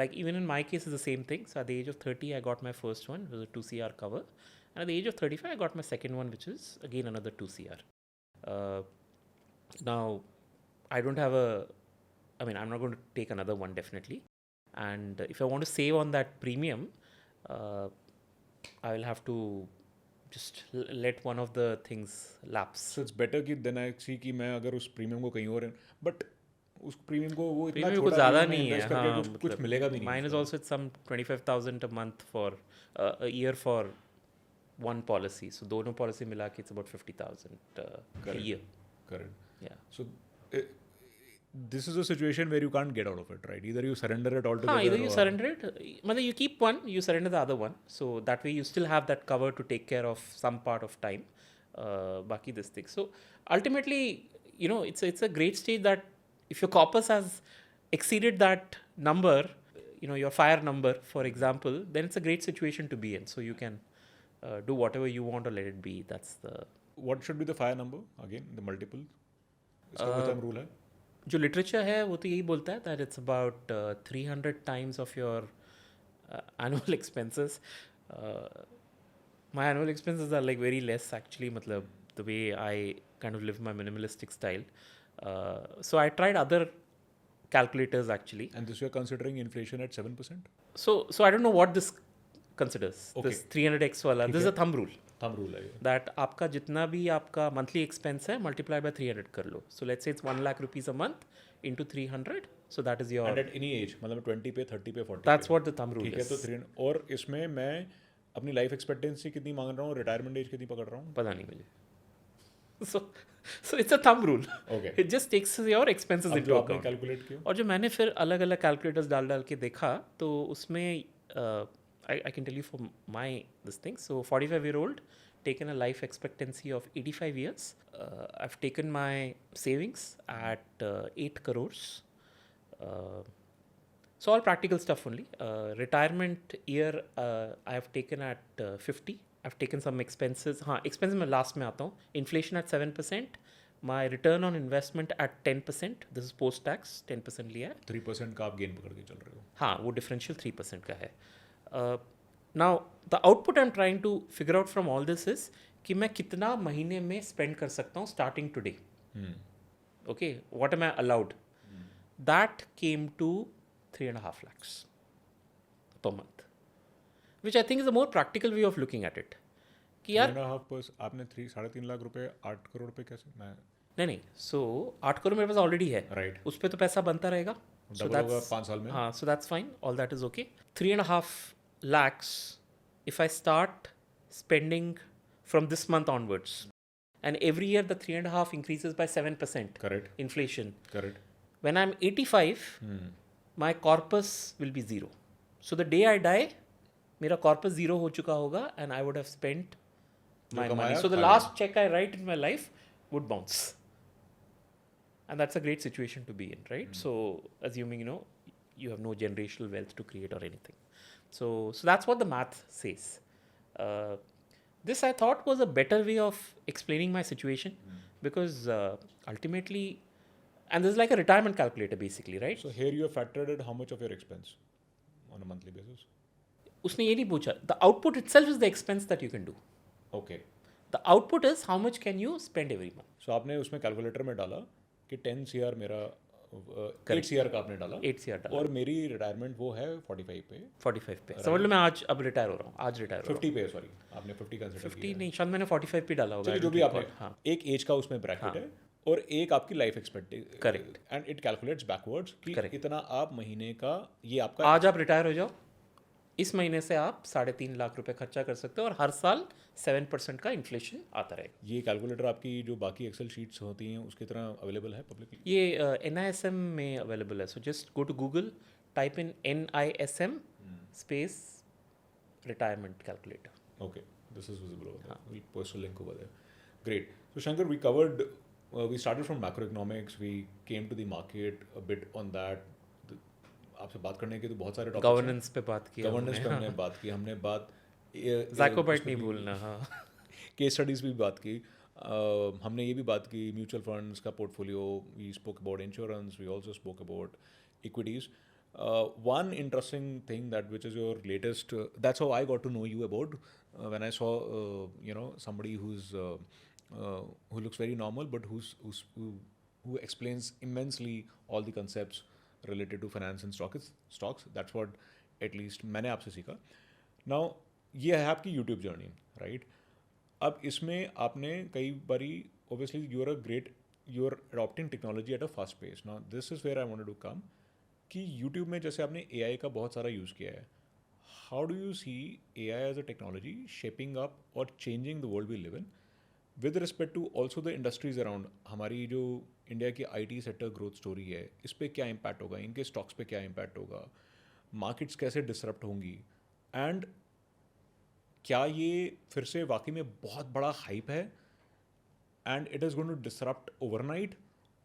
Like even in my case, it's the same thing. So at the age of 30, I got my first one, it was a 2CR cover, and at the age of 35, I got my second one, which is again another 2CR. Now, I don't have I'm not going to take another one definitely. And if I want to save on that premium, I will have to just let one of the things lapse. So it's better कि then I सी कि मैं अगर उस premium को कहीं और, but उस premium को वो इतना प्रीमियम को छोटा ज़्यादा premium में नहीं है. invest करके हाँ, कुछ मिलेगा भी नहीं. Mine is also at some 25,000 a month for a year for one policy. So दोनों policy मिला के it's about 50,000 a Correct. year. Correct. Yeah. So this is a situation where you can't get out of it, right? Either you surrender it altogether. हाँ, either you or- surrender it, मतलब you keep one, you surrender the other one. So that way you still have that cover to take care of some part of time. बाकी this thing. So ultimately, you know, it's a great stage that if your corpus has exceeded that number, you know, your fire number, for example, then it's a great situation to be in. So you can do whatever you want or let it be. That's the What should be the fire number again? The multiple. इसका कोई term rule है? जो literature है वो तो यही बोलता है that it's about 300 times of your annual expenses. My annual expenses are like very less actually, मतलब the way I kind of live my minimalistic style. So I tried other calculators actually. And this you're considering inflation at 7%? So I don't know what this considers. Okay. This 300x वाला. This is a thumb rule. Thumb rule है ये. That आपका जितना भी आपका monthly expense है multiply by 300 कर लो. So let's say it's 1 lakh rupees a month into 300. So that is your. And at any age, मतलब 20 पे, 30 पे, 40 That's पे. what the thumb rule ठीक है, is. तो 300. और इसमें मैं अपनी लाइफ एक्सपेक्टेंसी कितनी मांग रहा हूँ, रिटायरमेंट एज कितनी पकड़ रहा हूँ? पता नहीं मुझे. So it's a thumb rule. Okay. It just takes your expenses अब into जो आपने account. कैलकुलेट किया, और जो मैंने फिर अलग अलग कैलकुलेटर्स डाल डाल के देखा तो उसमें I can tell you for my this thing. So 45-year-old taken a life expectancy of 85 years. I've taken my savings at 8 crores. So all practical stuff only. Retirement year I have taken at 50. I've taken some expenses. हाँ, expenses में last में आता हूँ. Inflation at 7%. My return on investment at 10%. This is post tax. 10% लिया है. 3% का आप gain पकड़ के चल रहे हो. हाँ, वो differential 3% का है. Now the output I'm trying to figure out from all this is कि मैं कितना महीने में spend कर सकता हूँ starting today. Okay, what am I allowed? That came to 3.5 lakhs per month, which I think is a more practical way of looking at it. कि यार 3.5 आपने 3.5 लाख रुपए 8 करोड़ पे कैसे? मैं नहीं so 8 करोड़ मेरे पास ऑलरेडी है. राइट. उस पर तो पैसा बनता रहेगा. डबल होगा 5 साल में. हाँ, so that's fine. All that is okay. 3.5 lakhs if I start spending from this month onwards, and every year the 3.5 increases by 7%. Correct. Inflation. Correct. When I'm 85, my corpus will be zero. So the day I die, मेरा corpus zero हो चुका होगा and I would have spent my money. So the last check I write in my life would bounce. And that's a great situation to be in, right? So assuming, you have no generational wealth to create or anything. So that's what the math says. This I thought was a better way of explaining my situation because ultimately, and this is like a retirement calculator basically, right? So here you have factored in how much of your expense on a monthly basis. उसने ये नहीं पूछा. The output itself is the expense that you can do. Okay. The output is how much can you spend every month. So आपने उसमें calculator में डाला कि 10 CR मेरा 8 CR का आपने डाला 8 CR डाला और मेरी रिटायरमेंट वो है 45 पे 45 पे. समझ लो मैं आज अब रिटायर हो रहा हूँ. आज रिटायर हो रहा 50 पे सॉरी आपने 50 कंसीडर हूँ. 50 नहीं, शायद मैंने 45 पे डाला होगा. चलिए जो भी आपने हाँ. एक एज का उसमें ब्रैकेट है और एक आपकी life expectancy. Correct. And it calculates backwards कि Correct. इतना आप महीने का ये आपका आज आप रिटायर हो जाओ, इस महीने से आप 3.5 लाख रुपए खर्चा कर सकते हो और हर साल 7% का इन्फ्लेशन आता रहेगा. ये कैलकुलेटर आपकी जो बाकी एक्सेल शीट्स होती हैं उसकी तरह अवेलेबल है पब्लिकली. ये NISM में अवेलेबल है. So just go to Google, type in NISM space retirement calculator. Okay, this is visible over there. We'll post a link over there. Great. So Shankar, we covered, we started from macroeconomics, we came to the market a bit on that. आपसे बात करने के तो बहुत सारे topics हैं. Governance पे बात की. गवर्नेंस पे हमने बात की, हमने बात ज़ाइकोबाइट नहीं भूलना. हाँ. केस स्टडीज़ भी बात की. हमने ये भी बात की म्यूचुअल फंड्स का portfolio. We spoke about insurance, we also spoke about equities. One interesting thing that which is your latest, that's how I got to know you about when I saw somebody who looks very normal but who explains immensely all the concepts related to finance and stocks. That's what at least मैंने आपसे सीखा. Now ये है आपकी YouTube journey, right? अब इसमें आपने कई बारी obviously you're adopting technology at a fast pace. Now this is where I wanted to come कि YouTube में जैसे आपने AI का बहुत सारा यूज़ किया है. How do you see AI as a technology shaping up or changing the world we live in with respect to also the industries around? हमारी जो इंडिया की IT सेक्टर ग्रोथ स्टोरी है, इस पर क्या इम्पैक्ट होगा, इनके स्टॉक्स पे क्या इम्पैक्ट होगा, मार्केट्स कैसे डिसरप्ट होंगी, एंड क्या ये फिर से वाकई में बहुत बड़ा हाइप है and it is going to disrupt overnight,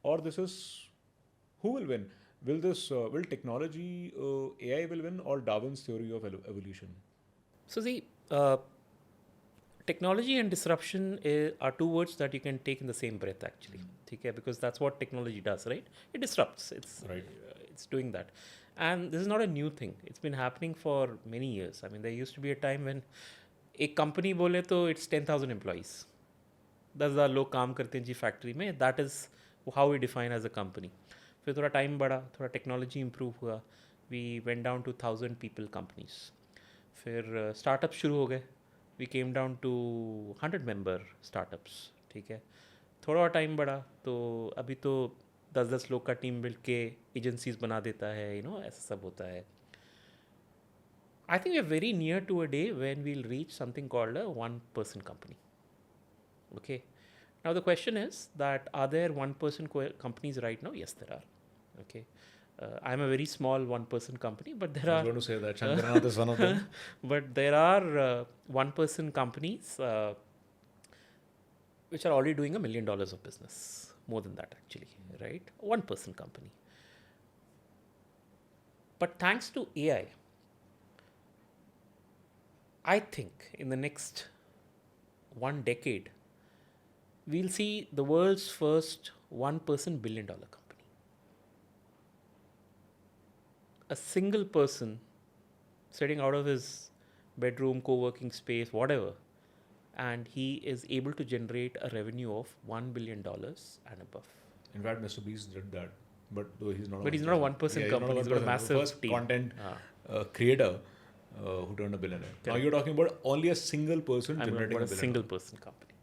और this is who will win? Will technology, AI will win, or Darwin's theory of evolution? So see, technology and disruption are two words that you can take in the same breath actually. Okay, because that's what technology does, right? It disrupts. It's doing that. And this is not a new thing. It's been happening for many years. I mean, there used to be a time when a company bole to it's 10,000 employees. 10,000 लोग काम करते हैं जी factory में, that is how we define as a company. फिर थोड़ा time बढ़ा, थोड़ा टेक्नोलॉजी इंप्रूव हुआ, we went down to 1,000 people companies. फिर स्टार्टअप शुरू हो गए, we came down to 100 member startups. ठीक है, थोड़ा और टाइम बढ़ा तो अभी तो 10-10 लोग का टीम मिल के एजेंसीज बना देता है, ऐसा सब होता है. I think we are very near to a day when we'll reach something called a one-person company. Okay. Now the question is that are there one-person companies right now? Yes, there are. Okay. I'm a very small one-person company, but there I was are. going to say that Chandranath is one of them. But there are one-person companies which are already doing $1 million of business. More than that, actually, right? One-person company. But thanks to AI, I think in the next 1 decade, we'll see the world's first one-person billion-dollar company. A single person sitting out of his bedroom, co-working space, whatever, and he is able to generate a revenue of $1 billion and above. In fact, Mr. Beast did that, but though he's not. But he's not a one-person Yeah, company. He's got a massive first team. content creator who turned a billionaire. Now Correct. you're talking about only a single person I'm generating about a a billion. single-person company.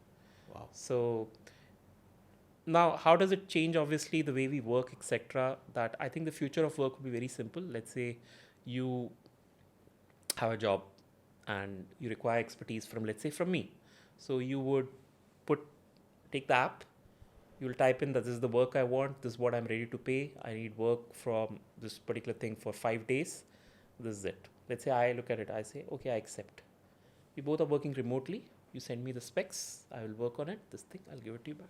Wow. So now, how does it change? Obviously, the way we work, etc. That I think the future of work will be very simple. Let's say you have a job and you require expertise from, let's say, from me. So you would take the app, you'll type in that this is the work I want, this is what I'm ready to pay, I need work from this particular thing for 5 days, this is it. Let's say I look at it, I say, okay, I accept. We both are working remotely, you send me the specs, I will work on it, this thing, I'll give it to you back.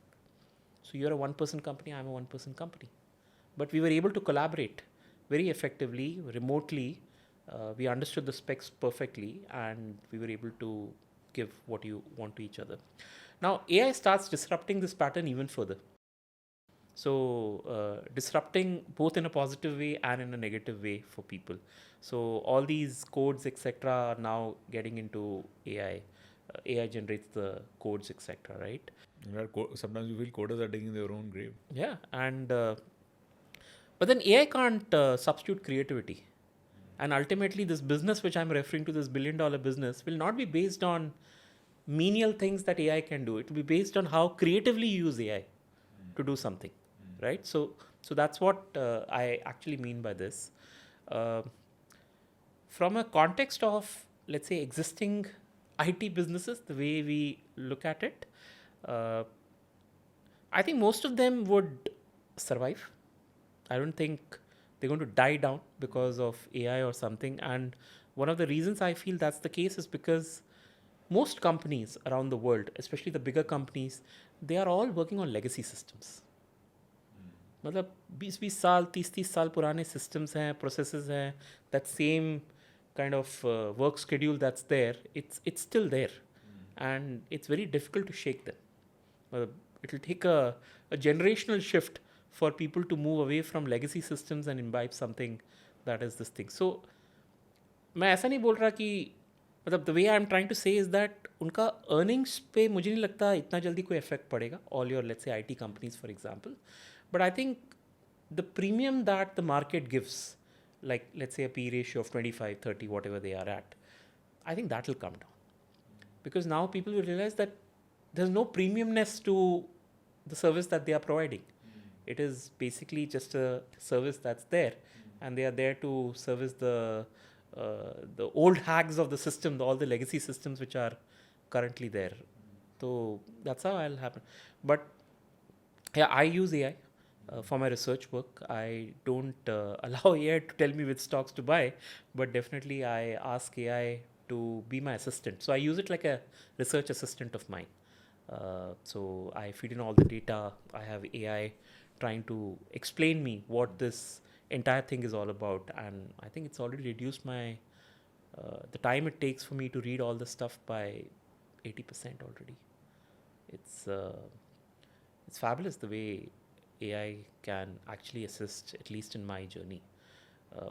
So you're a one-person company, I'm a one-person company. But we were able to collaborate very effectively, remotely. We understood the specs perfectly and we were able to give what you want to each other. Now, AI starts disrupting this pattern even further. So, disrupting both in a positive way and in a negative way for people. So, all these codes, etc., are now getting into AI. AI generates the codes, etc., right? In fact, sometimes you feel coders are digging their own grave. Yeah, and but then AI can't substitute creativity. And ultimately, this business which I'm referring to, this billion-dollar business, will not be based on menial things that AI can do. It will be based on how creatively you use AI to do something, right? So that's what I actually mean by this. From a context of, let's say, existing IT businesses, the way we look at it, I think most of them would survive. I don't think they're going to die down because of AI or something. And one of the reasons I feel that's the case is because most companies around the world, especially the bigger companies, they are all working on legacy systems. मतलब 20-20 साल 30-30 साल पुराने systems हैं, processes हैं, that same kind of work schedule that's there, it's still there. And it's very difficult to shake them. It'll take a generational shift for people to move away from legacy systems and imbibe something that is this thing. So मैं ऐसा नहीं बोल रहा कि मतलब the way I'm trying to say is that उनका earnings पे मुझे नहीं लगता इतना जल्दी कोई effect पड़ेगा. All your, let's say, IT companies, for example. But I think the premium that the market gives, like let's say a P ratio of 25, 30, whatever they are at, I think that will come down. Because now people will realize that there's no premiumness to the service that they are providing. It is basically just a service that's there, and they are there to service the old hags of the system, all the legacy systems which are currently there. So that's how I'll happen. But yeah, I use AI for my research work. I don't allow AI to tell me which stocks to buy, but definitely I ask AI to be my assistant. So I use it like a research assistant of mine. So I feed in all the data. I have AI trying to explain me what this entire thing is all about, and I think it's already reduced my the time it takes for me to read all the stuff by 80% already. It's fabulous the way AI can actually assist, at least in my journey.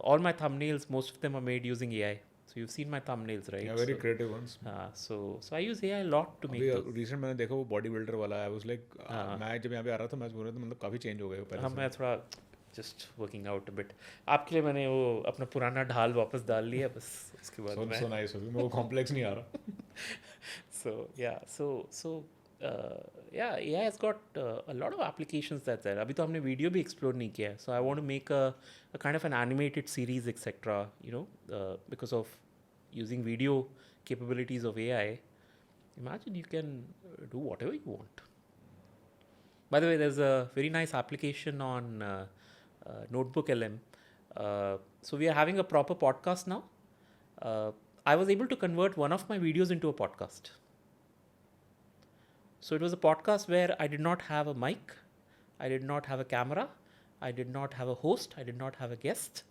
All my thumbnails, most of them are made using AI. So you've seen my thumbnails, right? Yeah, very creative ones. So I use AI a lot to make अभी those. Recent मैंने देखा वो body builder वाला है, I was like मैं जब यहाँ पे आ रहा था मैं बोल रहा था मतलब काफ़ी चेंज हो गए हो पहले हाँ, से. मैं थोड़ा just working out a bit. आपके लिए मैंने वो अपना पुराना ढाल वापस डाल लिया, बस उसके बाद So nice अभी मेरे को कॉम्प्लेक्स नहीं आ रहा. So yeah, so yeah, AI has got a lot of applications that's there. अभी तो हमने वीडियो भी एक्सप्लोर नहीं किया है. So I want to make a kind of an animated series, etc. You know, because of using video capabilities of AI. Imagine you can do whatever you want. By the way, there's a very nice application on Notebook LM. So we are having a proper podcast now. I was able to convert one of my videos into a podcast. So it was a podcast where I did not have a mic, I did not have a camera, I did not have a host, I did not have a guest.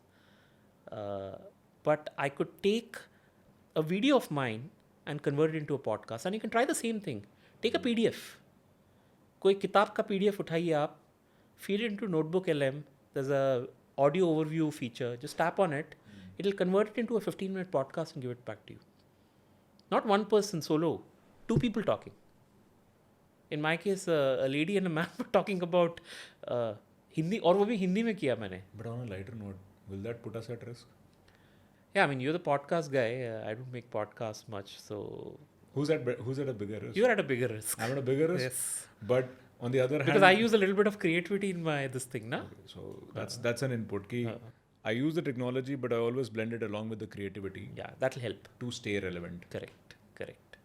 But I could take a video of mine and convert it into a podcast. And you can try the same thing. Take a PDF. कोई किताब का PDF उठाइए आप, feed it into Notebook LM. There's a audio overview feature. Just tap on it. It'll convert it into a 15-minute podcast and give it back to you. Not one person solo, two people talking. In my case, a lady and a man were talking about Hindi, और वो भी हिंदी में किया मैंने. But on a lighter note, will that put us at risk? Yeah, I mean, you're the podcast guy. I don't make podcasts much, so Who's at a bigger risk? you're at a bigger risk. I'm at a bigger risk. Yes. But on the other hand, Because I use a little bit of creativity in my this thing, na? so that's an input. Ki I use the technology, but I always blend it along with the creativity Yeah, that'll help. to stay relevant. Correct.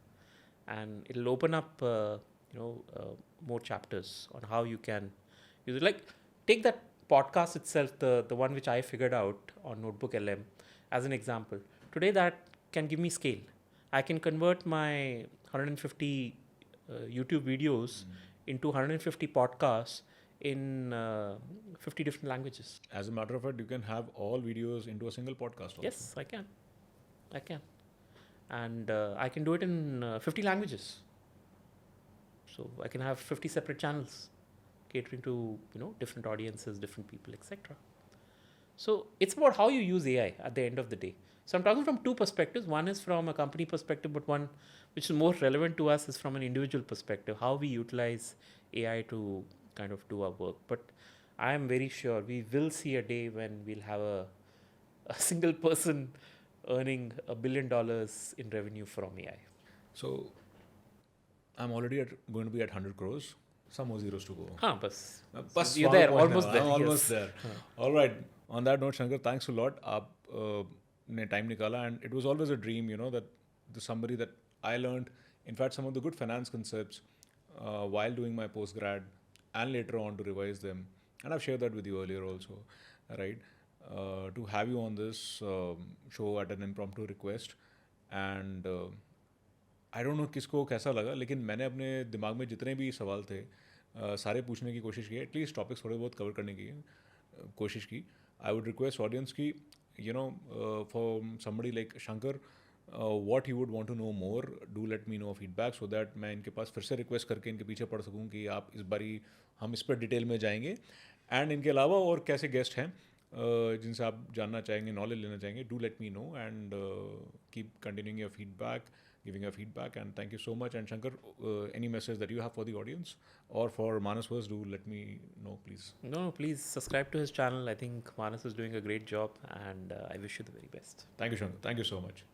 And it'll open up, more chapters on how you can use it. Like, take that podcast itself, the one which I figured out on Notebook LM, as an example. Today, that can give me scale. I can convert my 150 YouTube videos into 150 podcasts in 50 different languages. As a matter of fact, you can have all videos into a single podcast. Also. Yes, I can. And I can do it in 50 languages. So I can have 50 separate channels catering to, different audiences, different people, etc. So it's about how you use AI at the end of the day. So I'm talking from two perspectives. One is from a company perspective, but one which is more relevant to us is from an individual perspective, how we utilize AI to kind of do our work. But I am very sure we will see a day when we'll have a single person earning $1 billion in revenue from AI. So I'm already going to be at 100 crores. Some more zeros to go. Bas. Bas You're वहाँ there, पहुँचना almost है, there. almost yes. there. All right. On that note, Shankar, thanks a lot. आप ने time निकाला, and it was always a dream, that the somebody that I learned, in fact, some of the good finance concepts while doing my postgrad, and later on to revise them, and I've shared that with you earlier also, right? To have you on this show at an impromptu request, and I don't know किसको कैसा लगा, लेकिन मैंने अपने दिमाग में जितने भी सवाल थे सारे पूछने की कोशिश की, एटलीस्ट टॉपिक्स थोड़े बहुत कवर करने की कोशिश की. आई वुड रिक्वेस्ट ऑडियंस की for somebody like Shankar what you would want to know more, do let me know feedback so that मैं इनके पास फिर से रिक्वेस्ट करके इनके पीछे पड़ सकूँ कि आप इस बारी हम इस पर डिटेल में जाएंगे. एंड इनके अलावा और कैसे गेस्ट हैं जिनसे आप जानना चाहेंगे, नॉलेज लेना चाहेंगे, do let me no and keep continuing your feedback, giving your feedback, and thank you so much. And Shankar, any message that you have for the audience or for Manas first, do let me know, please. No, please subscribe to his channel. I think Manas is doing a great job, and I wish you the very best. Thank you, Shankar. Thank you so much.